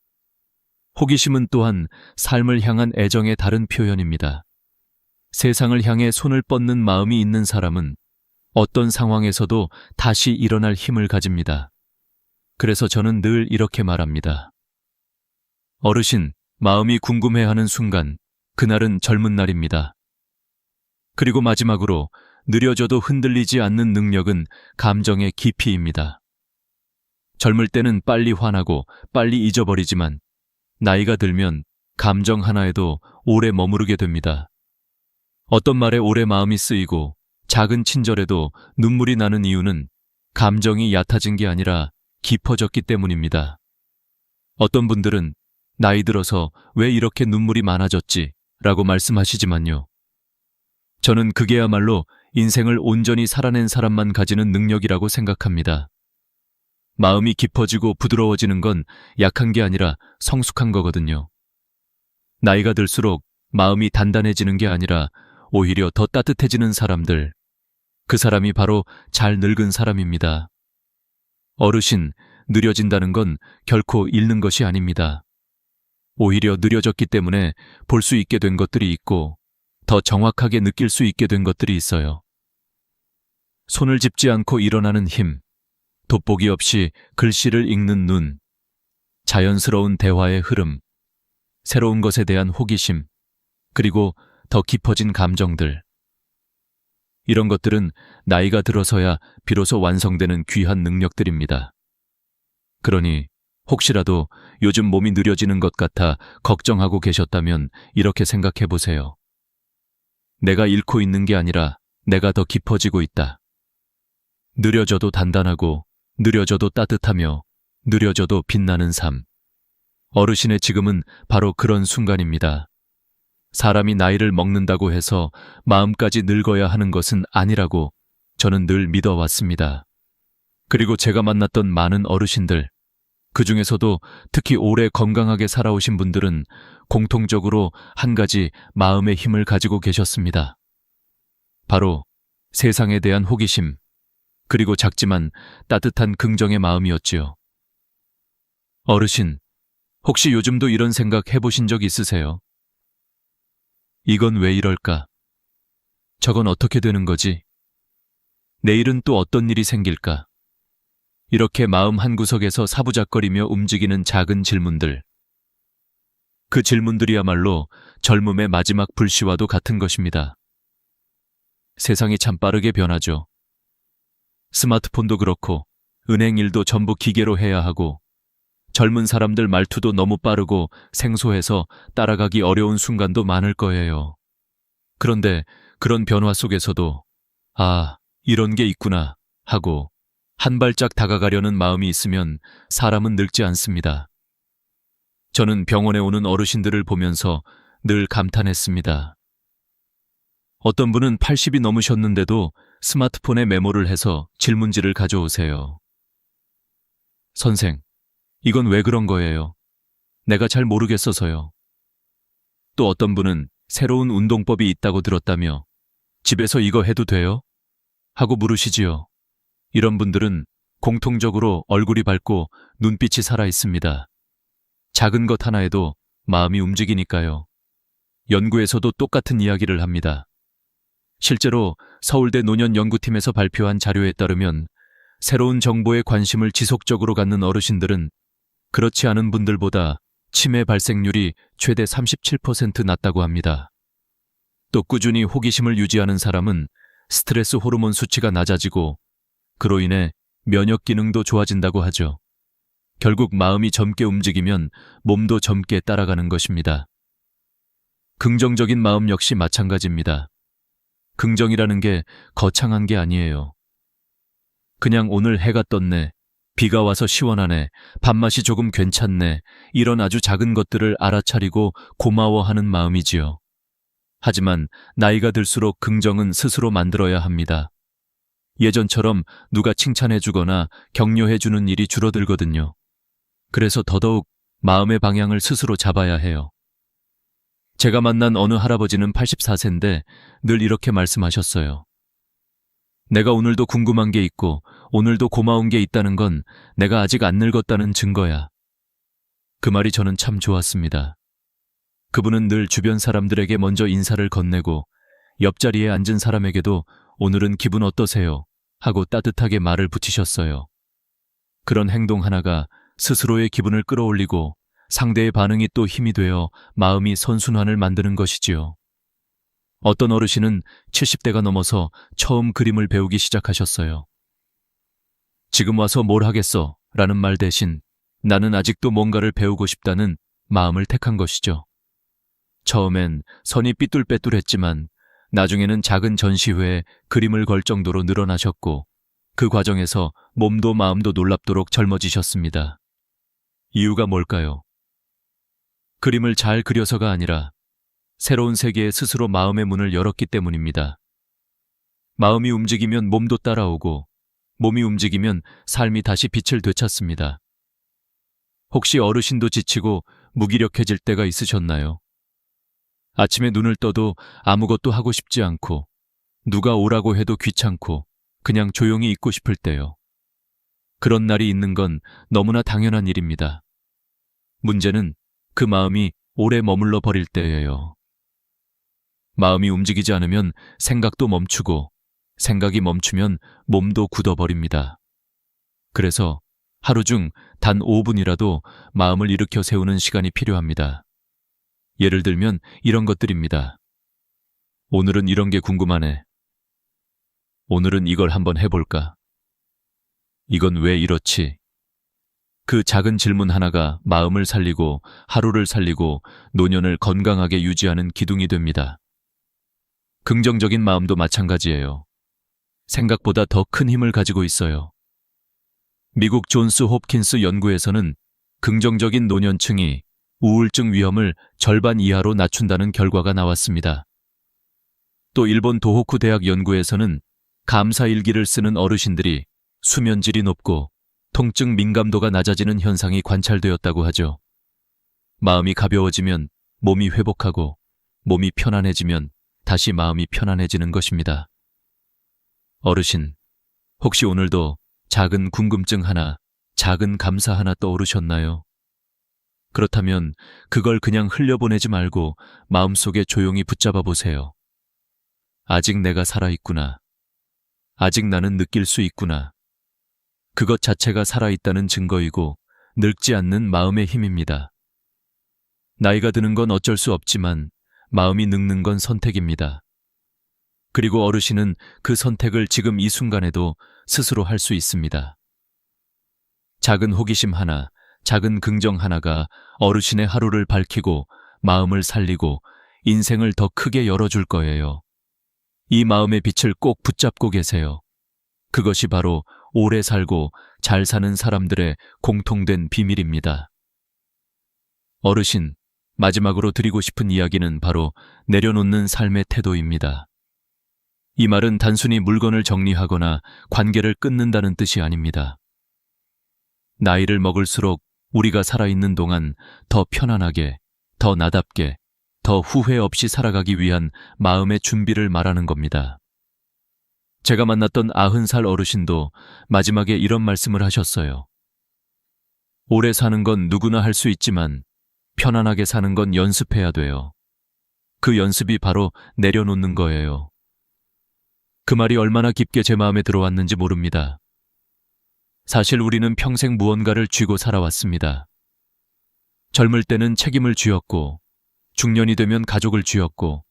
호기심은 또한 삶을 향한 애정의 다른 표현입니다. 세상을 향해 손을 뻗는 마음이 있는 사람은 어떤 상황에서도 다시 일어날 힘을 가집니다. 그래서 저는 늘 이렇게 말합니다. 어르신, 마음이 궁금해하는 순간, 그날은 젊은 날입니다. 그리고 마지막으로 느려져도 흔들리지 않는 능력은 감정의 깊이입니다. 젊을 때는 빨리 화나고 빨리 잊어버리지만 나이가 들면 감정 하나에도 오래 머무르게 됩니다. 어떤 말에 오래 마음이 쓰이고 작은 친절에도 눈물이 나는 이유는 감정이 얕아진 게 아니라 깊어졌기 때문입니다. 어떤 분들은 나이 들어서 왜 이렇게 눈물이 많아졌지? 라고 말씀하시지만요. 저는 그게야말로 인생을 온전히 살아낸 사람만 가지는 능력이라고 생각합니다. 마음이 깊어지고 부드러워지는 건 약한 게 아니라 성숙한 거거든요. 나이가 들수록 마음이 단단해지는 게 아니라 오히려 더 따뜻해지는 사람들, 그 사람이 바로 잘 늙은 사람입니다. 어르신, 느려진다는 건 결코 잃는 것이 아닙니다. 오히려 느려졌기 때문에 볼 수 있게 된 것들이 있고 더 정확하게 느낄 수 있게 된 것들이 있어요. 손을 짚지 않고 일어나는 힘, 돋보기 없이 글씨를 읽는 눈, 자연스러운 대화의 흐름, 새로운 것에 대한 호기심, 그리고 더 깊어진 감정들. 이런 것들은 나이가 들어서야 비로소 완성되는 귀한 능력들입니다. 그러니 혹시라도 요즘 몸이 느려지는 것 같아 걱정하고 계셨다면 이렇게 생각해 보세요. 내가 잃고 있는 게 아니라 내가 더 깊어지고 있다. 느려져도 단단하고 느려져도 따뜻하며 느려져도 빛나는 삶. 어르신의 지금은 바로 그런 순간입니다. 사람이 나이를 먹는다고 해서 마음까지 늙어야 하는 것은 아니라고 저는 늘 믿어왔습니다. 그리고 제가 만났던 많은 어르신들, 그 중에서도 특히 오래 건강하게 살아오신 분들은 공통적으로 한 가지 마음의 힘을 가지고 계셨습니다. 바로 세상에 대한 호기심, 그리고 작지만 따뜻한 긍정의 마음이었지요. 어르신, 혹시 요즘도 이런 생각 해보신 적 있으세요? 이건 왜 이럴까? 저건 어떻게 되는 거지? 내일은 또 어떤 일이 생길까? 이렇게 마음 한구석에서 사부작거리며 움직이는 작은 질문들. 그 질문들이야말로 젊음의 마지막 불씨와도 같은 것입니다. 세상이 참 빠르게 변하죠. 스마트폰도 그렇고 은행 일도 전부 기계로 해야 하고 젊은 사람들 말투도 너무 빠르고 생소해서 따라가기 어려운 순간도 많을 거예요. 그런데 그런 변화 속에서도 아, 이런 게 있구나 하고 한 발짝 다가가려는 마음이 있으면 사람은 늙지 않습니다. 저는 병원에 오는 어르신들을 보면서 늘 감탄했습니다. 어떤 분은 80이 넘으셨는데도 스마트폰에 메모를 해서 질문지를 가져오세요. 선생, 이건 왜 그런 거예요? 내가 잘 모르겠어서요. 또 어떤 분은 새로운 운동법이 있다고 들었다며 집에서 이거 해도 돼요? 하고 물으시지요. 이런 분들은 공통적으로 얼굴이 밝고 눈빛이 살아 있습니다. 작은 것 하나에도 마음이 움직이니까요. 연구에서도 똑같은 이야기를 합니다. 실제로 서울대 노년연구팀에서 발표한 자료에 따르면 새로운 정보에 관심을 지속적으로 갖는 어르신들은 그렇지 않은 분들보다 치매 발생률이 최대 37% 낮다고 합니다. 또 꾸준히 호기심을 유지하는 사람은 스트레스 호르몬 수치가 낮아지고 그로 인해 면역 기능도 좋아진다고 하죠. 결국 마음이 젊게 움직이면 몸도 젊게 따라가는 것입니다. 긍정적인 마음 역시 마찬가지입니다. 긍정이라는 게 거창한 게 아니에요. 그냥 오늘 해가 떴네, 비가 와서 시원하네, 밥맛이 조금 괜찮네, 이런 아주 작은 것들을 알아차리고 고마워하는 마음이지요. 하지만 나이가 들수록 긍정은 스스로 만들어야 합니다. 예전처럼 누가 칭찬해주거나 격려해주는 일이 줄어들거든요. 그래서 더더욱 마음의 방향을 스스로 잡아야 해요. 제가 만난 어느 할아버지는 84세인데 늘 이렇게 말씀하셨어요. 내가 오늘도 궁금한 게 있고 오늘도 고마운 게 있다는 건 내가 아직 안 늙었다는 증거야. 그 말이 저는 참 좋았습니다. 그분은 늘 주변 사람들에게 먼저 인사를 건네고 옆자리에 앉은 사람에게도 오늘은 기분 어떠세요? 하고 따뜻하게 말을 붙이셨어요. 그런 행동 하나가 스스로의 기분을 끌어올리고 상대의 반응이 또 힘이 되어 마음이 선순환을 만드는 것이지요. 어떤 어르신은 70대가 넘어서 처음 그림을 배우기 시작하셨어요. 지금 와서 뭘 하겠어? 라는 말 대신 나는 아직도 뭔가를 배우고 싶다는 마음을 택한 것이죠. 처음엔 선이 삐뚤빼뚤했지만 나중에는 작은 전시회에 그림을 걸 정도로 늘어나셨고 그 과정에서 몸도 마음도 놀랍도록 젊어지셨습니다. 이유가 뭘까요? 그림을 잘 그려서가 아니라 새로운 세계에 스스로 마음의 문을 열었기 때문입니다. 마음이 움직이면 몸도 따라오고 몸이 움직이면 삶이 다시 빛을 되찾습니다. 혹시 어르신도 지치고 무기력해질 때가 있으셨나요? 아침에 눈을 떠도 아무것도 하고 싶지 않고 누가 오라고 해도 귀찮고 그냥 조용히 있고 싶을 때요. 그런 날이 있는 건 너무나 당연한 일입니다. 문제는 그 마음이 오래 머물러 버릴 때예요. 마음이 움직이지 않으면 생각도 멈추고 생각이 멈추면 몸도 굳어버립니다. 그래서 하루 중 단 5분이라도 마음을 일으켜 세우는 시간이 필요합니다. 예를 들면 이런 것들입니다. 오늘은 이런 게 궁금하네. 오늘은 이걸 한번 해볼까? 이건 왜 이렇지? 그 작은 질문 하나가 마음을 살리고 하루를 살리고 노년을 건강하게 유지하는 기둥이 됩니다. 긍정적인 마음도 마찬가지예요. 생각보다 더 큰 힘을 가지고 있어요. 미국 존스 홉킨스 연구에서는 긍정적인 노년층이 우울증 위험을 절반 이하로 낮춘다는 결과가 나왔습니다. 또 일본 도호쿠 대학 연구에서는 감사 일기를 쓰는 어르신들이 수면질이 높고 통증 민감도가 낮아지는 현상이 관찰되었다고 하죠. 마음이 가벼워지면 몸이 회복하고 몸이 편안해지면 다시 마음이 편안해지는 것입니다. 어르신, 혹시 오늘도 작은 궁금증 하나, 작은 감사 하나 떠오르셨나요? 그렇다면 그걸 그냥 흘려보내지 말고 마음속에 조용히 붙잡아 보세요. 아직 내가 살아있구나. 아직 나는 느낄 수 있구나. 그것 자체가 살아있다는 증거이고 늙지 않는 마음의 힘입니다. 나이가 드는 건 어쩔 수 없지만 마음이 늙는 건 선택입니다. 그리고 어르신은 그 선택을 지금 이 순간에도 스스로 할 수 있습니다. 작은 호기심 하나, 작은 긍정 하나가 어르신의 하루를 밝히고 마음을 살리고 인생을 더 크게 열어줄 거예요. 이 마음의 빛을 꼭 붙잡고 계세요. 그것이 바로 오래 살고 잘 사는 사람들의 공통된 비밀입니다. 어르신, 마지막으로 드리고 싶은 이야기는 바로 내려놓는 삶의 태도입니다. 이 말은 단순히 물건을 정리하거나 관계를 끊는다는 뜻이 아닙니다. 나이를 먹을수록 우리가 살아있는 동안 더 편안하게, 더 나답게, 더 후회 없이 살아가기 위한 마음의 준비를 말하는 겁니다. 제가 만났던 90살 어르신도 마지막에 이런 말씀을 하셨어요. 오래 사는 건 누구나 할 수 있지만 편안하게 사는 건 연습해야 돼요. 그 연습이 바로 내려놓는 거예요. 그 말이 얼마나 깊게 제 마음에 들어왔는지 모릅니다. 사실 우리는 평생 무언가를 쥐고 살아왔습니다. 젊을 때는 책임을 쥐었고, 중년이 되면 가족을 쥐었고,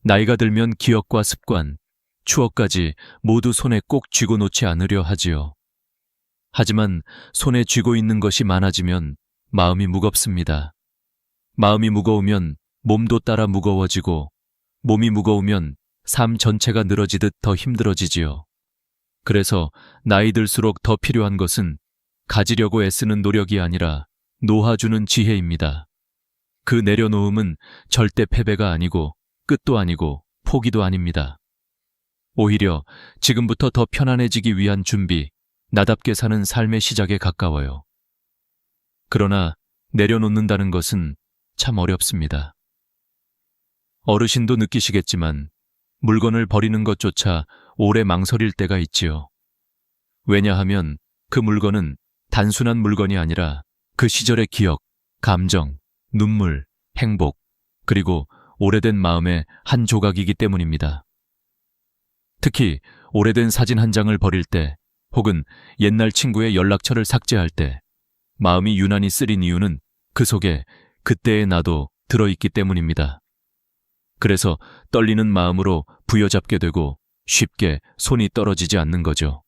나이가 들면 기억과 습관, 추억까지 모두 손에 꼭 쥐고 놓지 않으려 하지요. 하지만 손에 쥐고 있는 것이 많아지면 마음이 무겁습니다. 마음이 무거우면 몸도 따라 무거워지고, 몸이 무거우면 삶 전체가 늘어지듯 더 힘들어지지요. 그래서 나이 들수록 더 필요한 것은 가지려고 애쓰는 노력이 아니라 놓아주는 지혜입니다. 그 내려놓음은 절대 패배가 아니고 끝도 아니고 포기도 아닙니다. 오히려 지금부터 더 편안해지기 위한 준비, 나답게 사는 삶의 시작에 가까워요. 그러나 내려놓는다는 것은 참 어렵습니다. 어르신도 느끼시겠지만 물건을 버리는 것조차 오래 망설일 때가 있지요. 왜냐하면 그 물건은 단순한 물건이 아니라 그 시절의 기억, 감정, 눈물, 행복, 그리고 오래된 마음의 한 조각이기 때문입니다. 특히 오래된 사진 한 장을 버릴 때 혹은 옛날 친구의 연락처를 삭제할 때 마음이 유난히 쓰린 이유는 그 속에 그때의 나도 들어있기 때문입니다. 그래서 떨리는 마음으로 부여잡게 되고 쉽게 손이 떨어지지 않는 거죠.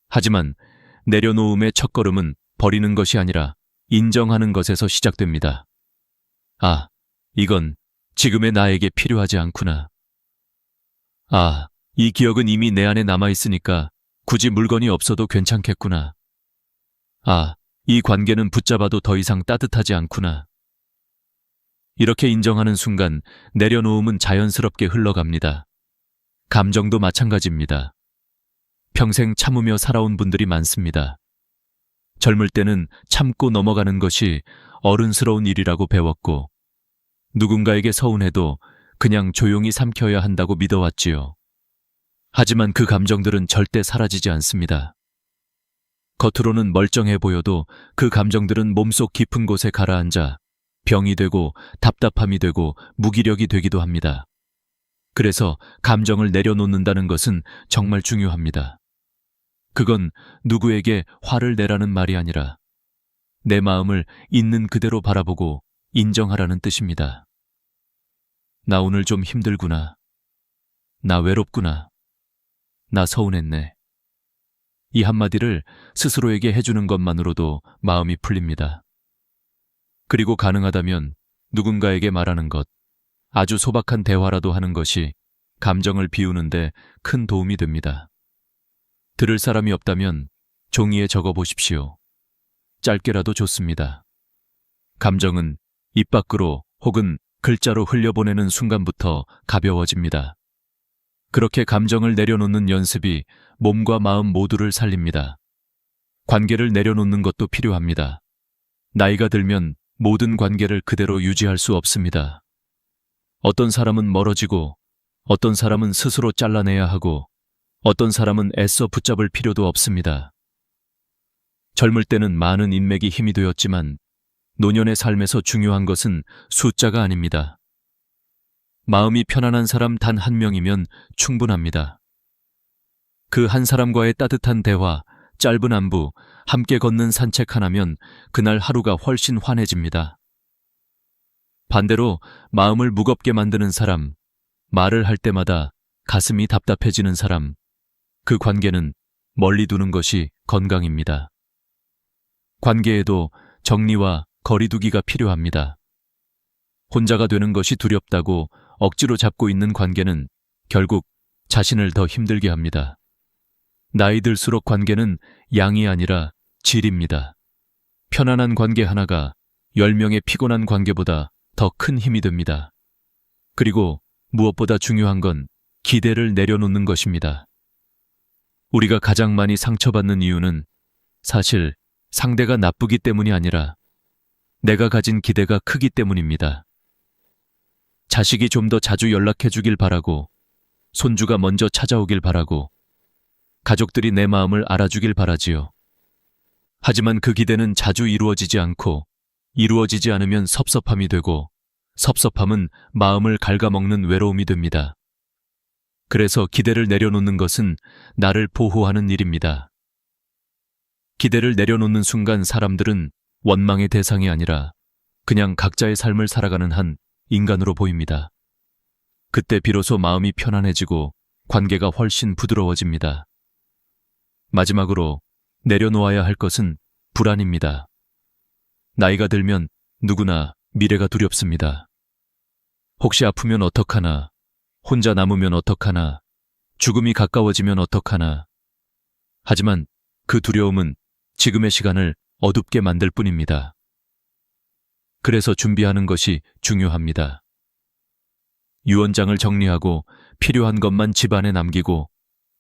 하지만 내려놓음의 첫걸음은 버리는 것이 아니라 인정하는 것에서 시작됩니다. 아, 이건 지금의 나에게 필요하지 않구나. 아, 이 기억은 이미 내 안에 남아있으니까 굳이 물건이 없어도 괜찮겠구나. 아, 이 관계는 붙잡아도 더 이상 따뜻하지 않구나. 이렇게 인정하는 순간 내려놓음은 자연스럽게 흘러갑니다. 감정도 마찬가지입니다. 평생 참으며 살아온 분들이 많습니다. 젊을 때는 참고 넘어가는 것이 어른스러운 일이라고 배웠고, 누군가에게 서운해도 그냥 조용히 삼켜야 한다고 믿어왔지요. 하지만 그 감정들은 절대 사라지지 않습니다. 겉으로는 멀쩡해 보여도 그 감정들은 몸속 깊은 곳에 가라앉아 병이 되고 답답함이 되고 무기력이 되기도 합니다. 그래서 감정을 내려놓는다는 것은 정말 중요합니다. 그건 누구에게 화를 내라는 말이 아니라 내 마음을 있는 그대로 바라보고 인정하라는 뜻입니다. 나 오늘 좀 힘들구나. 나 외롭구나. 나 서운했네. 이 한마디를 스스로에게 해주는 것만으로도 마음이 풀립니다. 그리고 가능하다면 누군가에게 말하는 것, 아주 소박한 대화라도 하는 것이 감정을 비우는데 큰 도움이 됩니다. 들을 사람이 없다면 종이에 적어 보십시오. 짧게라도 좋습니다. 감정은 입 밖으로 혹은 글자로 흘려보내는 순간부터 가벼워집니다. 그렇게 감정을 내려놓는 연습이 몸과 마음 모두를 살립니다. 관계를 내려놓는 것도 필요합니다. 나이가 들면 모든 관계를 그대로 유지할 수 없습니다. 어떤 사람은 멀어지고, 어떤 사람은 스스로 잘라내야 하고, 어떤 사람은 애써 붙잡을 필요도 없습니다. 젊을 때는 많은 인맥이 힘이 되었지만 노년의 삶에서 중요한 것은 숫자가 아닙니다. 마음이 편안한 사람 단 한 명이면 충분합니다. 그 한 사람과의 따뜻한 대화, 짧은 안부, 함께 걷는 산책 하나면 그날 하루가 훨씬 환해집니다. 반대로 마음을 무겁게 만드는 사람, 말을 할 때마다 가슴이 답답해지는 사람, 그 관계는 멀리 두는 것이 건강입니다. 관계에도 정리와 거리두기가 필요합니다. 혼자가 되는 것이 두렵다고 억지로 잡고 있는 관계는 결국 자신을 더 힘들게 합니다. 나이 들수록 관계는 양이 아니라 질입니다. 편안한 관계 하나가 10명의 피곤한 관계보다 더 큰 힘이 됩니다. 그리고 무엇보다 중요한 건 기대를 내려놓는 것입니다. 우리가 가장 많이 상처받는 이유는 사실 상대가 나쁘기 때문이 아니라 내가 가진 기대가 크기 때문입니다. 자식이 좀 더 자주 연락해 주길 바라고, 손주가 먼저 찾아오길 바라고, 가족들이 내 마음을 알아주길 바라지요. 하지만 그 기대는 자주 이루어지지 않고, 이루어지지 않으면 섭섭함이 되고, 섭섭함은 마음을 갉아먹는 외로움이 됩니다. 그래서 기대를 내려놓는 것은 나를 보호하는 일입니다. 기대를 내려놓는 순간 사람들은 원망의 대상이 아니라 그냥 각자의 삶을 살아가는 한 인간으로 보입니다. 그때 비로소 마음이 편안해지고 관계가 훨씬 부드러워집니다. 마지막으로 내려놓아야 할 것은 불안입니다. 나이가 들면 누구나 미래가 두렵습니다. 혹시 아프면 어떡하나, 혼자 남으면 어떡하나, 죽음이 가까워지면 어떡하나. 하지만 그 두려움은 지금의 시간을 어둡게 만들 뿐입니다. 그래서 준비하는 것이 중요합니다. 유언장을 정리하고 필요한 것만 집안에 남기고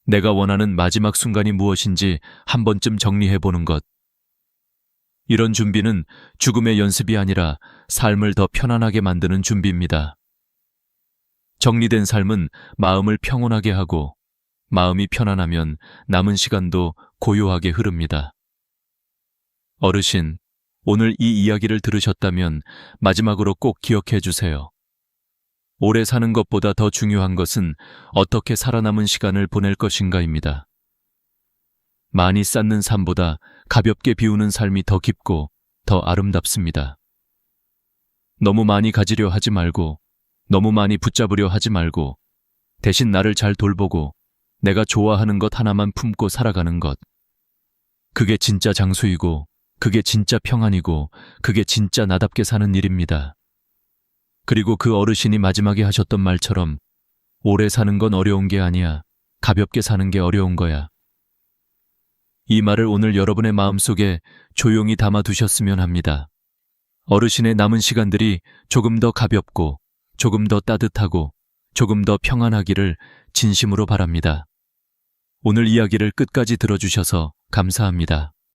내가 원하는 마지막 순간이 무엇인지 한 번쯤 정리해보는 것. 이런 준비는 죽음의 연습이 아니라 삶을 더 편안하게 만드는 준비입니다. 정리된 삶은 마음을 평온하게 하고 마음이 편안하면 남은 시간도 고요하게 흐릅니다. 어르신, 오늘 이 이야기를 들으셨다면 마지막으로 꼭 기억해 주세요. 오래 사는 것보다 더 중요한 것은 어떻게 살아남은 시간을 보낼 것인가입니다. 많이 쌓는 삶보다 가볍게 비우는 삶이 더 깊고 더 아름답습니다. 너무 많이 가지려 하지 말고, 너무 많이 붙잡으려 하지 말고, 대신 나를 잘 돌보고 내가 좋아하는 것 하나만 품고 살아가는 것. 그게 진짜 장수이고, 그게 진짜 평안이고, 그게 진짜 나답게 사는 일입니다. 그리고 그 어르신이 마지막에 하셨던 말처럼 오래 사는 건 어려운 게 아니야. 가볍게 사는 게 어려운 거야. 이 말을 오늘 여러분의 마음속에 조용히 담아두셨으면 합니다. 어르신의 남은 시간들이 조금 더 가볍고, 조금 더 따뜻하고, 조금 더 평안하기를 진심으로 바랍니다. 오늘 이야기를 끝까지 들어주셔서 감사합니다.